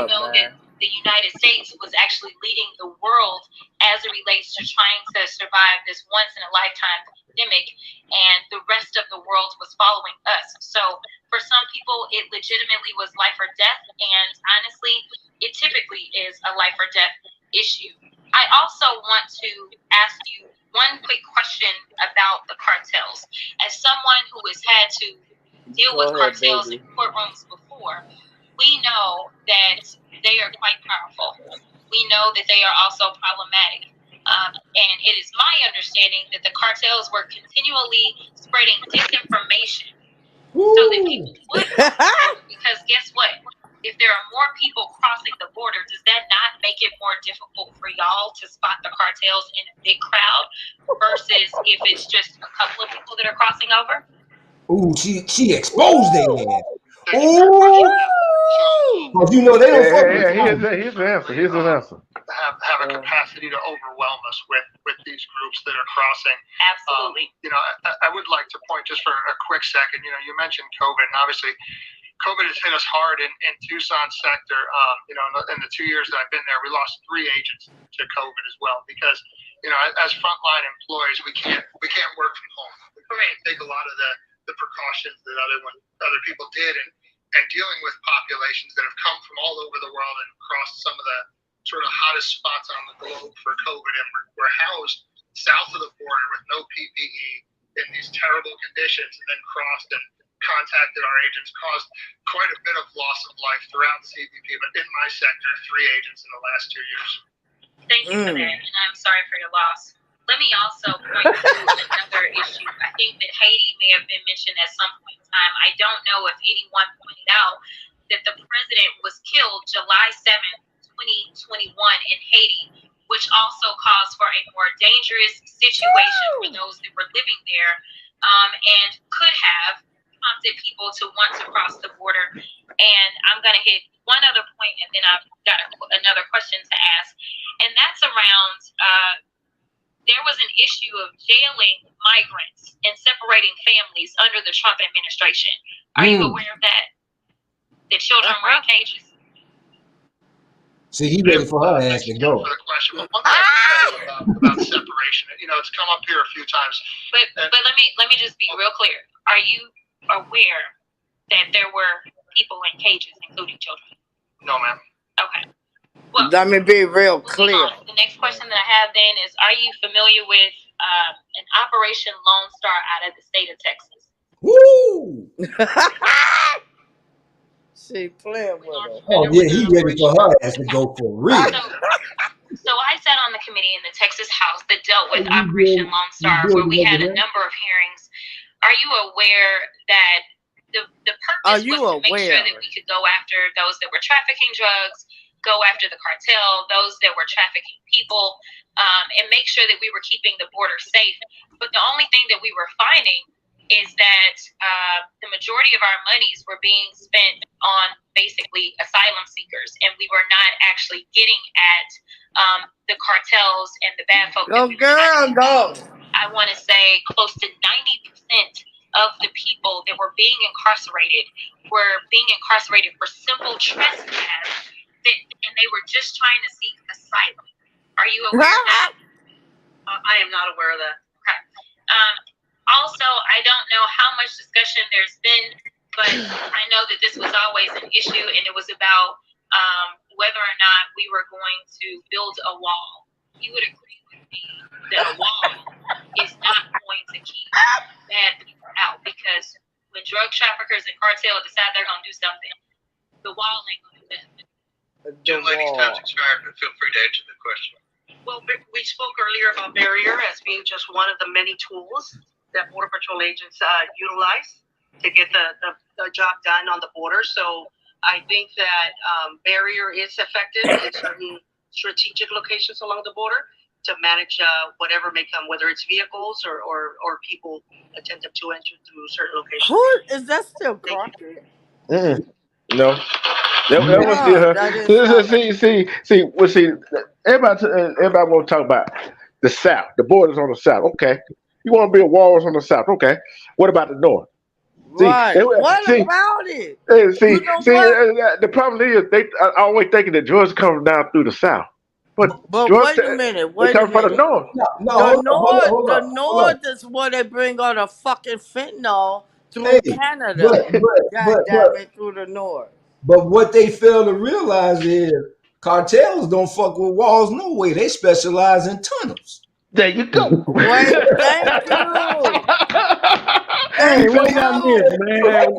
know that the United States was actually leading the world as it relates to trying to survive this once-in-a-lifetime pandemic, and the rest of the world was following us. So for some people, it legitimately was life or death, and honestly, it typically is a life or death issue. I also want to ask you one quick question about the cartels. As someone who has had to deal with cartels in courtrooms before, we know that they are quite powerful. We know that they are also problematic. And it is my understanding that the cartels were continually spreading disinformation so that people would because guess what? If there are more people crossing the border, does that not make it more difficult for y'all to spot the cartels in a big crowd versus if it's just a couple of people that are crossing over?
Ooh, she exposed their ass. Ooh, but you know they don't fuck with
Here's the answer. Here's his answer.
Have a capacity to overwhelm us with these groups that are crossing.
Absolutely.
I would like to point just for a quick second. You mentioned COVID, and obviously COVID has hit us hard in Tucson sector. In the 2 years that I've been there, we lost 3 agents to COVID as well because as frontline employees, we can't work from home. We can't take a lot of the precautions that other people did, and dealing with populations that have come from all over the world and crossed some of the sort of hottest spots on the globe for COVID, and we're housed south of the border with no PPE in these terrible conditions, and then crossed and contacted our agents, caused quite a bit of loss of life throughout CBP, but in my sector, 3 agents in the last 2 years.
Thank you for that, and I'm sorry for your loss. Let me also point to another issue. I think that Haiti may have been mentioned at some point in time. I don't know if anyone pointed out that the president was killed July 7th, 2021 in Haiti, which also caused for a more dangerous situation for those that were living there, and could have prompted people to want to cross the border. And I'm going to hit one other point, and then I've got another question to ask, and that's around there was an issue of jailing migrants and separating families under the Trump administration. Are you aware of that? The children were in cages?
See, he ready for her ass to go.
For the question, but one thing I can tell you about separation, it's come up here a few times.
But let me just be real clear. Are you aware that there were people in cages, including children?
No, ma'am.
Okay. Well,
let me be real clear.
The next question that I have then is, are you familiar with an Operation Lone Star out of the state of Texas?
Woo!
She playing with her.
Oh yeah, he ready for her ass to go for real.
So I sat on the committee in the Texas House that dealt with Operation Lone Star, where we had a number of hearings. Are you aware that the purpose was to make sure that we could go after those that were trafficking drugs, go after the cartel, those that were trafficking people, and make sure that we were keeping the border safe. But the only thing that we were finding is that the majority of our monies were being spent on basically asylum seekers, and we were not actually getting at the cartels and the bad folk.
Go, girl, go.
I want to say close to 90% of the people that were being incarcerated for simple trespass, and they were just trying to seek asylum. Are you aware of that? I am not aware of that. Okay. Also, I don't know how much discussion there's been, but I know that this was always an issue, and it was about whether or not we were going to build a wall. You would agree with me that a wall is not going to keep bad people out, because when drug traffickers and cartel decide they're going to do something, the wall ain't going to do that.
Young lady's time's expired, but feel free to answer the question.
Well, we spoke earlier about barrier as being just one of the many tools that Border Patrol agents utilize to get the job done on the border. So I think that barrier is effective in certain strategic locations along the border to manage whatever may come, whether it's vehicles or people attempting to enter through certain locations.
Who is that still Crockett?
No. That was still her. Everybody want to talk about the South, the borders on the South. Okay. You want to build walls on the South. Okay. What about the North?
Right. What about it?
The problem is they are always thinking that drugs come down through the South. But
wait a minute. Wait a minute.
From the North.
The North is where they bring all the fucking fentanyl through Canada. God damn it, through the North.
But what they fail to realize is cartels don't fuck with walls no way. They specialize in tunnels.
There you go.
Wait, thank you.
Hey, what did I miss, man?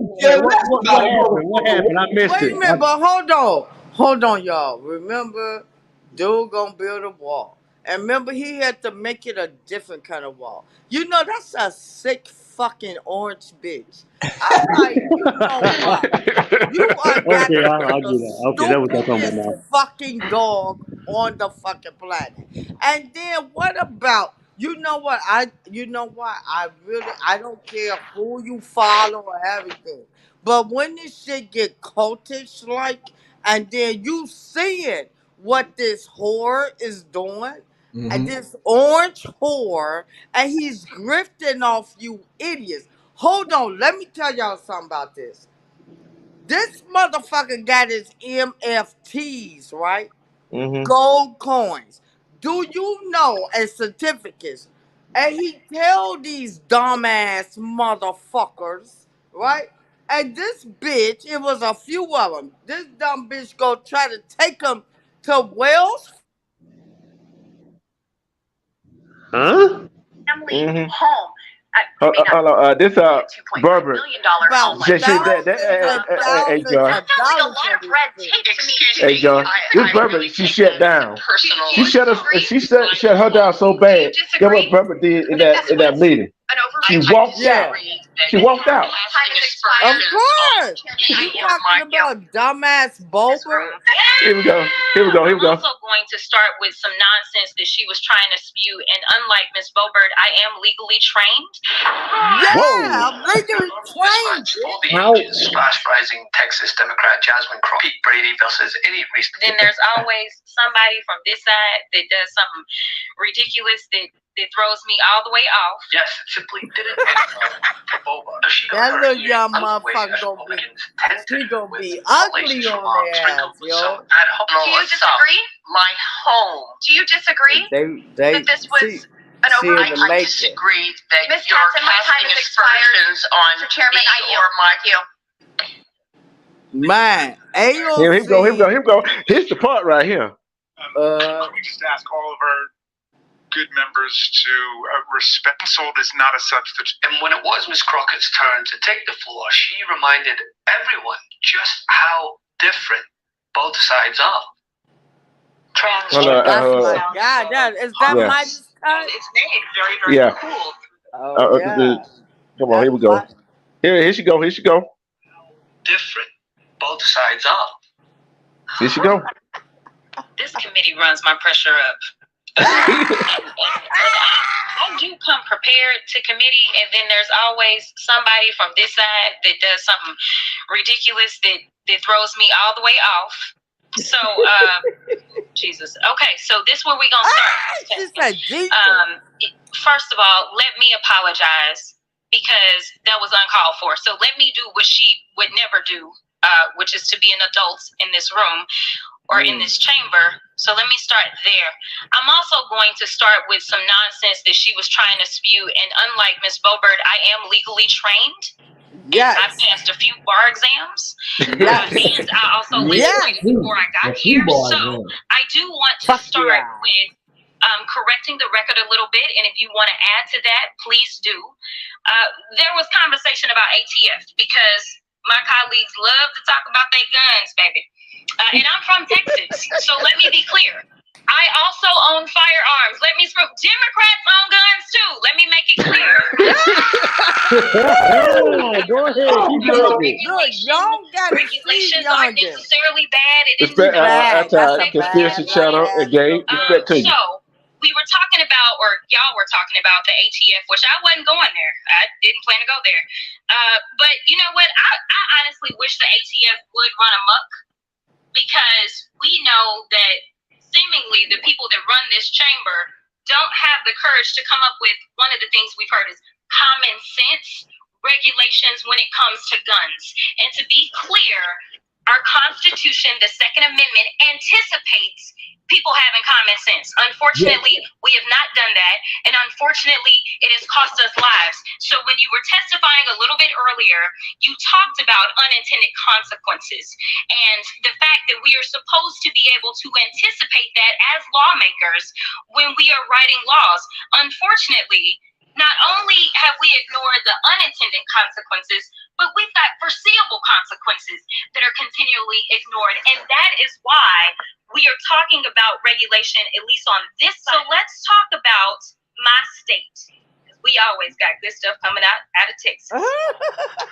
What happened? I missed it.
Wait a minute, but hold on, y'all. Remember, dude gonna build a wall. And remember, he had to make it a different kind of wall. You know, that's a sick fucking orange bitch. I'm like, you know what? You are
I'll do that. Okay, that was what I'm talking about now.
Fucking dog on the fucking planet. And then what about, you know what? I don't care who you follow or everything. But when this shit get cultish like, and then you seeing what this whore is doing, and this orange whore, and he's grifting off you idiots. Hold on, let me tell y'all something about this. This motherfucker got his MFTs, right? Gold coins. Do you know, and certificates? And he tell these dumbass motherfuckers, right? And this bitch, it was a few of them. This dumb bitch go try to take them to Wells.
Family home.
This Berber. Hey, John. This Berber, she shut down. She shut her down so bad. That's what Berber did in that meeting. She walked out. She walked out.
Of course. You talking about dumbass Bober?
Here we go.
I'm also going to start with some nonsense that she was trying to spew. And unlike Miss Bobert, I am legally trained.
Yeah, I'm legally trained.
All the ages, fast rising Texas Democrat Jasmine Crow, Pete Brady versus any recent.
Then there's always somebody from this side that does something ridiculous that throws me all the way off.
Yes, it simply didn't end for Boba.
That little young motherfucker gonna be ugly on their ass, yo.
Do you disagree?
My home.
Do you disagree that this was an overnight?
I disagree that
Ms.
you're
Johnson, my time
casting
is expired.
aspersions on
Mr. Chairman,
me
I yield.
or my.
Man,
Here we go. Here's the part right here.
We just ask all of our good members to respect. Insult is not a substitute.
And when it was Ms. Crockett's turn to take the floor, she reminded everyone just how different both sides are.
God, is that my discussion?
It's made very, very cool.
Oh, yeah.
Come on, here we go. Here she go.
Different both sides are.
Here she go.
This committee runs my pressure up. I do come prepared to committee, and then there's always somebody from this side that does something ridiculous that throws me all the way off. So, Jesus. Okay, so this is where we gonna start.
She said Jesus.
First of all, let me apologize because that was uncalled for. So let me do what she would never do, which is to be an adult in this room or in this chamber. So let me start there. I'm also going to start with some nonsense that she was trying to spew. And unlike Miss Bobert, I am legally trained.
Yes.
I've passed a few bar exams.
Yes.
And I also legislated before I got here. So I do want to start with correcting the record a little bit. And if you want to add to that, please do. There was conversation about ATF because my colleagues love to talk about their guns, baby. And I'm from Texas. So let me be clear. I also own firearms. Let me screw. Democrats own guns too. Let me make it clear.
Go ahead.
Regulations aren't necessarily bad. It isn't
That's a conspiracy channel again. Respect to you.
So we were talking about, or y'all were talking about the ATF, which I wasn't going there. I didn't plan to go there. But you know what? I honestly wish the ATF would run amok because we know that seemingly the people that run this chamber don't have the courage to come up with one of the things we've heard is common sense regulations when it comes to guns. And to be clear, our Constitution, the Second Amendment, anticipates people having common sense. Unfortunately, we have not done that. And unfortunately, it has cost us lives. So when you were testifying a little bit earlier, you talked about unintended consequences and the fact that we are supposed to be able to anticipate that as lawmakers when we are writing laws. Unfortunately, not only have we ignored the unintended consequences, but we've got foreseeable consequences that are continually ignored. And that is why we are talking about regulation, at least on this side. So let's talk about my state. We always got good stuff coming out of Texas.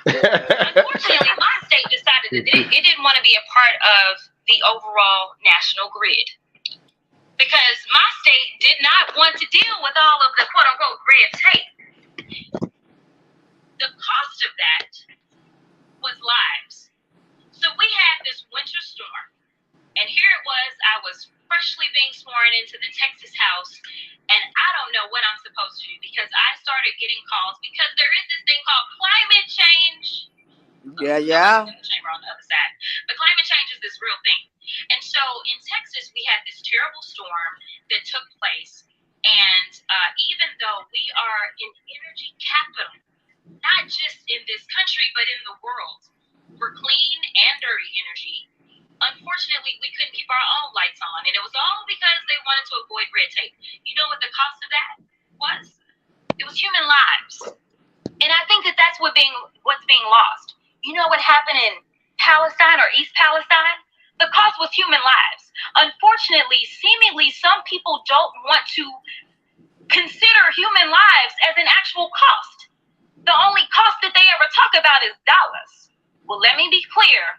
Unfortunately, my state decided that it didn't want to be a part of the overall national grid. Because my state did not want to deal with all of the quote-unquote red tape. The cost of that was lives. So we had this winter storm. And here it was, I was freshly being sworn into the Texas House. And I don't know what I'm supposed to do because I started getting calls because there is this thing called climate change.
Yeah.
Chamber on the other side. But climate change is this real thing. And so in Texas, we had this terrible storm that took place. And even though we are an energy capital, not just in this country, but in the world, for clean and dirty energy, unfortunately, we couldn't keep our own lights on. And it was all because they wanted to avoid red tape. You know what the cost of that was? It was human lives. And I think that that's what's being lost. You know what happened in Palestine or East Palestine? The cost was human lives. Unfortunately, seemingly, some people don't want to consider human lives as an actual cost. The only cost that they ever talk about is dollars. Well, let me be clear.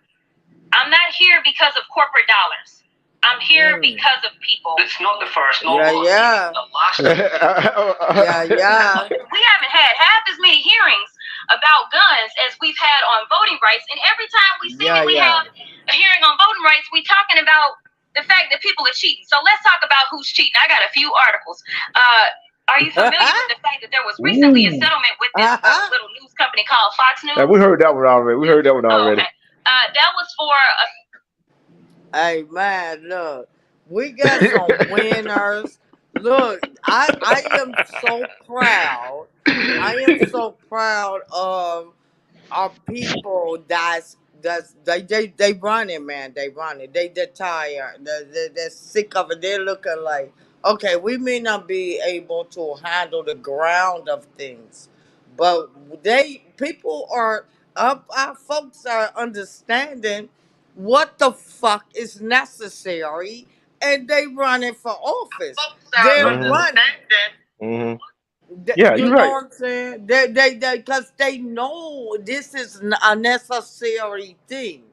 I'm not here because of corporate dollars. I'm here because of people.
It's not the first, not
Yeah, yeah.
the last.
Yeah.
We haven't had half as many hearings about guns as we've had on voting rights. And every time we seemingly have a hearing on voting rights, we're talking about the fact that people are cheating. So let's talk about who's cheating. I got a few articles. Are you familiar with the fact that there was recently a settlement with this little news company called Fox News?
Yeah, we heard that one already.
Okay. That was for
Hey man, look, we got some winners. Look, I am so proud. I am so proud of our people they run it, man. They run it. They're tired. They're sick of it. They're looking like, okay, we may not be able to handle the ground of things, but people are up. Our folks are understanding what the fuck is necessary, and they running for office. They're running.
Mm-hmm. Yeah,
You
you're
know
right.
what I'm saying? They because they know this is a necessary thing.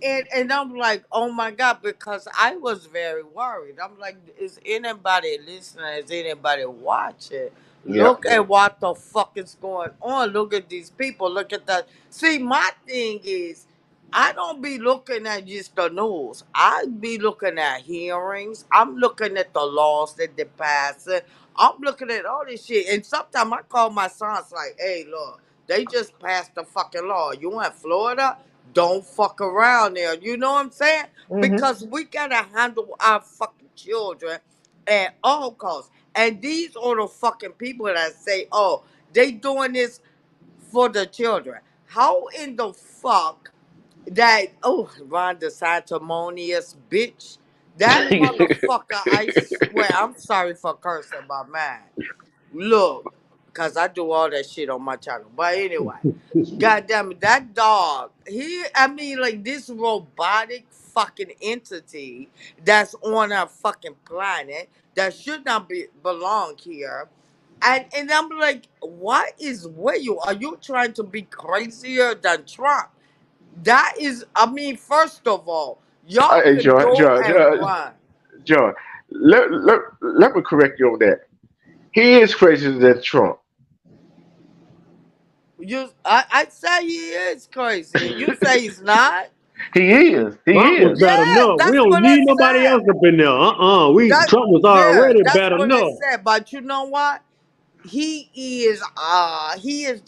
And I'm like, oh my God, because I was very worried. I'm like, is anybody listening? Is anybody watching?
Yeah.
Look at what the fuck is going on. Look at these people. Look at that. See, my thing is, I don't be looking at just the news. I be looking at hearings. I'm looking at the laws that they pass. I'm looking at all this shit. And sometimes I call my sons like, hey, look, they just passed the fucking law. You in Florida? Don't fuck around there. You know what I'm saying? Because we gotta handle our fucking children at all costs. And these are the fucking people that say, oh, they doing this for the children. How in the fuck that, oh, Ron DeSantimonious bitch, that motherfucker, I swear, I'm sorry for cursing my man. Look, because I do all that shit on my channel. But anyway, God damn it, that dog, I mean, like this robotic fucking entity that's on our fucking planet that should not belong here. And I'm like, what is with you? Are you trying to be crazier than Trump? That is, I mean, first of all, y'all
Hey,
could
Joy,
go
Joy,
and
Joy,
run.
Joy. Let me correct you on that. He is crazier than Trump.
I say he is crazy, and you say he's not.
He is. He
Trump was
is.
bad
Yeah,
enough. We
that's
don't
what I
need nobody
said.
else up in there. We
That
Trump was
yeah,
already
that's
bad
what I
enough.
said. But you know what? He is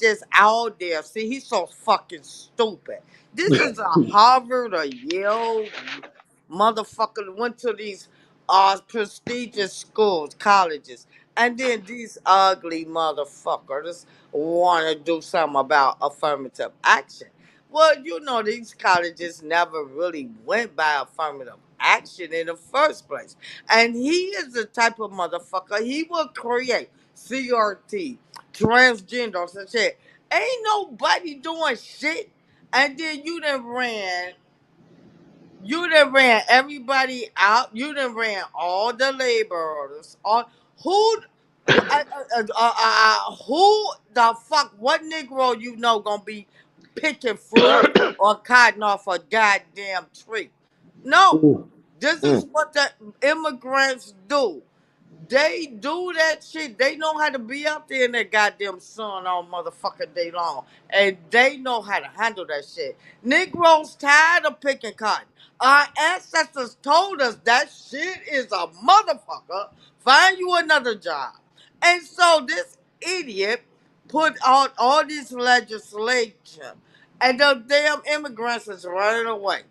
just out there. See, he's so fucking stupid. This is a Harvard or Yale motherfucker that went to these prestigious schools, colleges, and then these ugly motherfuckers want to do something about affirmative action. Well, you know, these colleges never really went by affirmative action in the first place. And he is the type of motherfucker, he will create CRT, transgenders and shit. Ain't nobody doing shit. And then you done ran everybody out. You done ran all the laborers. All who, who the fuck? What Negro you know gonna be picking fruit or cotton off a goddamn tree? No,
Mm.
this is
Mm.
what the immigrants do. They do that shit. They know how to be out there in that goddamn sun all motherfucking day long. And they know how to handle that shit. Negroes tired of picking cotton. Our ancestors told us that shit is a motherfucker. Find you another job. And so this idiot put out all this legislation. And the damn immigrants is running away.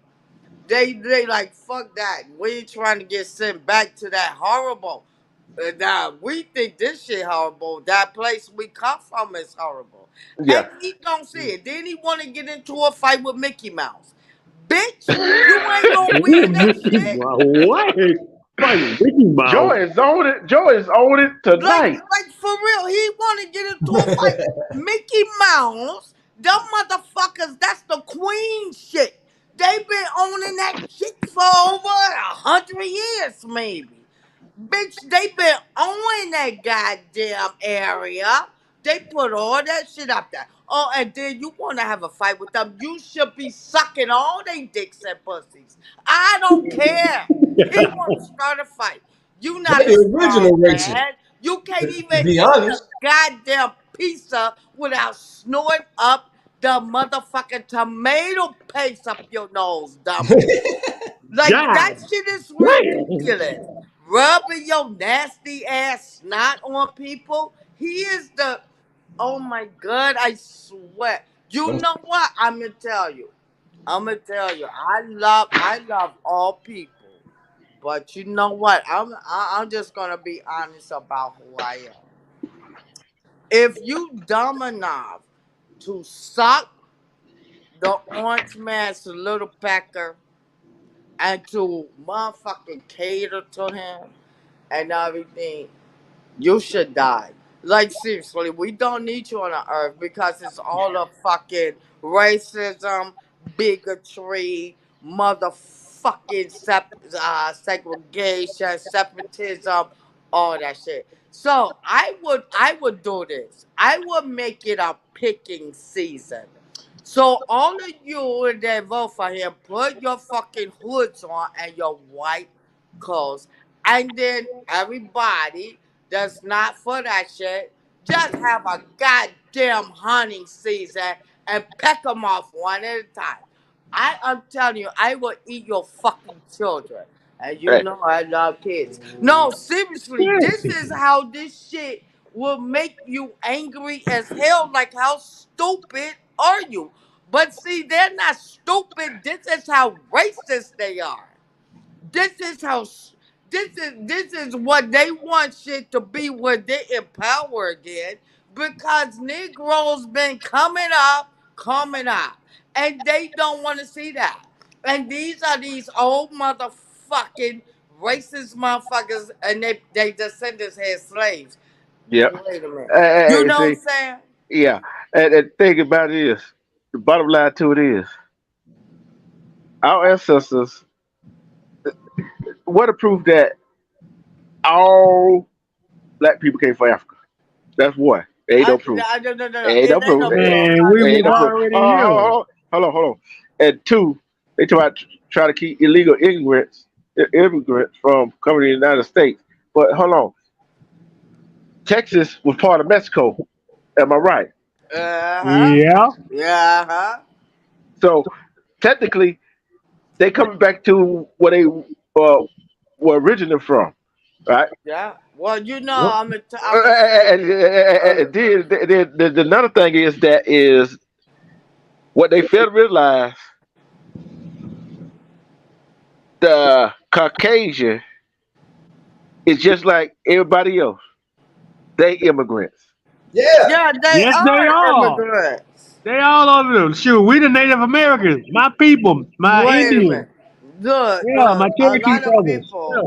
They like fuck that. We ain't trying to get sent back to that horrible. Now we think this shit horrible. That place we come from is horrible, and
Yeah.
he don't see it. Then he want to get into a fight with Mickey Mouse. Bitch, you ain't gonna win that
Mickey
shit.
Mouse. What? Fighting Mickey Mouse.
Joy is on it. Joy is on it
Like,
tonight.
like for real, he want to get into a fight. Mickey Mouse, them motherfuckers, that's the queen shit. They been owning that shit for over 100 years, maybe. Bitch, they been owning that goddamn area. They put all that shit up there. Oh, and then you want to have a fight with them. You should be sucking all they dicks and pussies. I don't care. He want to start a fight. You
They're
not a
the
strong
original racist.
man. You can't
To
even
be
eat a
honest.
goddamn pizza without snorting up the motherfucking tomato paste up your nose, dummy. Like
God
that shit is
damn.
ridiculous. Rubbing your nasty ass snot on people. He is the, oh my god, I swear. You know what? I'm gonna tell you. I'm gonna tell you. I love all people. But you know what? I'm just gonna be honest about who I am. If you dumb enough to suck the orange man's little pecker and to motherfucking cater to him and everything, you should die. Like seriously, we don't need you on the earth because it's all of fucking racism, bigotry, motherfucking segregation, separatism, all that shit. So I would do this. I would make it a picking season. So all of you that vote for him, put your fucking hoods on and your white clothes, and then everybody that's not for that shit, just have a goddamn hunting season and peck them off one at a time. I'm telling you, I will eat your fucking children. And you
Hey,
know I love kids. No, seriously, this is how this shit will make you angry as hell. Like, how stupid are you? But see, they're not stupid. This is how racist they are. This is how. This is what they want shit to be when they in power again. Because Negroes been coming up, and they don't want to see that. And these are these old motherfucking racist motherfuckers, and they descendants had slaves.
yep.
Wait a minute. You
Hey,
know what I'm
see,
saying?
yeah. And the thing about it is, the bottom line to it is, our ancestors, what to prove that all black people came from Africa? That's one. Ain't no proof.
No.
Ain't no
It ain't
proof.
no proof.
Man, we
Ain't
was
no proof.
already here.
Hold on. And two, they try to keep illegal immigrants from coming to the United States. But hold on, Texas was part of Mexico. Am I right?
Uh-huh.
Yeah.
Yeah, uh-huh.
So technically, they coming back to where they were originally from, right?
Yeah. Well, you know,
Yep.
I'm gonna say
And,
this.
and then another thing is what they fail to realize: the Caucasian is just like everybody else. They immigrants.
Yeah.
Yeah, they
Yes, they
are
are.
immigrants.
They all over them. Shoot, we the Native Americans. My people, my
Wait a
Indians.
minute. Look,
Yeah, my
look. A
Cherokee
lot of
brothers.
people,
Yeah.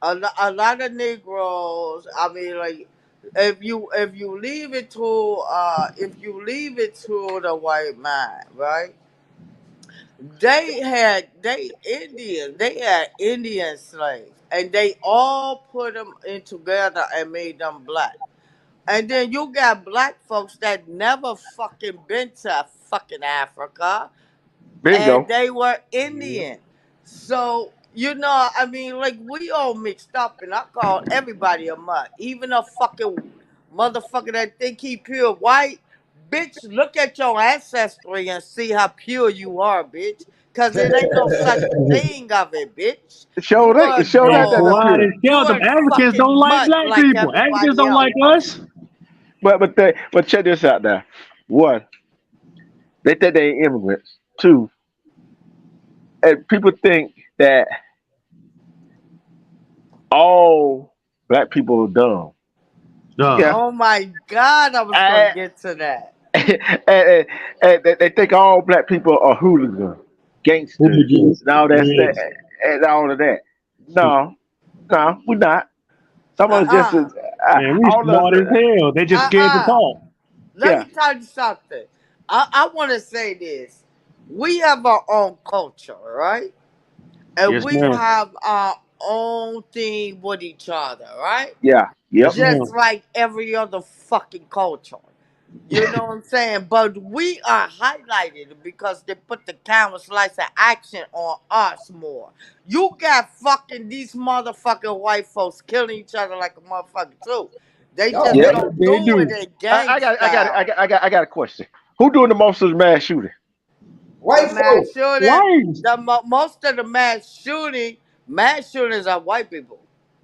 a lot of Negroes. I mean, like, if you leave it to the white man, right? They had Indian slaves, and they all put them in together and made them black. And then you got black folks that never fucking been to fucking Africa, and
Bingo.
they were Indian. So, I mean, like, we all mixed up, and I call everybody a mutt. Even a fucking motherfucker that think he pure white. Bitch, look at your ancestry and see how pure you are, bitch. Cause it ain't no such thing of it, bitch. You are
Show that
And
that
for
dog.
why
appear.
they
You
tell them
are
Africans don't
fucking
like
mutt
black
like
people. Africans
everybody
don't
else.
like us.
But check this out now. One, they think they ain't immigrants. Two, and people think that all black people are dumb.
No.
Yeah.
Oh my God, I was gonna
And,
get to that.
and they think all black people are hooligans, gangsters,
Hooligans.
and all that,
Yes.
and all of that. No, no, we're not. Some of us just
Uh-uh.
Man, we
all of
smart
us.
as hell. They just scared to
Uh-uh.
talk.
Let
Yeah,
me tell you something. I want to say this. We have our own culture, right? And
Yes,
we
ma'am.
have our own thing with each other, right?
yeah,
Yes,
yep.
Just
ma'am.
like every other fucking culture. You know what I'm saying? But we are highlighted because they put the camera slice of action on us more. You got fucking these motherfucking white folks killing each other like a motherfucker too. They
Oh
just
Yep.
man.
don't
They
do it
do.
in gang style.
I got a question. Who doing the most of the mass shooting?
The
White
mass
folk.
shooting,
White.
most of the mass shootings are white people.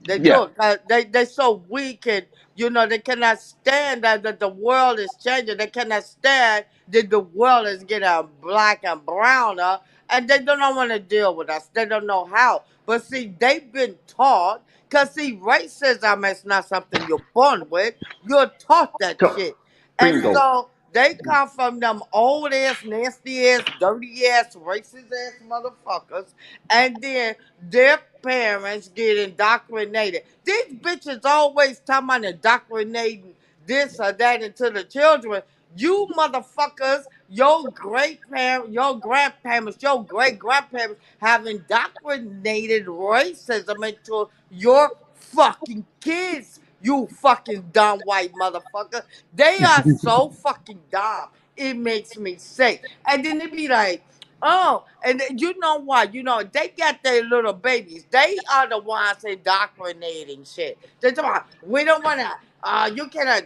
They
Yeah.
do it 'cause they so weak, and they cannot stand that the world is changing. They cannot stand that the world is getting black and browner, and they don't want to deal with us. They don't know how. But see, they've been taught. Cause see, racism is not something you're born with. You're taught that shit. And
Bingo.
so they come from them old ass, nasty ass, dirty ass, racist ass motherfuckers. And then their parents get indoctrinated. These bitches always talking about indoctrinating this or that into the children. You motherfuckers, your great parents, your grandparents, your great grandparents have indoctrinated racism into your fucking kids. You fucking dumb white motherfucker. They are so fucking dumb. It makes me sick. And then they be like, oh, and then you know what? They got their little babies. They are the ones indoctrinating shit. They talking about, we don't want to, you cannot,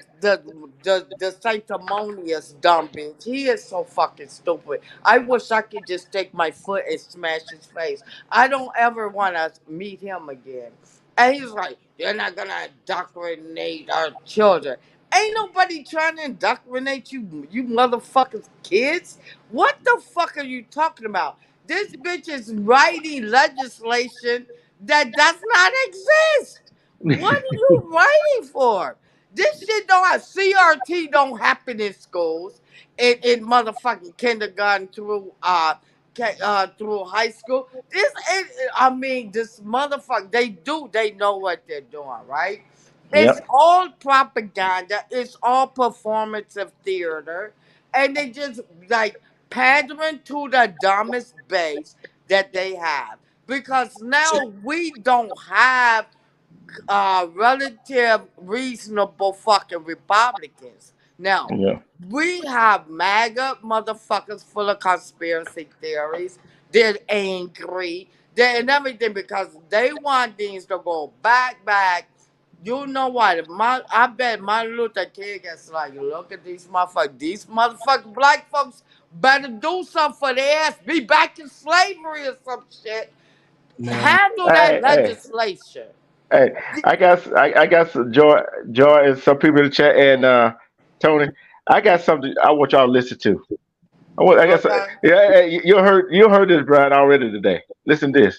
the sanctimonious dumb bitch. He is so fucking stupid. I wish I could just take my foot and smash his face. I don't ever want to meet him again. And he's like, they're not gonna indoctrinate our children. Ain't nobody trying to indoctrinate you motherfuckers kids. What the fuck are you talking about? This bitch is writing legislation that does not exist. What are you writing for? This shit don't have CRT don't happen in schools in motherfucking kindergarten through through high school. I mean this motherfucker they know what they're doing, right? It's
Yep.
all propaganda, it's all performative theater, and they just like pandering to the dumbest base that they have. Because now we don't have relative reasonable fucking Republicans. Now,
Yeah.
we have MAGA motherfuckers full of conspiracy theories. They're angry. They're and everything because they want things to go back. You know what? I bet Martin Luther King is like, look at these motherfuckers. These motherfucking black folks better do something for their ass. Be back in slavery or some shit.
Man.
Handle that
Hey, hey,
legislation.
hey! I got some joy, and some people in the chat, and Tony. I got something I want y'all to listen to. I guess
Okay.
yeah. Hey, you heard this, Brian, already today. Listen to this.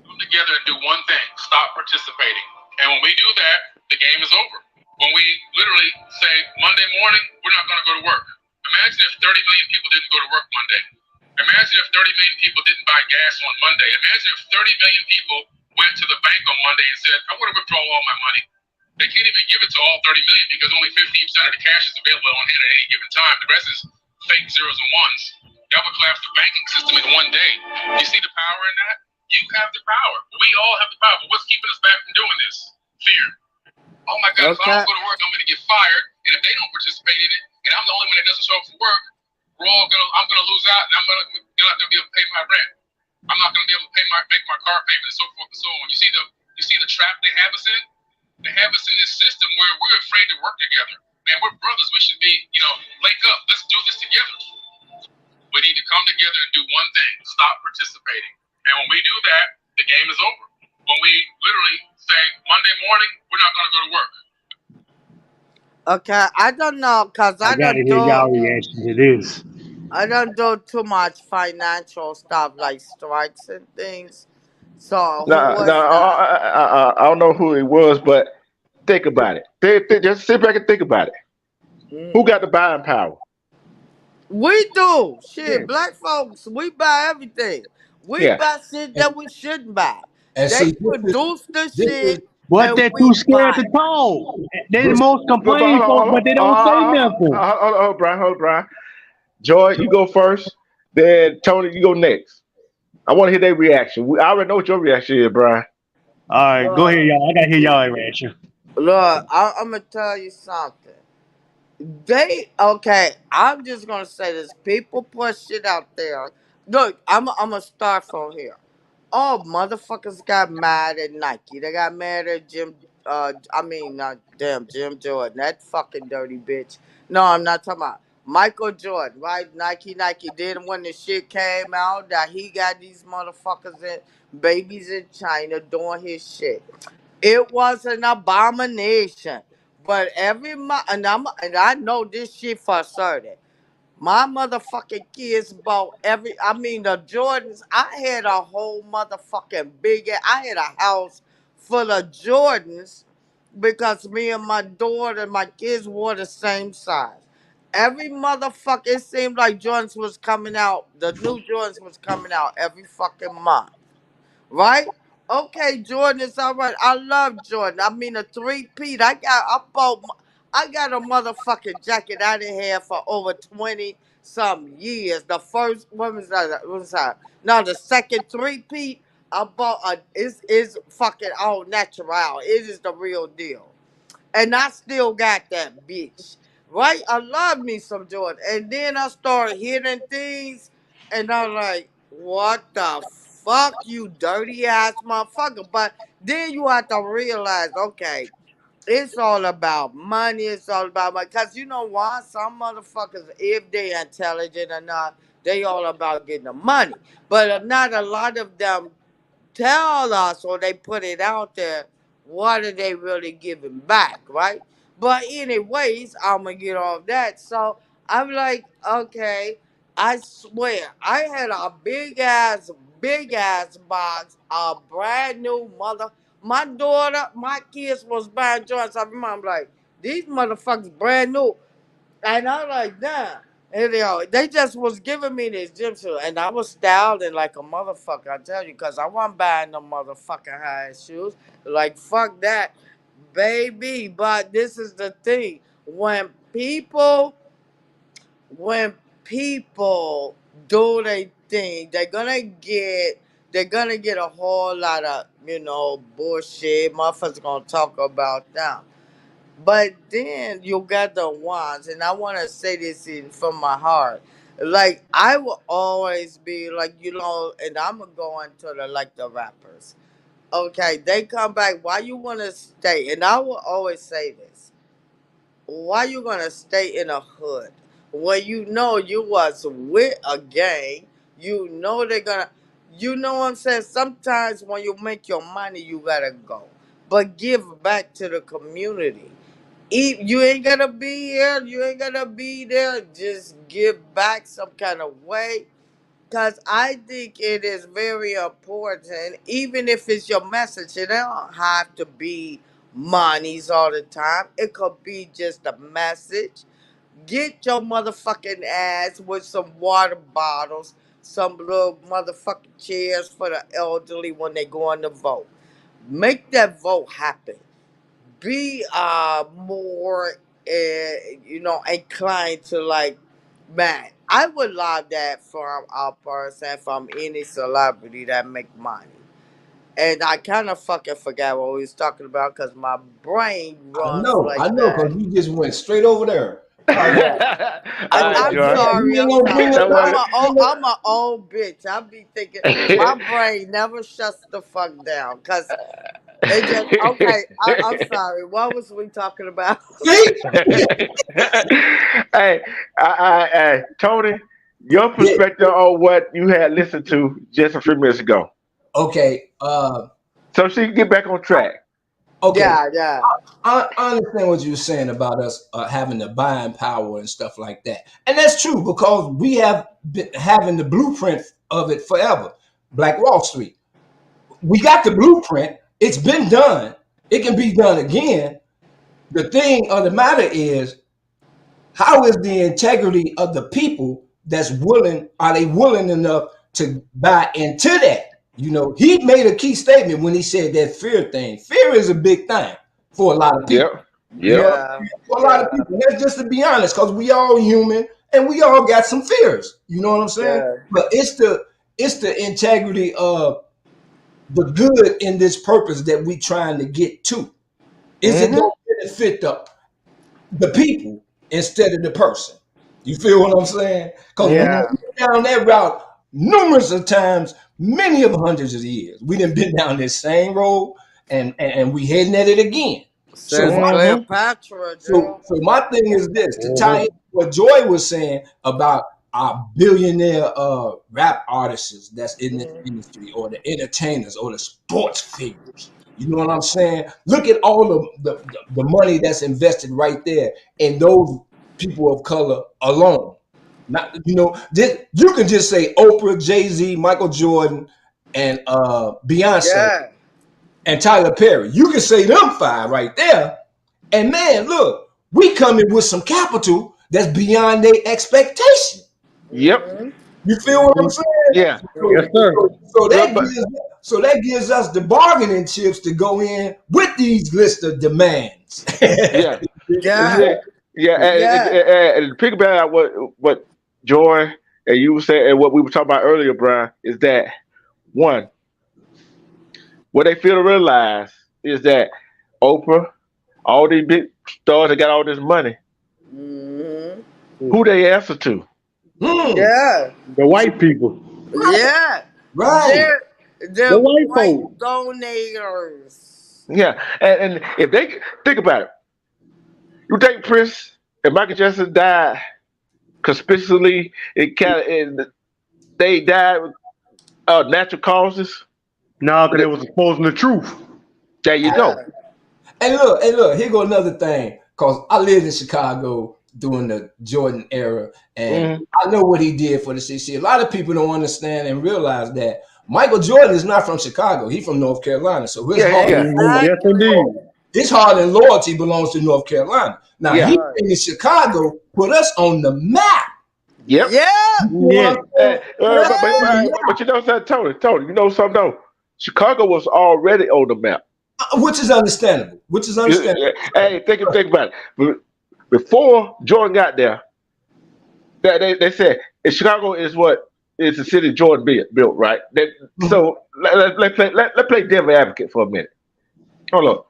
Come together and do one thing: stop participating. And when we do that, the game is over. When we literally say Monday morning, we're not going to go to work. Imagine if 30 million people didn't go to work Monday. Imagine if 30 million people didn't buy gas on Monday. Imagine if 30 million people went to the bank on Monday and said, I want to withdraw all my money. They can't even give it to all 30 million because only 15% of the cash is available on hand at any given time. The rest is fake zeros and ones. That would collapse the banking system in one day. You see the power in that? You have the power. We all have the power. But what's keeping us back from doing this? Fear. Oh my God, if I
Okay.
don't go to work, I'm going to get fired. And if they don't participate in it, and I'm the only one that doesn't show up for work, I'm going to lose out, and you're not going to be able to pay my rent. I'm not going to be able to make my car payment, and so forth and so on. You see the trap they have us in? They have us in this system where we're afraid to work together. Man, we're brothers. We should be, link up. Let's do this together. We need to come together and do one thing: stop participating. And when we do that, the game is over. When we literally say Monday morning, we're not going to go to work.
Okay, I don't know, cause
I gotta hear y'all reaction to this.
I don't do too much financial stuff like strikes and things. So who
No, no,
was that?
I don't know who it was, but think about it. Just sit back and think about it. Who
Mm.
got the buying power?
We do
Yeah,
shit. Black folks, we buy everything. We
yeah.
buy shit
And,
that we shouldn't buy.
and
They
see,
produce the
this is
shit
But
and
they're
we
too scared
buy
to
it.
talk. They the
this.
most
But
complaining folks, but they don't say nothing.
hold on, Brian, Brian. Joy, you go first. Then Tony, you go next. I want to hear their reaction. I already know what your reaction is, Brian.
All right, go ahead,
Look,
y'all. I gotta hear y'all reaction.
look, I'm gonna tell you something. Okay, I'm just gonna say this. People put shit out there. Look, I'm gonna start from here. Oh, motherfuckers got mad at Nike. They got mad at Jim Jordan. That fucking dirty bitch. No, I'm not talking about Michael Jordan, right? Nike. Then when the shit came out that he got these motherfuckers in babies in China doing his shit. It was an abomination. But every month, and I know this shit for certain. My motherfucking kids bought the Jordans. I had a whole motherfucking I had a house full of Jordans because me and my daughter and my kids wore the same size. Every motherfucker, it seemed like Jordans was coming out, the new Jordans was coming out every fucking month. Right? Okay, Jordan is all right. I love Jordan. I mean a three-peat. I got a motherfucking jacket I didn't have for over 20 some years. The first what was that? What was that? No, the second three-peat I bought is fucking all natural. It is the real deal. And I still got that bitch. Right? I love me some Jordan. And then I started hitting things, and I'm like, what the fuck, you dirty ass motherfucker? But then you have to realize, okay, It's all about money. It's all about money. Because you know why? Some motherfuckers, if they intelligent or not, they all about getting the money. But not a lot of them tell us or they put it out there, what are they really giving back, right? But anyways, I'm gonna get off that. So I'm like, okay, I swear, I had a big ass box, a brand new mother. My daughter, my kids was buying joints. I remember, I'm like, these motherfuckers brand new. And I'm like, nah. And they just was giving me this gym suit, and I was styling like a motherfucker, I tell you, because I wasn't buying no motherfucking high shoes. Like, fuck that, baby. But this is the thing. When people do their thing, they're gonna get a whole lot of, bullshit. Motherfuckers gonna talk about them. But then you got the ones, and I want to say this from my heart. Like I will always be like, and I'm gonna go into the rappers. Okay, they come back. Why you wanna stay? And I will always say this: why you gonna stay in a hood when you know you was with a gang? You know they're gonna. You know what I'm saying? Sometimes when you make your money, you gotta go, but give back to the community. You ain't gonna be here, you ain't gonna be there. Just give back some kind of way. Cause I think it is very important, even if it's your message, it don't have to be monies all the time. It could be just a message. Get your motherfucking ass with some water bottles, some little motherfucking chairs for the elderly when they go on the vote. Make that vote happen. Be more inclined to like, man, I would love that from a person, from any celebrity that make money. And I kind of fucking forgot what we was talking about because my brain runs
I
like
know,
that.
because we just went straight over there.
Yeah.
All right,
I'm
Joy.
sorry.
You ain't
I'm
gonna bring
sorry.
us
That
back.
was
I'm a old bitch. I be thinking my brain never shuts the fuck down because it just okay. I'm sorry. What was we talking about?
See?
Hey, Tony, your
Yeah.
perspective on what you had listened to just a few minutes ago,
Okay.
so she can get back on track.
Okay.
Yeah.
I understand what you're saying about us having the buying power and stuff like that, and that's true because we have been having the blueprint of it forever. Black Wall Street. We got the blueprint. It's been done. It can be done again. The thing of the matter is, how is the integrity of the people that's willing? Are they willing enough to buy into that? He made a key statement when he said that fear thing. Fear is a big thing for a lot of people.
Yep.
You know,
Yep.
Yeah.
for a lot of
Yeah.
people. That's just to be honest, because we all human and we all got some fears. You know what I'm saying?
Yeah.
But it's the integrity of the good in this purpose that we trying to get to. Is it
Mm-hmm.
going to benefit the people instead of the person? You feel what I'm saying? Because we
Yeah.
went down that route numerous of times, many of hundreds of years. We done been down this same road and we heading at it again. So
Since
my
Mm-hmm.
Cleopatra,
so,
Joe.
so my thing is this to tie in
Mhm.
what Joy was saying about our billionaire rap artists that's in this
Mm.
industry, or the entertainers, or the sports figures. You know what I'm saying? Look at all the money that's invested right there in those people of color alone. Not you can just say Oprah, Jay-Z, Michael Jordan, and Beyonce
Yeah.
and Tyler Perry. You can say them five right there. And man, look, we coming with some capital that's beyond their expectation.
Yep.
Mm-hmm.
You feel what I'm saying?
Yeah.
Yes,
So,
Mm-hmm.
sir.
so
Look,
that
but
gives us the bargaining chips to go in with these list of demands.
yeah.
Yeah.
Yeah. Yeah.
Yeah.
And piggyback on what Joy and you were saying and what we were talking about earlier, Brian, is that one, what they feel to realize is that Oprah, all these big stars that got all this money,
Mm-hmm.
who they answer to?
Hmm.
Yeah.
The white people.
Right.
Yeah.
Right.
They're
The
the
white
white
folks.
donators.
Yeah, and if they think about it, you think Prince and Michael Jackson died conspicuously and they died of natural causes.
Nah, because they was exposing the truth.
There you go.
And look, here go another thing. Cause I lived in Chicago during the Jordan era, and I know what he did for the city. A lot of people don't understand and realize that Michael Jordan is not from Chicago. He's from North Carolina. So his heart,
Yes, indeed.
his heart and loyalty belongs to North Carolina. Now he in Chicago put us on the map.
Yep.
Yeah.
But you know something, Tony, you know something though? Chicago was already on the map.
Which is understandable.
Hey, think about it. Before Jordan got there, they said Chicago is what is the city Jordan built, right? So let's play devil advocate for a minute. Hold on.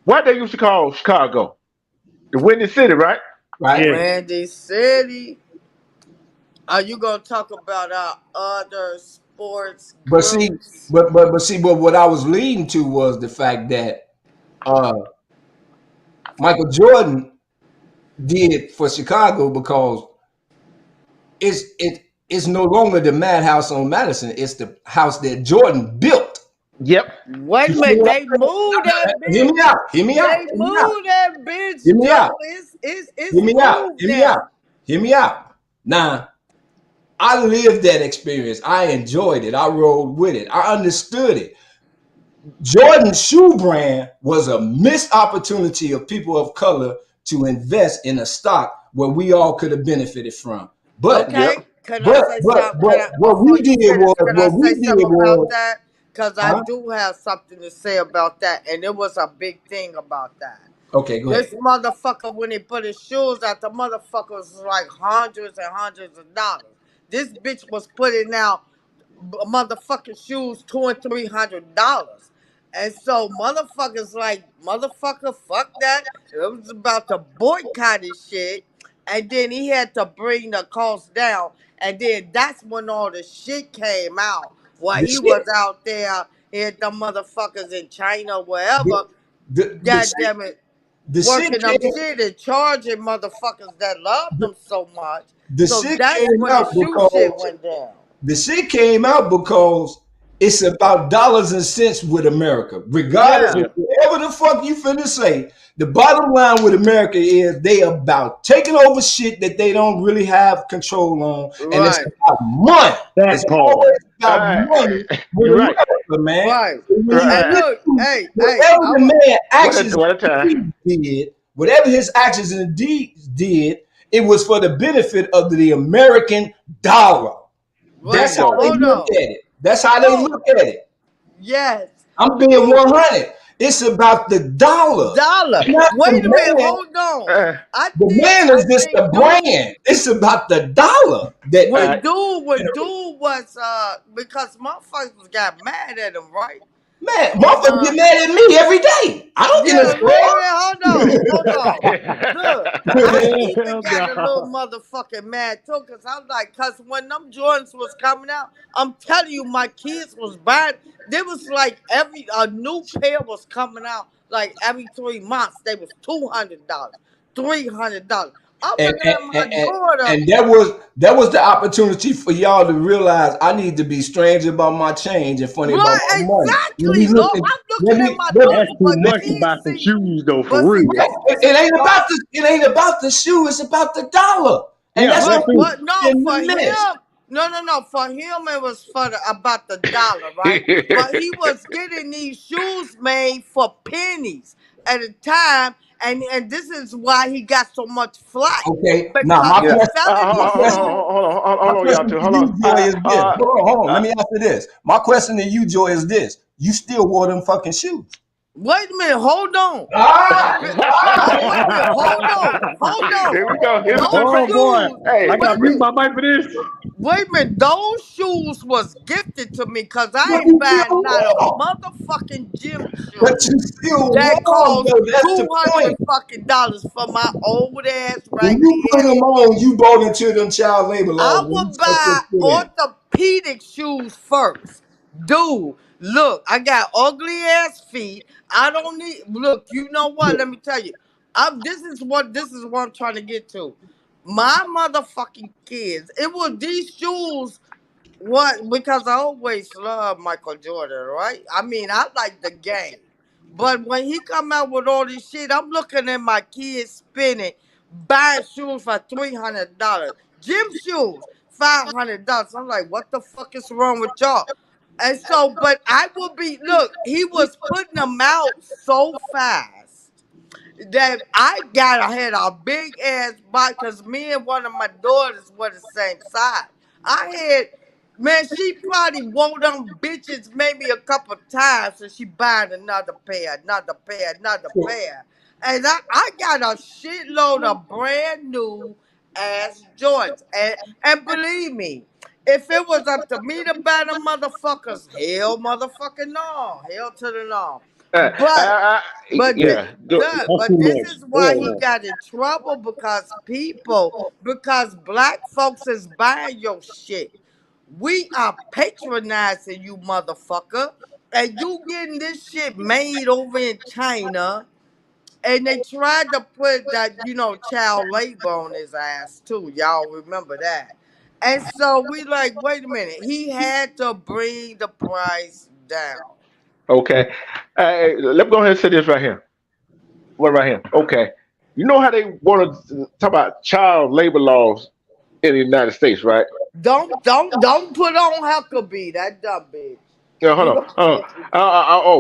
Why they used to call Chicago the Windy City, right?
Right.
Windy City. Are you gonna talk about our other sports?
But see, but what I was leading to was the fact that Michael Jordan did for Chicago because it's no longer the madhouse on Madison. It's the house that Jordan built.
Yep.
Wait a minute, they moved that bitch.
Hear me out. Hear me out.
They moved that bitch.
Hear me out.
It's
Hear me out.
moved
Hear me
now.
out. Hear me out. Now, I lived that experience. I enjoyed it. I rode with it. I understood it. Jordan's shoe brand was a missed opportunity of people of color to invest in a stock where we all could have benefited from. But what we did was
that? Because I do have something to say about that, and it was a big thing about that.
Okay, go ahead.
This motherfucker, when he put his shoes out, the motherfucker was like hundreds and hundreds of dollars. This bitch was putting out motherfucking shoes $200 and $300. And so motherfuckers like, motherfucker, fuck that. It was about to boycott his shit. And then he had to bring the cost down. And then that's when all the shit came out. While he was out there, he had the motherfuckers in China, wherever. God damn it. Working them shit and charging motherfuckers that loved them so much. So that's when the shoe shit went down.
The shit came out because it's about dollars and cents with America. Regardless of whatever the fuck you finna say, the bottom line with America is they about taking over shit that they don't really have control on. And it's about money. It's always about money with America, man.
Right. And look,
whatever the man actions did, whatever his actions and deeds did, it was for the benefit of the American dollar. That's how they look at it. That's how they look at it.
Yes.
I'm being 100. It's about the dollar.
Wait a minute, hold on.
The man is just the brand. It's about the dollar.
What dude was because motherfuckers got mad at him, right?
Man, motherfuckers get mad at me every day. I don't get a
hold on. Look, I even got a little motherfucking mad too, cause I was like, cause when them Jordans was coming out, I'm telling you, my kids was buying. There was like a new pair was coming out like every 3 months. They was $200, $300. I'm looking at my daughter.
And that was the opportunity for y'all to realize I need to be strange about my change and funny about my money.
Exactly. I'm looking at my daughter.
That's too much about the shoes, though, for real.
It ain't about the shoe. It's about the dollar. And that's
no, for him it was about the dollar, right? But he was getting these shoes made for pennies at a time. And this is why he got so much flack.
Okay, now my question. Hold on. Let me answer this. My question to you, Joy, is this: you still wore them fucking shoes?
Wait a minute, hold on. Hold on.
Here we go.
Oh boy. Hey, I gotta mute my mic for this.
Wait a minute, those shoes was gifted to me because I ain't buying not a motherfucking gym shoe.
But you still
that cost
$200
fucking dollars for my old ass right
when you put them on, you bought into them child labor laws.
I would buy orthopedic shoes first. Dude, look, I got ugly ass feet. I don't need. Look, you know what? Let me tell you. This is what I'm trying to get to. My motherfucking kids. It was these shoes. What? Because I always love Michael Jordan, right? I mean, I like the game. But when he come out with all this shit, I'm looking at my kids spinning, buying shoes for $300, gym shoes $500. I'm like, what the fuck is wrong with y'all? And so, but I will be. Look, he was putting them out so fast that I had a big ass bike because me and one of my daughters were the same size. I had, man, she probably wore them bitches maybe a couple times and she buying another pair, another pair, another pair. And I got a shitload of brand new ass joints. And believe me, if it was up to me to buy them motherfuckers, hell motherfucking no. Hell to the no. But but thi-
Yeah.
That's
but
too
this
much.
is
Go
why
ahead,
he
man.
got in trouble because black folks is buying your shit. We are patronizing you, motherfucker, and you getting this shit made over in China. And they tried to put that, child labor on his ass too. Y'all remember that? And so we like, wait a minute. He had to bring the price down.
Okay. Let me go ahead and say this right here. What right here? Okay. You know how they want to talk about child labor laws in the United States, right?
Don't put on Huckabee, that dumb bitch.
Yeah, hold
You
on.
know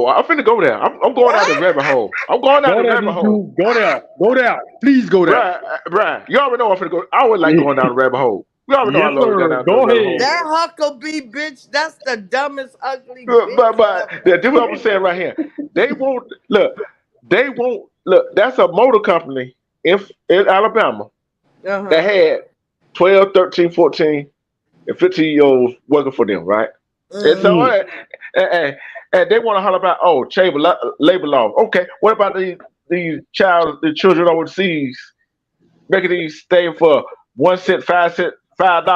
I'm finna go there. I'm going out the
what?
rabbit hole. I'm going out
Go
the
there,
rabbit
these
hole.
dudes. Go there. Go there. Please go there.
Brian, you already know I'm finna go. I always like going down the rabbit hole. You already know I
Yes,
love to go
sir.
down the
Go
rabbit hole.
ahead.
That Huckabee bitch, that's the dumbest ugly
But
bitch
yeah,
ever.
this what I'm saying right here. They won't look. They won't look. That's a motor company in Alabama that
Uh-huh.
had 12, 13, 14, and 15-year-olds working for them, right? And so,
Uh-huh.
Mm.
and they want to holler about labor law. Okay, what about the children overseas making these stay for 1 cent, 5 cent, $5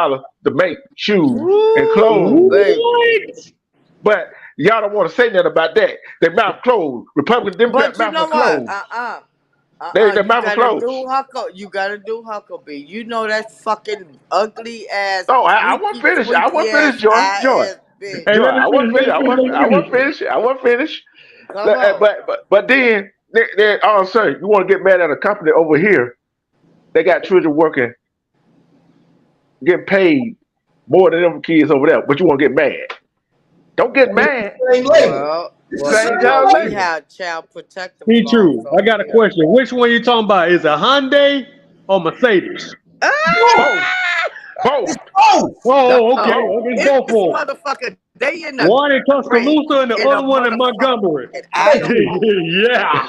to make shoes and
Woo,
clothes?
baby.
What?
But y'all don't want to say nothing about that. Their mouth closed. Republican, Democrat
But you
mouth are
know what?
closed. Their
You
mouth are
gotta
closed.
do You gotta do Huckabee. You know that fucking ugly ass,
Oh, I wasn't
tweaky,
finished. I
twinky
wasn't finished,
ass,
Joy.
eye ass bitch.
Hey,
Joy.
let me
I
finish.
wasn't
Let
finished.
me finish. Let
I
me
wasn't
finish.
finished. I wasn't finished.
Come on.
But then all of a sudden you want to get mad at a company over here. They got children working, getting paid more than them kids over there, but you want to get mad. Don't get
It's
mad.
the same label.
Well,
It's the
well,
same
Same child
we
labor.
label.
have child protective
Be
laws
true. I
over
got a
here.
question. Which one you talking about? Is it Hyundai or Mercedes?
Both.
Both. Both.
It's both.
Oh, okay.
Both.
Okay, it's
It's
both
this
of them.
motherfucker. They in the
One in
grave
Tuscaloosa and the
in a
other one in
motherfucking
Montgomery.
Thank you.
Yeah.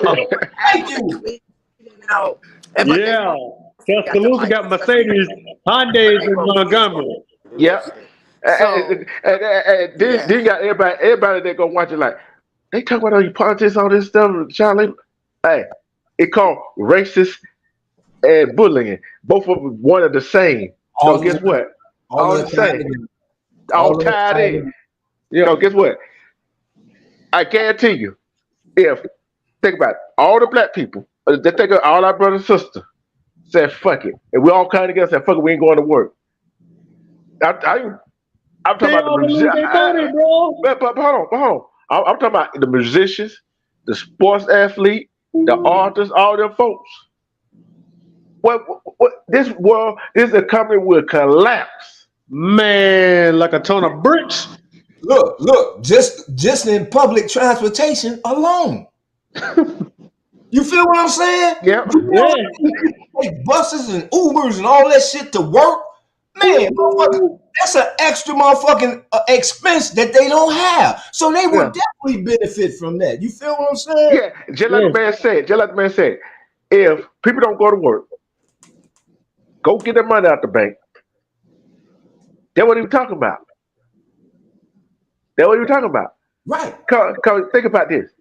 Thank you.
out. But they
Yeah.
both got the
Tuscaloosa
mic.
got Mercedes. Hyundai is
They
in
both
Montgomery.
Yep.
listen.
And,
So
then
yeah.
you got everybody that go watch it like they talk about all you politics, all this stuff, child labor. Hey, it called racist and bullying. Both of them one are the same. So
All of
guess
them,
what?
all
All
of
the
the time.
same. All
All of the
tied in.
time.
So
Yeah.
guess what? I guarantee you, if think about it, all the black people, they think of all our brothers and sisters said fuck it, and we all come together and said fuck it, we ain't going to work. I, I'm talking
They
about the
all believe
musicians.
they money, bro.
But hold on. I'm talking about the musicians, the sports athlete, the artists, all them folks. What this world, this economy will collapse.
Man, like a ton of bricks.
Look, just in public transportation alone. You feel what I'm saying?
Yep.
You know,
Yeah.
take buses and Ubers and all that shit to work. Man, motherfucker, that's an extra motherfucking expense that they don't have. So they will
Yeah.
definitely benefit from that. You feel what I'm saying?
Yeah. Just like the
Yeah.
man said. Just like the man said. If people don't go to work, go get their money out the bank. That's what he was talking about. That's what he was talking about.
Right.
Cause think about this.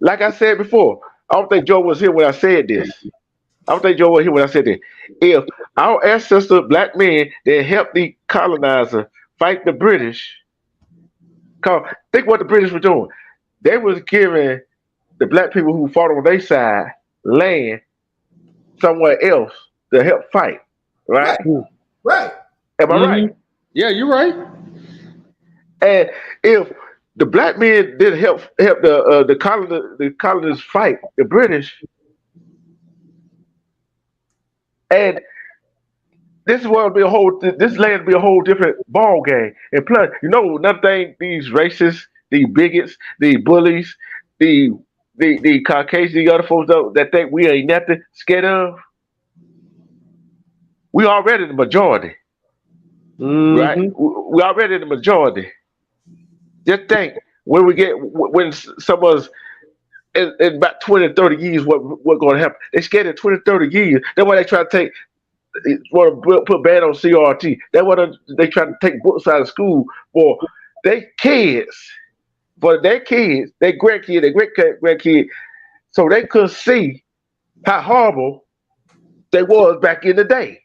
Like I said before, I don't think Joe was here when I said this. I don't think Joe was here when I said this. If our ancestors, black men, that helped the colonizer fight the British, Cause think what the British were doing. They was giving the black people who fought on their side land somewhere else to help fight. Right?
Right.
Am I right?
Yeah, you're right.
And if the black men didn't help the colonists fight the British, and this world be a whole this land be a whole different ball game. And plus, another thing, these racists, these bigots, these bullies, the Caucasian, the other folks that think we ain't nothing scared of, we already the majority. Right? We already the majority. Just think when some of us in about 20, 30 years, what going to happen? They scared in 20, 30 years. That's why they try to put ban on CRT. That's why they try to take books out of school for their kids, their grandkids, their great grandkids, so they could see how horrible they was back in the day.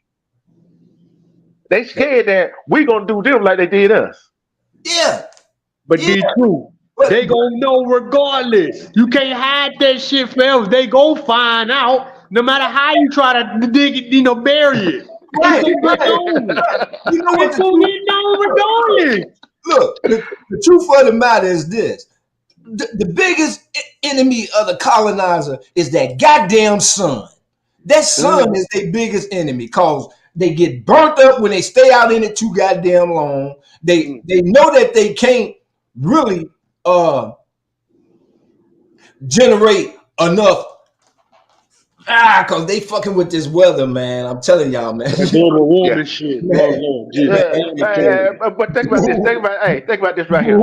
They scared that we gonna do them like they did us.
Yeah.
But D2, they gonna know regardless. You can't hide that shit forever. They gonna find out no matter how you try to dig it, bury it.
Right.
It's gonna get known.
You know what?
It's gonna get known regardless.
Look, the truth of the matter is this. The biggest enemy of the colonizer is that goddamn sun. That sun is their biggest enemy because they get burnt up when they stay out in it too goddamn long. They know that they can't really generate enough because they fucking with this weather, man. I'm telling y'all, man.
Global warming shit.
But think about this. Think about this right here.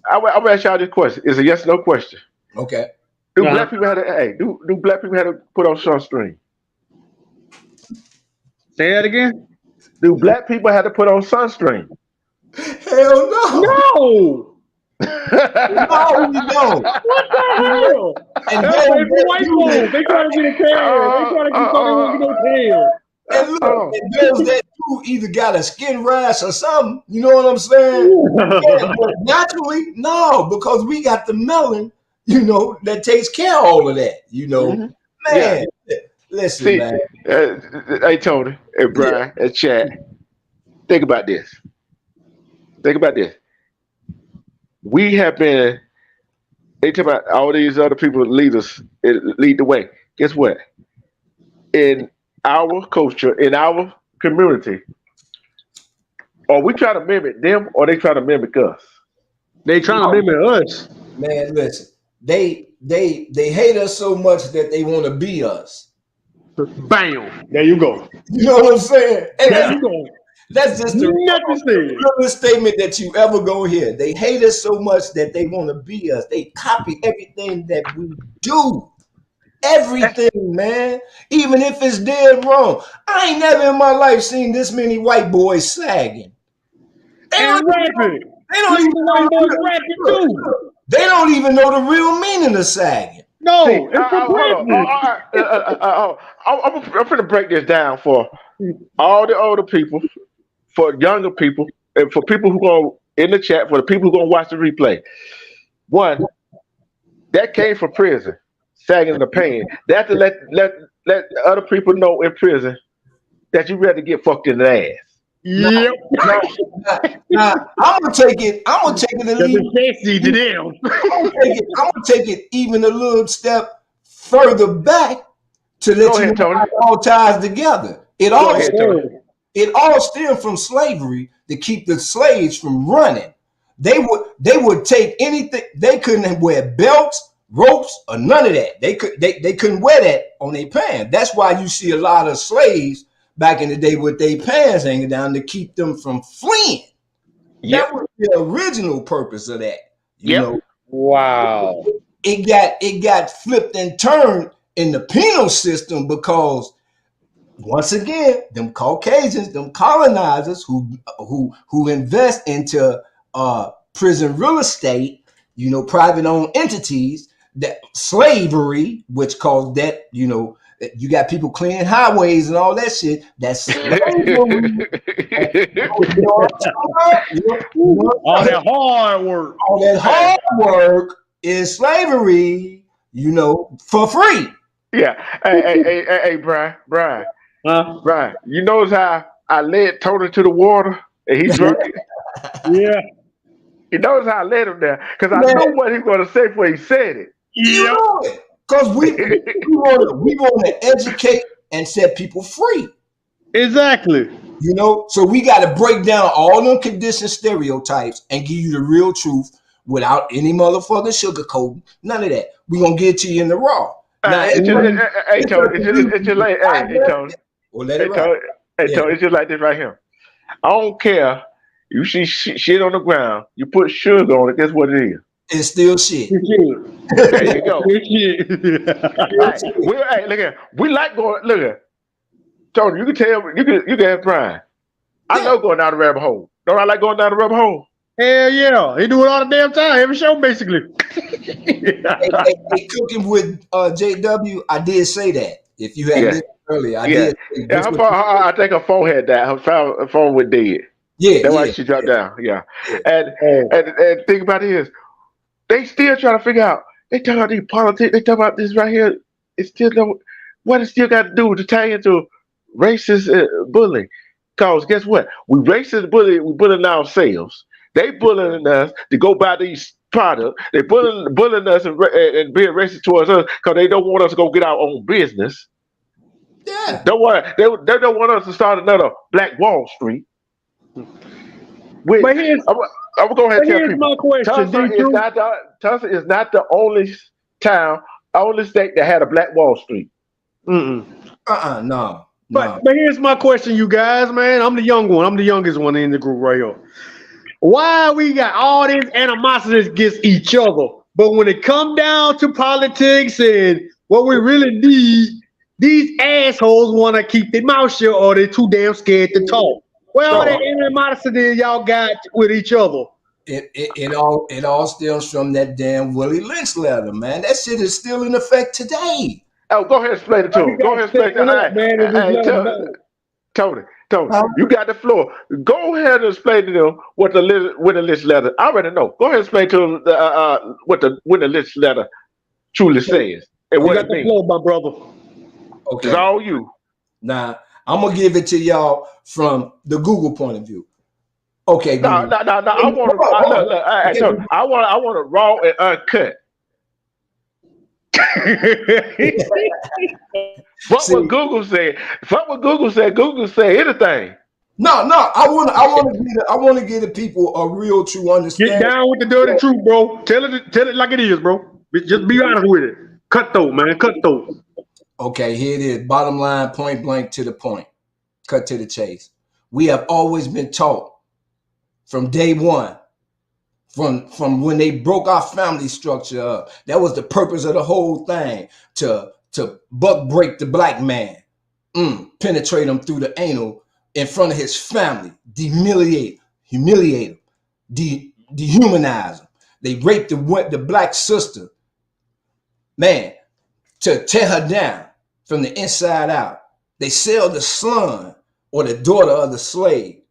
I'm gonna ask y'all this question. It's a yes or no question.
Okay.
Do black people have to do black people have to put on sunscreen?
Say that again.
Do black people have to put on sunscreen?
Hell no.
No.
No, we don't.
What the hell?
And
white folks, they trying to get a tail. They trying to get something with no tail.
And look, and those that do either got a skin rash or something. You know what I'm saying? But naturally, no, because we got the melon, that takes care of all of that. Man. Yeah. Listen,
see,
man.
Hey, Tony and Brian and Chad, think about this. We have been, they talk about all these other people lead the way. Guess what? In our culture, in our community, are we trying to mimic them or they trying to mimic us?
They trying to mimic us.
Man, listen. They hate us so much that they want to be us.
Bam. There you go.
You know what I'm saying?
There you go.
That's just the realest statement that you ever gonna hear. They hate us so much that they want to be us. They copy everything that we do. Everything, man. Even if it's dead wrong. I ain't never in my life seen this many white boys sagging. They don't even know the real meaning of sagging.
No,
I'm going to break this down for all the older people, for younger people, and for people who go in the chat, for the people who going to watch the replay. One, that came from prison, sagging in the pain. They have to let other people know in prison that you ready to get fucked in the ass.
Yep. Now, I'm gonna take it a little. I'm gonna take it even a little step further back to let you know how it all ties together. It all stemmed from slavery to keep the slaves from running. They would take anything. They couldn't wear belts, ropes, or none of that. They couldn't wear that on their pants. That's why you see a lot of slaves back in the day with their pants hanging down to keep them from fleeing. Yep. That was the original purpose of that. You know.
Wow.
It got flipped and turned in the penal system because once again, them Caucasians, them colonizers who invest into prison real estate, private owned entities, that slavery, which caused that, You got people cleaning highways and all that shit. That's slavery.
All that hard work.
All that hard work is slavery, for free.
Yeah. Hey, Brian.
Huh?
Brian, you notice how I led Tony to the water and he drunk it?
Yeah.
You notice how I led him there? Because I knew what he was going to say before he said it.
You know it. Because we want to educate and set people free.
Exactly.
So we got to break down all them conditioned stereotypes and give you the real truth without any motherfucking sugarcoat. None of that. We're going to get to you in the raw. Now,
Hey, Tony, it's just like, hey, Tony.
Well, let
Hey,
it
Tony,
ride.
Tony, it's just like this right here. I don't care. You see shit on the ground. You put sugar on it. Guess what it is?
It's still shit.
There you go. Hey, look here. We like going. Look here, Tony. You can tell. You can ask Brian. I love going down the rabbit hole. Don't I like going down the rabbit hole?
Hell yeah. He do it all the damn time. Every show, basically.
Hey, cooking with JW, I did say that. If you had listened earlier, I did.
I think her phone had that. Her phone was dead.
Yeah,
that's why she dropped down. Yeah, and think about this. They still trying to figure out. They talk about these politics. They talk about this right here. It's still what it still got to do to tie into racist bullying. Cause guess what? We racist bully. We bullying ourselves. They bullying us to go buy these products. They bullying us and being racist towards us because they don't want us to go get our own business.
Yeah.
They don't want us to start another Black Wall Street.
But here's,
I'm gonna go ahead and tell people.
my question.
Tulsa is not the only state that had a Black Wall Street.
No.
But here's my question, you guys, man. I'm the young one. I'm the youngest one in the group right here. Why we got all this animosity against each other, but when it come down to politics and what we really need, these assholes want to keep their mouth shut or they're too damn scared to talk. Well, all that animosity y'all got with each other.
It all stems from that damn Willie Lynch letter, man. That shit is still in effect today.
Oh, go ahead and explain it to him. Go ahead and explain it. Tony, you got the floor. Go ahead and explain to them what the Lynch letter. I already know. Go ahead and explain to them what the Lynch letter truly says and what it means.
You got the floor, my brother.
Okay.
It's all you.
Now, I'm gonna give it to y'all from the Google point of view. Okay.
No. I want it raw and uncut. What Google said? Google said anything.
No. I want to give the people a real true understanding.
Get down with the dirty truth, bro. Tell it like it is, bro. Just be honest with it. Cutthroat, man. Cutthroat.
Okay, here it is. Bottom line, point blank to the point. Cut to the chase. We have always been taught from day one, from when they broke our family structure up. That was the purpose of the whole thing, to buck break the black man, penetrate him through the anal in front of his family, humiliate him, dehumanize him. They raped the black sister, man, to tear her down from the inside out. They sell the son or the daughter of the slave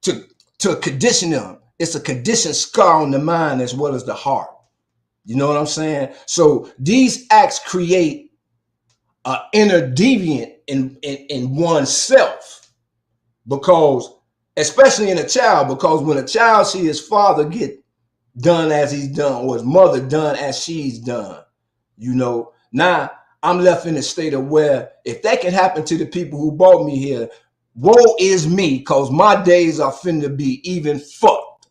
to condition them. It's a conditioned scar on the mind as well as the heart. You know what I'm saying? So these acts create an inner deviant in oneself, because, especially in a child, because when a child sees his father get done as he's done, or his mother done as she's done, now I'm left in a state of where if that can happen to the people who brought me here, woe is me, because my days are finna be even fucked.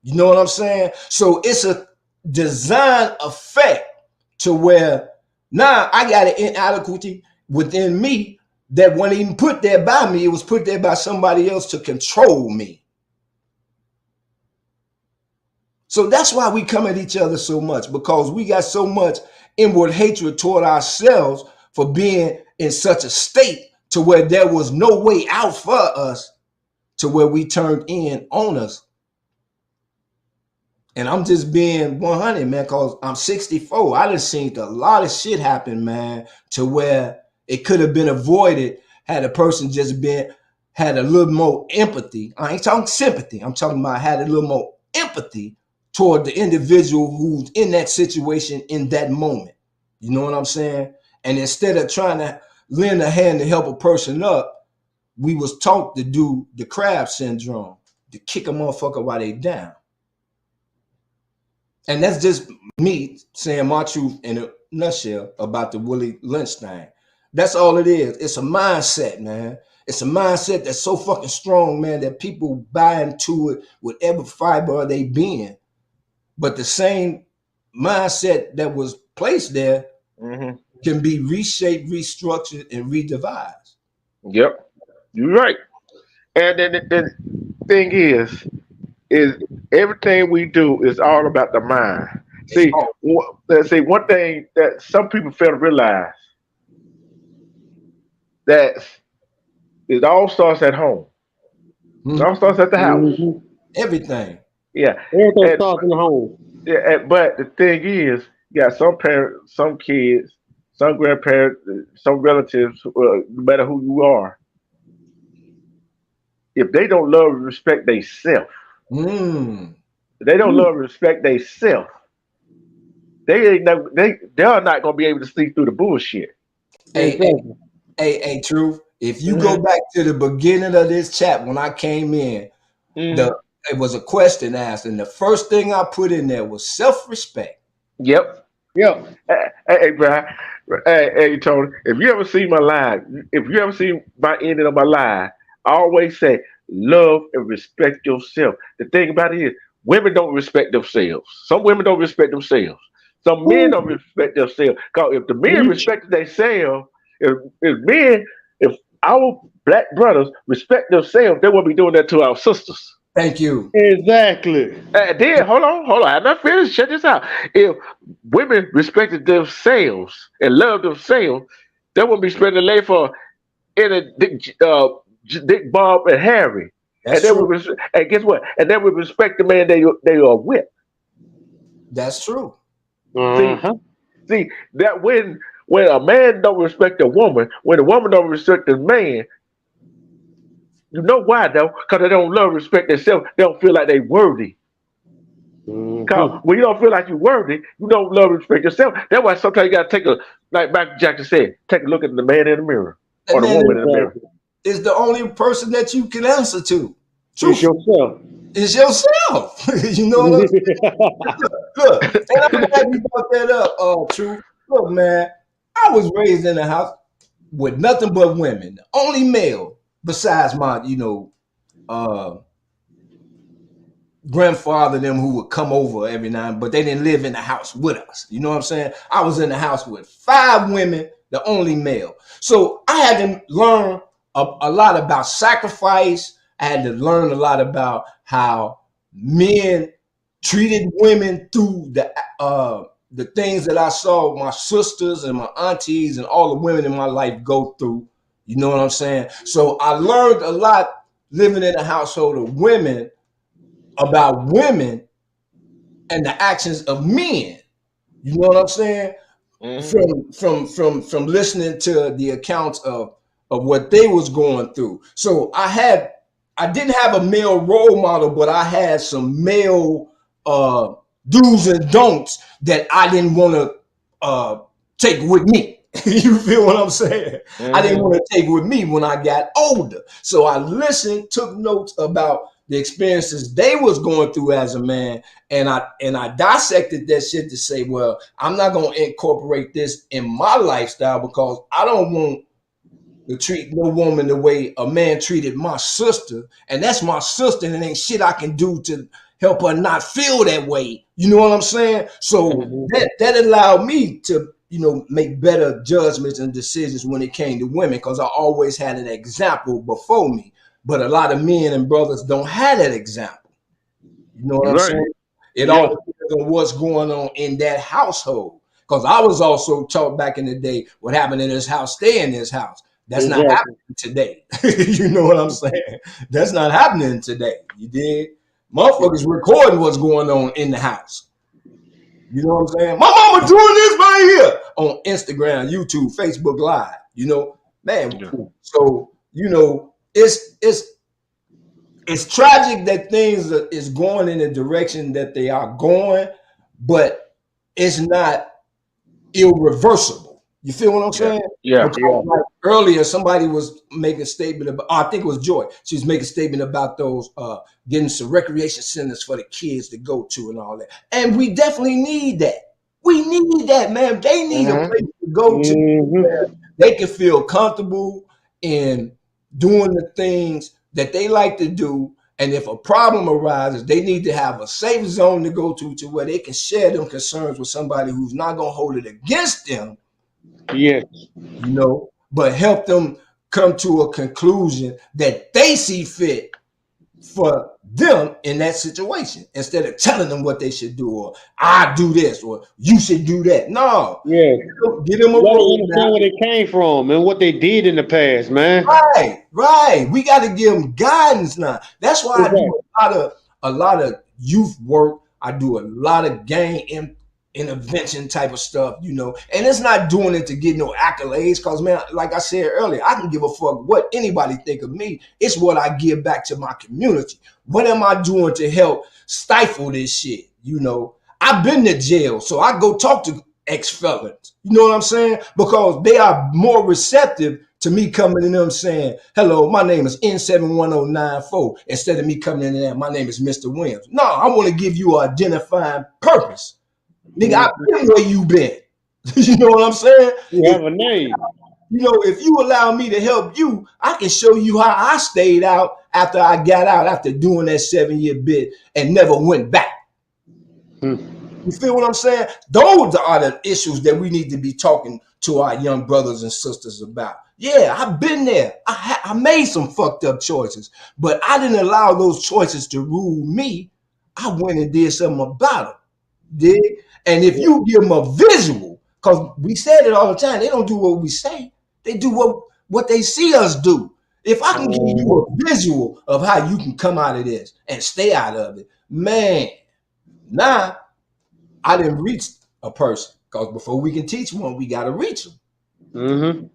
You know what I'm saying? So it's a design effect to where now I got an inadequacy within me that wasn't even put there by me. It was put there by somebody else to control me. So that's why we come at each other so much, because we got so much inward hatred toward ourselves for being in such a state to where there was no way out for us, to where we turned in on us. And I'm just being 100, man, because I'm 64. I done seen a lot of shit happen, man, to where it could have been avoided had a person just had a little more empathy. I ain't talking sympathy. I'm talking about had a little more empathy toward the individual who's in that situation in that moment. You know what I'm saying? And instead of trying to lend a hand to help a person up, we was taught to do the crab syndrome, to kick a motherfucker while they down. And that's just me saying my truth in a nutshell about the Willie Lynch thing. That's all it is. It's a mindset, man. It's a mindset that's so fucking strong, man, that people buy into it with every fiber of their being. But the same mindset that was placed there can be reshaped, restructured, and redevised.
Yep, you're right. And then the thing is everything we do is all about the mind. See, one thing that some people fail to realize that it all starts at home. It all starts at the house.
Everything.
Yeah.
Everything starts in the home.
Yeah, but the thing is, you got some parents, some kids, some grandparents, some relatives, no matter who you are, if they don't love and respect themselves, they don't love and respect themselves, they're not gonna be able to see through the bullshit.
Hey, Truth. If you go back to the beginning of this chat when I came in, it was a question asked, and the first thing I put in there was self-respect.
Yep. Hey, bro. Hey, Tony. If you ever see my live, if you ever see my ending of my live, I always say, love and respect yourself. The thing about it is, women don't respect themselves. Some women don't respect themselves. Some men don't respect themselves. Because if the men respected themselves, if our black brothers respect themselves, they won't be doing that to our sisters.
Thank you.
Exactly.
Then hold on. I'm not finished. Check this out. If women respected themselves and loved themselves, they wouldn't be spreading the lay for any Dick, Bob, and Harry.
That's true.
And guess what? And they would respect the man they are with.
That's true.
See that when a man don't respect a woman, when a woman don't respect a man. You know why though? Because they don't love, respect themselves. They don't feel like they worthy. Because when you don't feel like you're worthy, you don't love, respect yourself. That's why sometimes you gotta take like Michael Jackson said, take a look at the man in the mirror or the woman in the mirror.
Is the only person that you can answer to.
It's yourself.
It's yourself. You know what I'm saying? Look, and I'm glad you brought that up, Truth. Look, man, I was raised in a house with nothing but women. The only male. Besides my, grandfather, them who would come over every night, but they didn't live in the house with us. You know what I'm saying? I was in the house with 5 women, the only male. So I had to learn a lot about sacrifice. I had to learn a lot about how men treated women through the things that I saw my sisters and my aunties and all the women in my life go through. You know what I'm saying? So I learned a lot living in a household of women about women and the actions of men. You know what I'm saying? From listening to the accounts of what they was going through. So I didn't have a male role model, but I had some male do's and don'ts that I didn't want to take with me. You feel what I'm saying? I didn't want to take with me when I got older. So I listened, took notes about the experiences they was going through as a man, and I dissected that shit to say, well, I'm not going to incorporate this in my lifestyle because I don't want to treat no woman the way a man treated my sister, and that's my sister, and it ain't shit I can do to help her not feel that way. You know what I'm saying? So that allowed me to make better judgments and decisions when it came to women, because I always had an example before me. But a lot of men and brothers don't have that example. You know what I'm saying? It all depends on what's going on in that household. Because I was also taught back in the day, what happened in this house, stay in this house. That's not happening today. You know what I'm saying? That's not happening today. You dig? Motherfuckers recording what's going on in the house. You know what I'm saying? My mama doing this right here on Instagram, YouTube, Facebook Live. You know, man.
Yeah.
So you know, it's tragic that things is going in the direction that they are going, but it's not irreversible. You feel what I'm saying?
Yeah.
Because like earlier, somebody was making a statement about, I think it was Joy. She was making a statement about those getting some recreation centers for the kids to go to and all that. And we definitely need that. We need that, man. They need a place to go to where they can feel comfortable in doing the things that they like to do. And if a problem arises, they need to have a safe zone to go to where they can share them concerns with somebody who's not going to hold it against them.
Yes.
You know, but help them come to a conclusion that they see fit for them in that situation instead of telling them what they should do or I do this or you should do that. No.
Yeah.
Get them a
Let them
road
understand where they came from and what they did in the past, man.
Right. We got to give them guidance now. That's why I do a lot of youth work. I do a lot of gang intervention type of stuff, you know. And it's not doing it to get no accolades, because man, like I said earlier, I can give a fuck what anybody think of me. It's what I give back to my community. What am I doing to help stifle this shit? You know, I've been to jail, so I go talk to ex-felons. You know what I'm saying? Because they are more receptive to me coming in them saying, hello, my name is N71094, instead of me coming in there, my name is Mr. Williams. No, I want to give you an identifying purpose. Nigga, I've been where you been. You know what I'm saying?
You have a name.
You know, if you allow me to help you, I can show you how I stayed out after I got out after doing that 7-year bit and never went back. You feel what I'm saying? Those are the issues that we need to be talking to our young brothers and sisters about. Yeah, I've been there. I made some fucked up choices, but I didn't allow those choices to rule me. I went and did something about them. Dig? And if you give them a visual, because we said it all the time, they don't do what we say. They do what they see us do. If I can give you a visual of how you can come out of this and stay out of it, man, now I didn't reach a person, because before we can teach one, we got to reach them.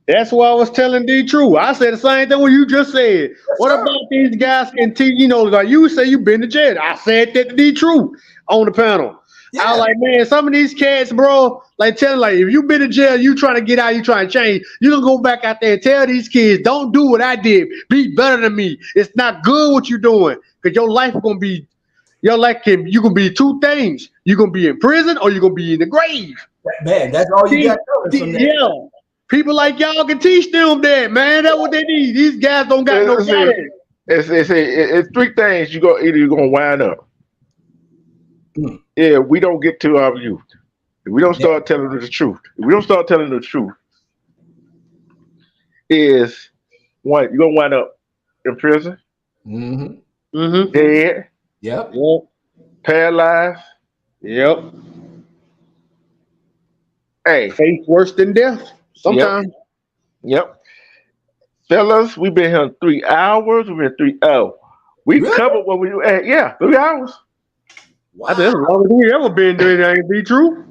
That's why I was telling D True. I said the same thing what you just said. What about these guys can teach? You know, like you say you've been to jail. I said that to D True on the panel. I was like, man, some of these cats, bro, like telling like if you've been to jail, you trying to get out, you trying to change, you can go back out there and tell these kids, don't do what I did. Be better than me. It's not good what you're doing, because your life gonna be, your life you gonna be two things. You're gonna be in prison or you're gonna be in the grave.
Man, that's all you got coming from that.
Yeah. People like y'all can teach them that, man. That's what they need. These guys don't got no guidance.
It's three things you're gonna wind up. Yeah, we don't get to our youth. If we don't start telling them the truth. If we don't start telling them the truth, is one, you're gonna wind up in prison. Dead.
Yep.
Paralyzed.
Yep.
Hey.
Fate worse than death. Sometimes.
Yep. Fellas, we've been here 3 hours. We've been 3 hours. We covered what we do. 3 hours.
Wow. That's as long as we ever been doing that, ain't be true.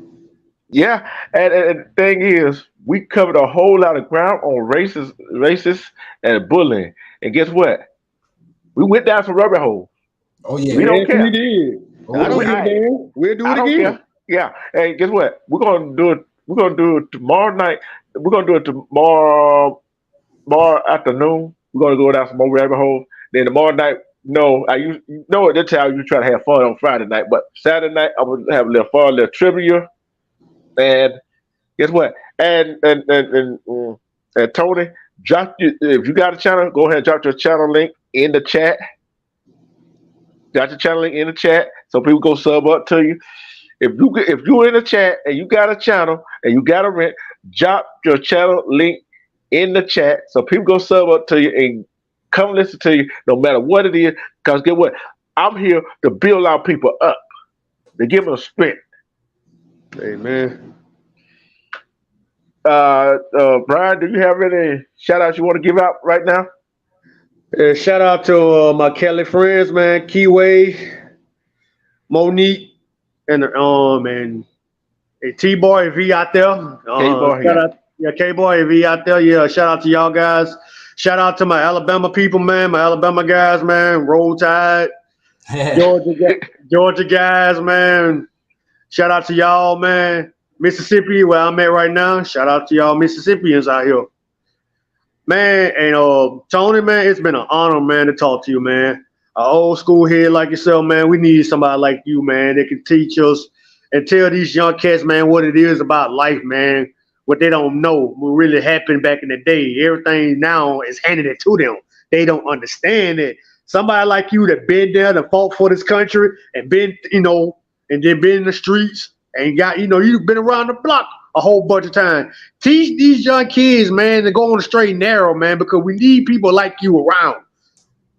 Yeah. And the thing is, we covered a whole lot of ground on racist and bullying. And guess what? We went down some rabbit holes.
Oh yeah.
We don't care.
We did. I don't give a damn. We'll do it again.
Care. Yeah. Hey, guess what? We're gonna do it tomorrow night. We're gonna do it tomorrow afternoon. We're gonna go down some more rabbit holes. Then tomorrow night, that's how you try to have fun on Friday night. But Saturday night, I'm gonna have a little fun, a little trivia. And guess what? And Tony, if you got a channel, go ahead and drop your channel link in the chat. Drop your channel link in the chat so people go sub up to you. If you're in the chat and you got a channel and you got a rent, drop your channel link in the chat so people go sub up to you and come listen to you no matter what it is. Because get what? I'm here to build our people up, to give them a sprint.
Amen.
Brian, do you have any shout outs you want to give out right now?
Shout out to my Kelly friends, man. Keyway, Monique, and T-Boy V out there.
K-Boy,
Shout
yeah.
out, yeah, K-Boy V out there. Yeah, shout out to y'all guys. Shout out to my Alabama people, man. My Alabama guys, man. Roll Tide, Georgia guys, man. Shout out to y'all, man. Mississippi, where I'm at right now. Shout out to y'all Mississippians out here. Man, and Tony, man, it's been an honor, man, to talk to you, man. An old school head like yourself, man. We need somebody like you, man, that can teach us and tell these young cats, man, what it is about life, man. What they don't know, what really happened back in the day. Everything now is handed it to them. They don't understand it. Somebody like you that been there, that fought for this country, and been, and then been in the streets, and got, you've been around the block a whole bunch of times. Teach these young kids, man, to go on the straight and narrow, man, because we need people like you around.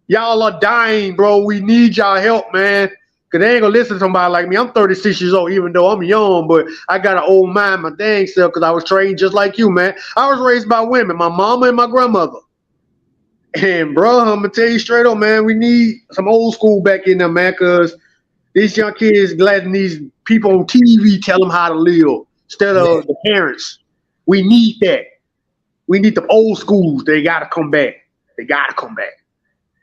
Y'all are dying, bro. We need y'all help, man. Because they ain't going to listen to somebody like me. I'm 36 years old, even though I'm young, but I got an old mind, my dang self, because I was trained just like you, man. I was raised by women, my mama and my grandmother. And, bro, I'm going to tell you straight up, man, we need some old school back in there, man, because these young kids letting these people on TV tell them how to live instead of the parents. We need that. We need the old schools. They got to come back. They got to come back.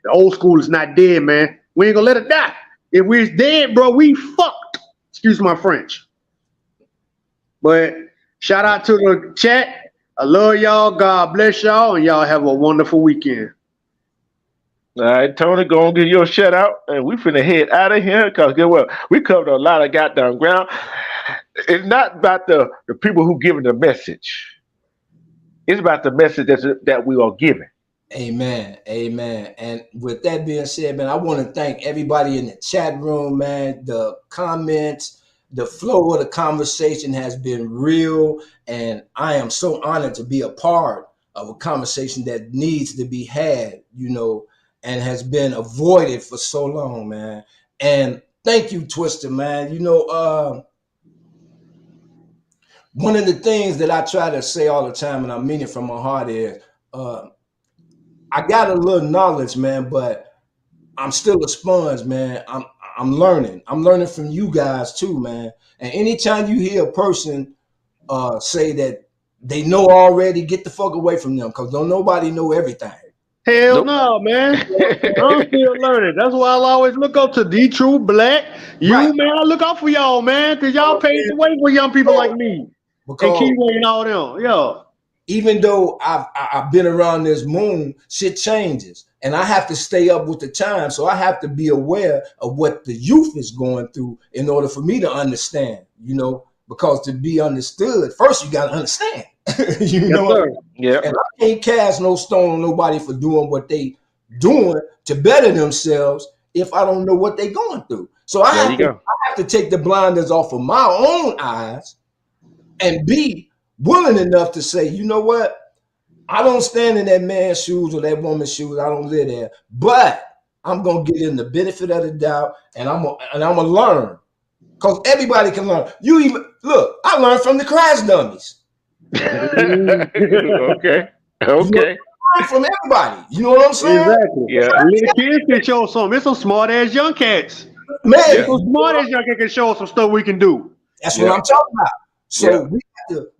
The old school is not dead, man. We ain't going to let it die. If we're dead, bro, we fucked. Excuse my French. But shout out to the chat. I love y'all. God bless y'all. And y'all have a wonderful weekend.
All right, Tony, go and give your shout out, and we finna head out of here because get what? We covered a lot of goddamn ground. It's not about the people who giving the message. It's about the message that we are giving.
Amen. Amen. And with that being said, man, I want to thank everybody in the chat room, man. The comments, the flow of the conversation has been real. And I am so honored to be a part of a conversation that needs to be had, and has been avoided for so long, man. And thank you, Twister, man. One of the things that I try to say all the time, and I mean it from my heart, is I got a little knowledge, man, but I'm still a sponge, man. I'm learning. I'm learning from you guys too, man. And anytime you hear a person say that they know already, get the fuck away from them, because don't nobody know everything.
Hell no, man. I'm still learning. That's why I'll always look up to D True Black. Man, I look out for y'all, man, because y'all paved the way for young people like me. And Keyway and all them. Yeah.
Even though I've been around this moon, shit changes. And I have to stay up with the time. So I have to be aware of what the youth is going through in order for me to understand, because to be understood, first you got to understand.
Yeah.
And I can't cast no stone on nobody for doing what they doing to better themselves if I don't know what they going through. So I have to take the blinders off of my own eyes and be willing enough to say, you know what? I don't stand in that man's shoes or that woman's shoes. I don't live there, but I'm gonna give them the benefit of the doubt, and I'm gonna learn, because everybody can learn. You even look. I learned from the crash dummies.
Okay.
From everybody. You know what I'm saying?
Exactly.
Yeah.
Little kids can show some. It's some smart ass young cats.
Man,
some smart ass young cats can show us some stuff we can do.
That's what I'm talking about. So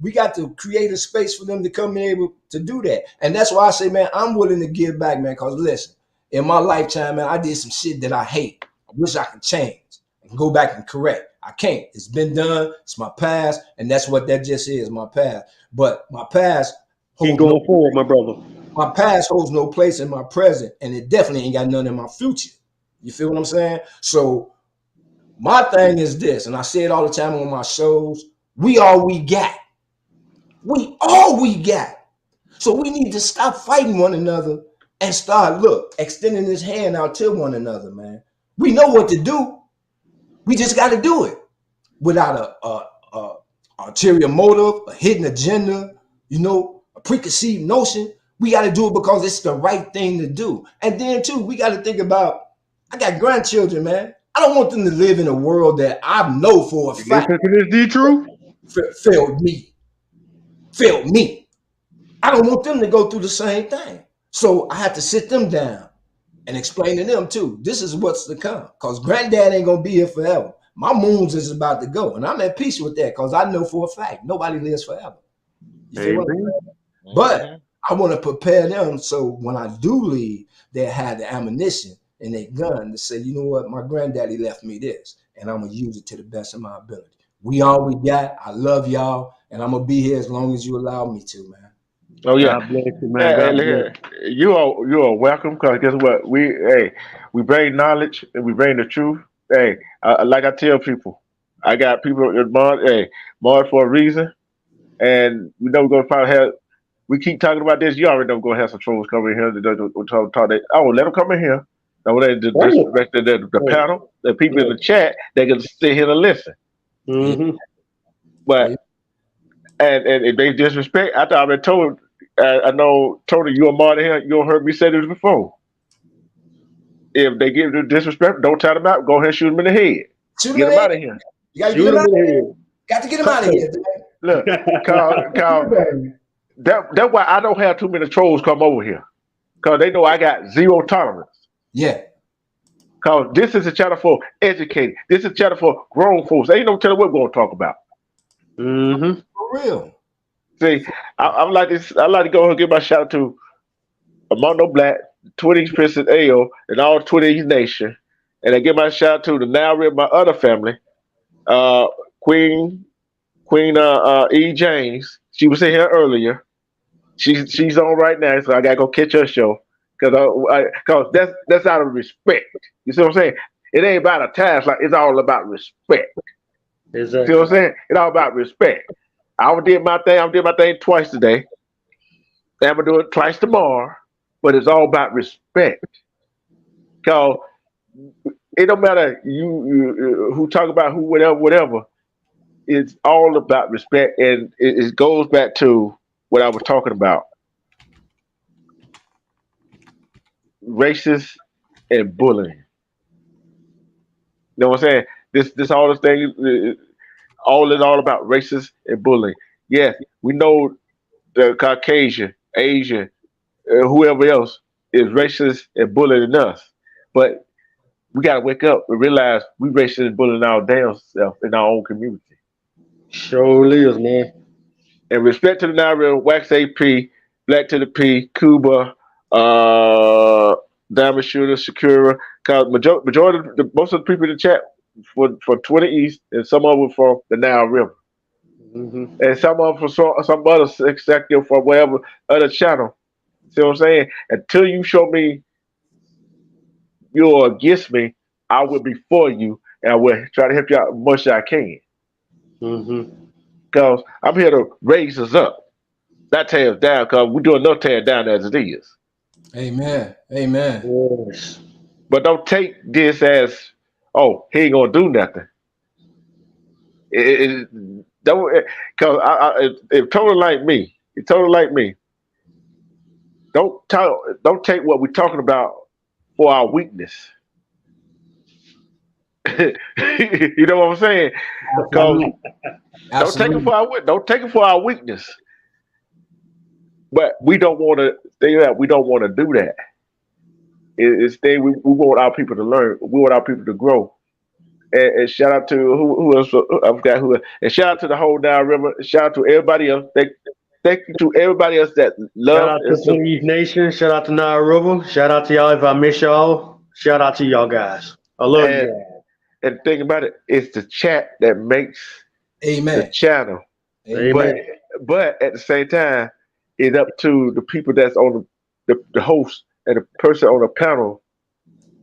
we got to create a space for them to come in able to do that. And that's why I say, man, I'm willing to give back, man, because listen, in my lifetime, man, I did some shit that I hate. I wish I could change and go back and correct. I can't. It's been done. It's my past. And that's what that just is, my past. But my past
keep going forward, my brother.
My past holds no place in my present, and it definitely ain't got none in my future. You feel what I'm saying? So my thing is this, and I say it all the time on my shows, we all we got. We all we got. So we need to stop fighting one another and start, extending this hand out to one another, man. We know what to do. We just got to do it without a ulterior motive, a hidden agenda, a preconceived notion. We got to do it because it's the right thing to do. And then, too, we got to think about, I got grandchildren, man. I don't want them to live in a world that I know for a fact failed me. I don't want them to go through the same thing. So I have to sit them down and explain to them too. This is what's to come, because granddad ain't gonna be here forever. My moons is about to go, and I'm at peace with that because I know for a fact nobody lives forever. You feel what I'm saying? But I want to prepare them so when I do leave, they have the ammunition and their gun to say, you know what, my granddaddy left me this, and I'm gonna use it to the best of my ability. We all we got. I love y'all, and I'm gonna be here as long as you allow me to, man.
Oh yeah.
God bless you, man. God
Look
bless
here. You are welcome, because guess what? We bring knowledge and we bring the truth. Hey, like I tell people, I got people in Mars for a reason, and we know we're gonna probably have. We keep talking about this. You already know we're gonna have some trolls coming in here to talk. Oh, let them come in here. No, they disrespect the panel. The people in the chat, they can sit here and listen.
Mm-hmm.
But and if they disrespect, I thought I've been told. I know, Tony, you and Marty here. You heard me say this before. If they give you disrespect, don't tell them out. Go ahead and shoot them in the head.
Shoot
Get
them
them out of here.
You gotta get them out of here. Got to get them out of here.
Look, that's why I don't have too many trolls come over here, because they know I got zero tolerance.
Yeah.
Because this is a channel for educated. This is a channel for grown folks. Ain't no telling what we're going to talk about.
Mm-hmm.
For real.
See, I like this. I like to go and give my shout out to Armando Black, 20s Princess AO, and all 20s Nation. And I give my shout out to the now real my other family, Queen E. James. She was in here earlier. She's on right now, so I gotta go catch her show. Cause that's out of respect. You see what I'm saying? It ain't about a task, like it's all about respect.
Exactly.
See what I'm saying? It's all about respect. I did my thing twice today. I'm gonna do it twice tomorrow. But it's all about respect. Cause it don't matter you who talk about who whatever. It's all about respect, and it goes back to what I was talking about. Racist and bullying. You know what I'm saying? This all this thing, all about racist and bullying. Yes, we know the Caucasian, Asian, whoever else is racist and bullying us, but we gotta wake up and realize we racist and bullying our damn self in our own community.
Surely is, man.
And respect to the Naira, Wax AP, Black to the P, Cuba, Diamond Shooter, Secura. Cause majority of most of the people in the chat for 20 East, and some of them from the Nile River, and some of them from some other sector from whatever other channel. See what I'm saying? Until you show me you're against me, I will be for you, and I will try to help you out as much as I can. Because I'm here to raise us up, not tear us down, because we're doing no tear down as it is.
Amen. Amen.
Yes. But don't take this as, oh, he ain't going to do nothing. Because if totally like me, don't take what we're talking about for our weakness. You know what I'm saying? Because don't take it for our weakness. But we don't want to stay that. We don't want to do that. Instead, we want our people to learn. We want our people to grow. And shout out to who else? I forgot who. And shout out to the whole Down River. Shout out to everybody else. Thank you to everybody else that love.
Shout out to Bullies Nation. Shout out to Nile River. Shout out to y'all if I miss y'all. Shout out to y'all guys. I love you.
And the thing about it, it's the chat that makes the channel.
Amen.
But at the same time, it's up to the people that's on the host and the person on the panel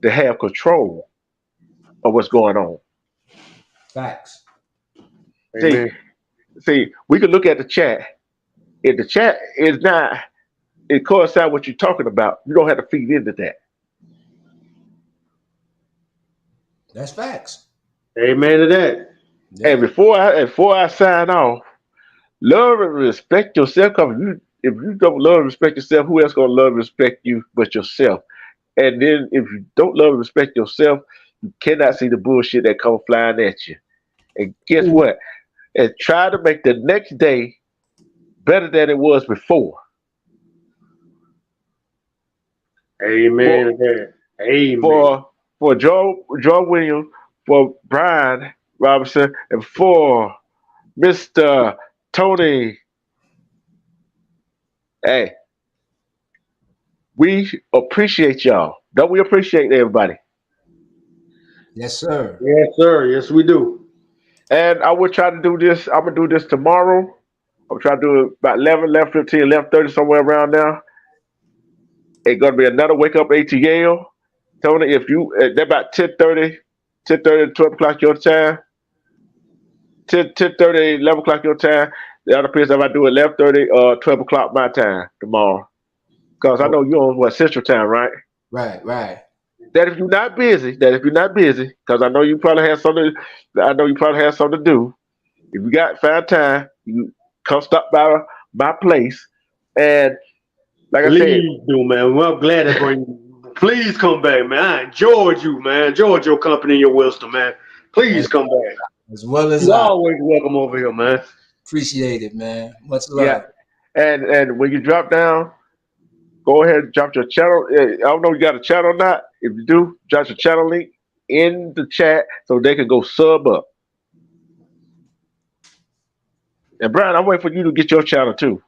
to have control of what's going on.
Facts.
See, we can look at the chat. If the chat is not, it coincides with what you're talking about, you don't have to feed into that.
That's facts.
Amen to that.
Yeah. And before I sign off, love and respect yourself. Because if you don't love and respect yourself, who else gonna love and respect you but yourself? And then if you don't love and respect yourself, you cannot see the bullshit that comes flying at you. And guess what? And try to make the next day better than it was before.
Amen. Amen.
For Joe Williams, for Brian Robinson, and for Mr. Tony. Hey, we appreciate y'all. Don't we appreciate everybody?
Yes, sir.
Yes, sir. Yes, we do.
And I will try to do this. I'm gonna do this tomorrow. I'm trying to do it about 11, 11:15, 11:30, somewhere around there. It's gonna be another wake up ATL. Tony, if you they're about 10:30, 12 o'clock your time. 10:30, 11 o'clock your time. The other place if I do 11:30 or 12 o'clock my time tomorrow. Because I know you're on what Central Time, right?
Right.
That if you're not busy, because I know you probably have something. I know you probably have something to do. If you find time, you come stop by my place, and like I said,
please do, man. Well, I'm glad to bring you. Please come back, man. I enjoyed you, man. Enjoyed your company and your wisdom, man. Please come back.
As well as
you're always welcome over here, man.
Appreciate it, man. Much love.
Yeah, and when you drop down, go ahead and drop your channel. I don't know if you got a channel or not. If you do, drop your channel link in the chat so they can go sub up. And Brian, I'm waiting for you to get your channel too.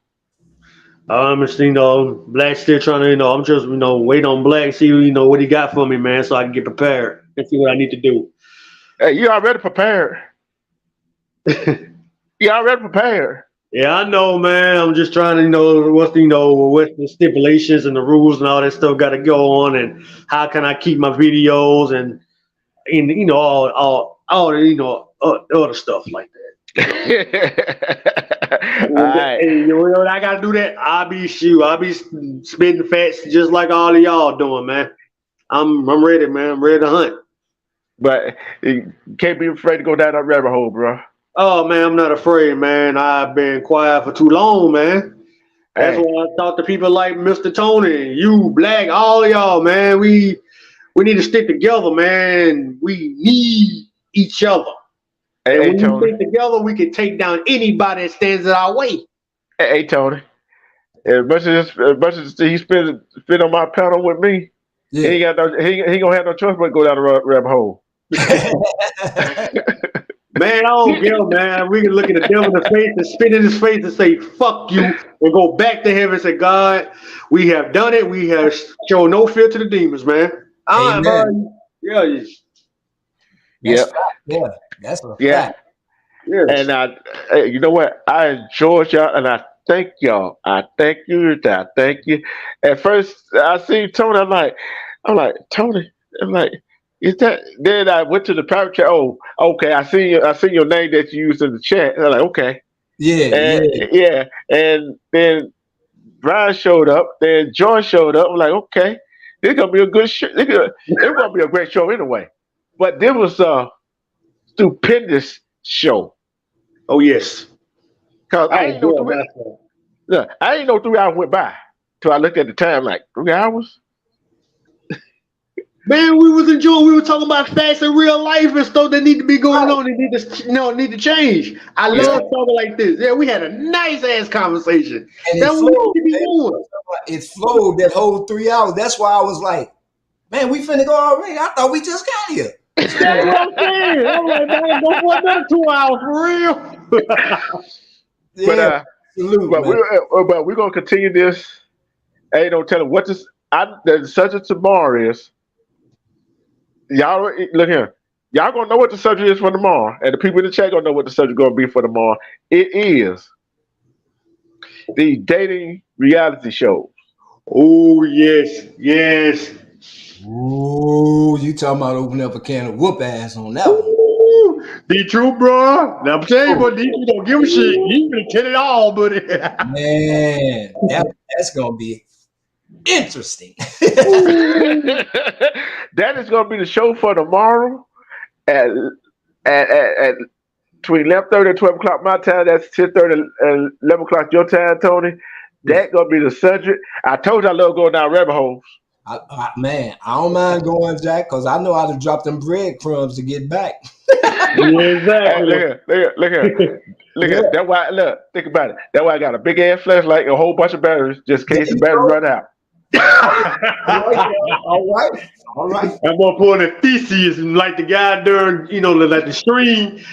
Black still trying to, I'm just, wait on Black, see, what he got for me, man, so I can get prepared and see what I need to do.
Hey, you already prepared. You already prepared.
Yeah, I know, man. I'm just trying to, what's the stipulations and the rules and all that stuff got to go on, and how can I keep my videos and all the other stuff like that.
All right.
Hey, I gotta do that. I'll be spitting facts just like all of y'all doing, man. I'm ready, man. I'm ready to hunt.
But you can't be afraid to go down that rabbit hole, bro.
Oh man, I'm not afraid, man. I've been quiet for too long, man. That's why I talk to people like Mr. Tony, you, Black, all of y'all, man. We need to stick together, man. We need each other. And when we stick together, we can take down anybody that stands in our way.
Hey, Tony. As much as he spit on my panel with me, he ain't gonna have no choice but to go down the rabbit hole.
Man, I don't care, man. We can look at the devil in the face and spit in his face and say, fuck you, and go back to heaven and say, God, we have done it. We have shown no fear to the demons, man. Yeah.
That's a
fact. Yes. And you know what? I enjoyed y'all, and I thank y'all. I thank you. At first, I see Tony. I'm like Tony. I'm like, is that? Then I went to the private chat. Oh, okay. I see your name that you used in the chat. And I'm like, okay. Yeah. And then Brian showed up. Then John showed up. I'm like, okay, it's gonna be a good show. It's gonna be a great show anyway. But there was a stupendous show.
Oh yes.
Cause I ain't know 3 hours went by till I looked at the time. Like 3 hours.
Man, we was enjoying. We were talking about facts in real life and stuff that need to be going on and need to change. I love talking like this. Yeah, we had a nice ass conversation.
And it flowed that whole 3 hours. That's why I was like, man, we finna go already. I thought we just got here.
That's what I'm saying. I'm like, man, go for another 2 hours for real.
But we're gonna continue this. Hey, don't tell them what the subject tomorrow is. Y'all look here. Y'all gonna know what the subject is for tomorrow, and the people in the chat gonna know what the subject gonna be for tomorrow. It is the dating reality shows.
Oh yes.
Ooh, you talking about opening up a can of whoop ass on that one.
The truth, bro. Now I'm telling you, but you don't give a shit. You gonna tell it all, buddy.
Man, that's gonna be interesting.
That is gonna be the show for tomorrow at between 11:30 and 12 o'clock my time. That's 10:30 and 11 o'clock your time, Tony. That's gonna be the subject. I told you I love going down rabbit holes.
Man, I don't mind going, Jack, because I know how to drop them breadcrumbs to get back.
Exactly.
Look here. That's why. Look, think about it. That's why I got a big ass flashlight and a whole bunch of batteries just in case the battery run out.
All right.
I'm gonna pull the thesis and like the guy during, like the stream.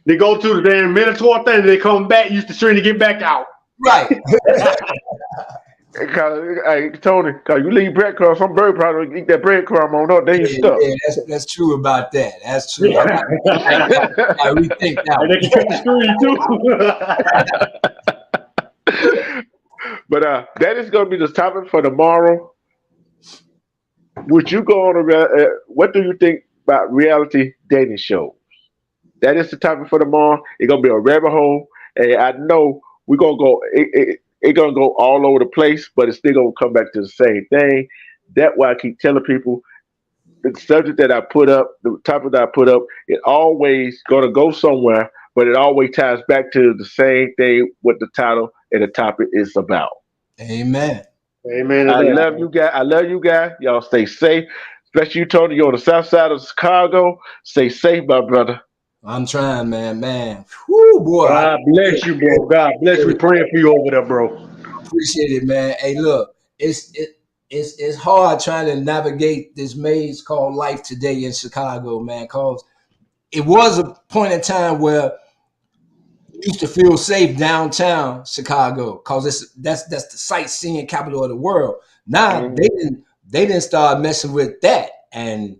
They go to the damn Minotaur thing, they come back, use the string to get back out.
Right.
Hey, Tony, cause you leave breadcrumbs, some bird probably eat that breadcrumb on up, then you stuck.
Yeah, that's true about that. That's true. I rethink that
And they can cut the string too.
But that is going to be the topic for tomorrow. Would you go on what do you think about reality dating shows? That is the topic for tomorrow. It's going to be a rabbit hole, and I know we're going to go. It's going to go all over the place, but it's still going to come back to the same thing. That's why I keep telling people the subject that I put up, the topic that I put up, it always going to go somewhere, but it always ties back to the same thing what the title and the topic is about.
Amen.
Amen.
I love you guys. I love you guys. Y'all stay safe. Especially you, Tony. You're on the south side of Chicago. Stay safe, my brother.
I'm trying, man. Whoo, boy.
God bless you, bro. God bless you. We're praying for you over there, bro.
Appreciate it, man. Hey, look, it's hard trying to navigate this maze called life today in Chicago, man, because it was a point in time where you used to feel safe downtown Chicago because that's the sightseeing capital of the world. Now they didn't start messing with that, and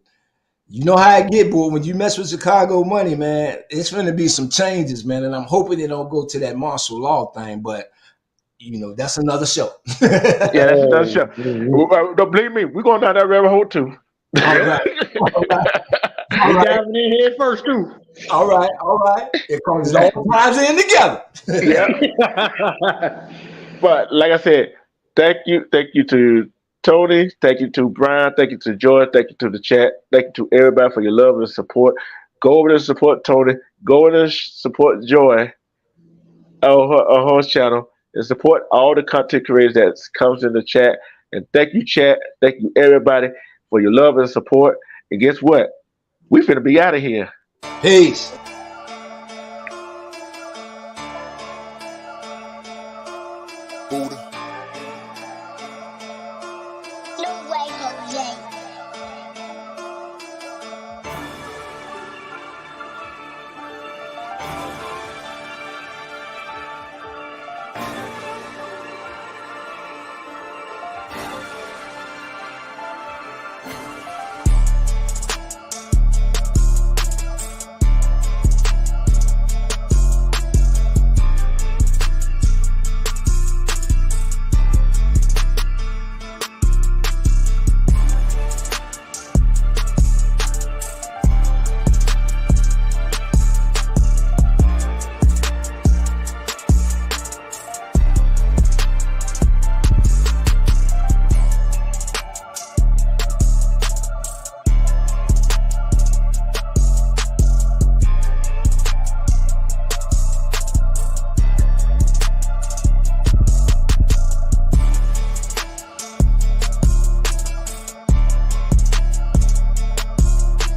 you know how I get, boy. When you mess with Chicago money, man, it's going to be some changes, man. And I'm hoping they don't go to that martial law thing, but that's another show.
Yeah, that's another show. Don't believe me. We're going down that rabbit hole too.
All right.
We're diving in here first too.
All right. It comes all ties in together.
Yeah. But like I said, thank you to Tony, thank you to Brian, thank you to Joy, thank you to the chat, thank you to everybody for your love and support. Go over there and support Tony. Go over there and support Joy on her channel, and support all the content creators that comes in the chat. And thank you, chat. Thank you, everybody, for your love and support. And guess what? We finna be out of here.
Peace.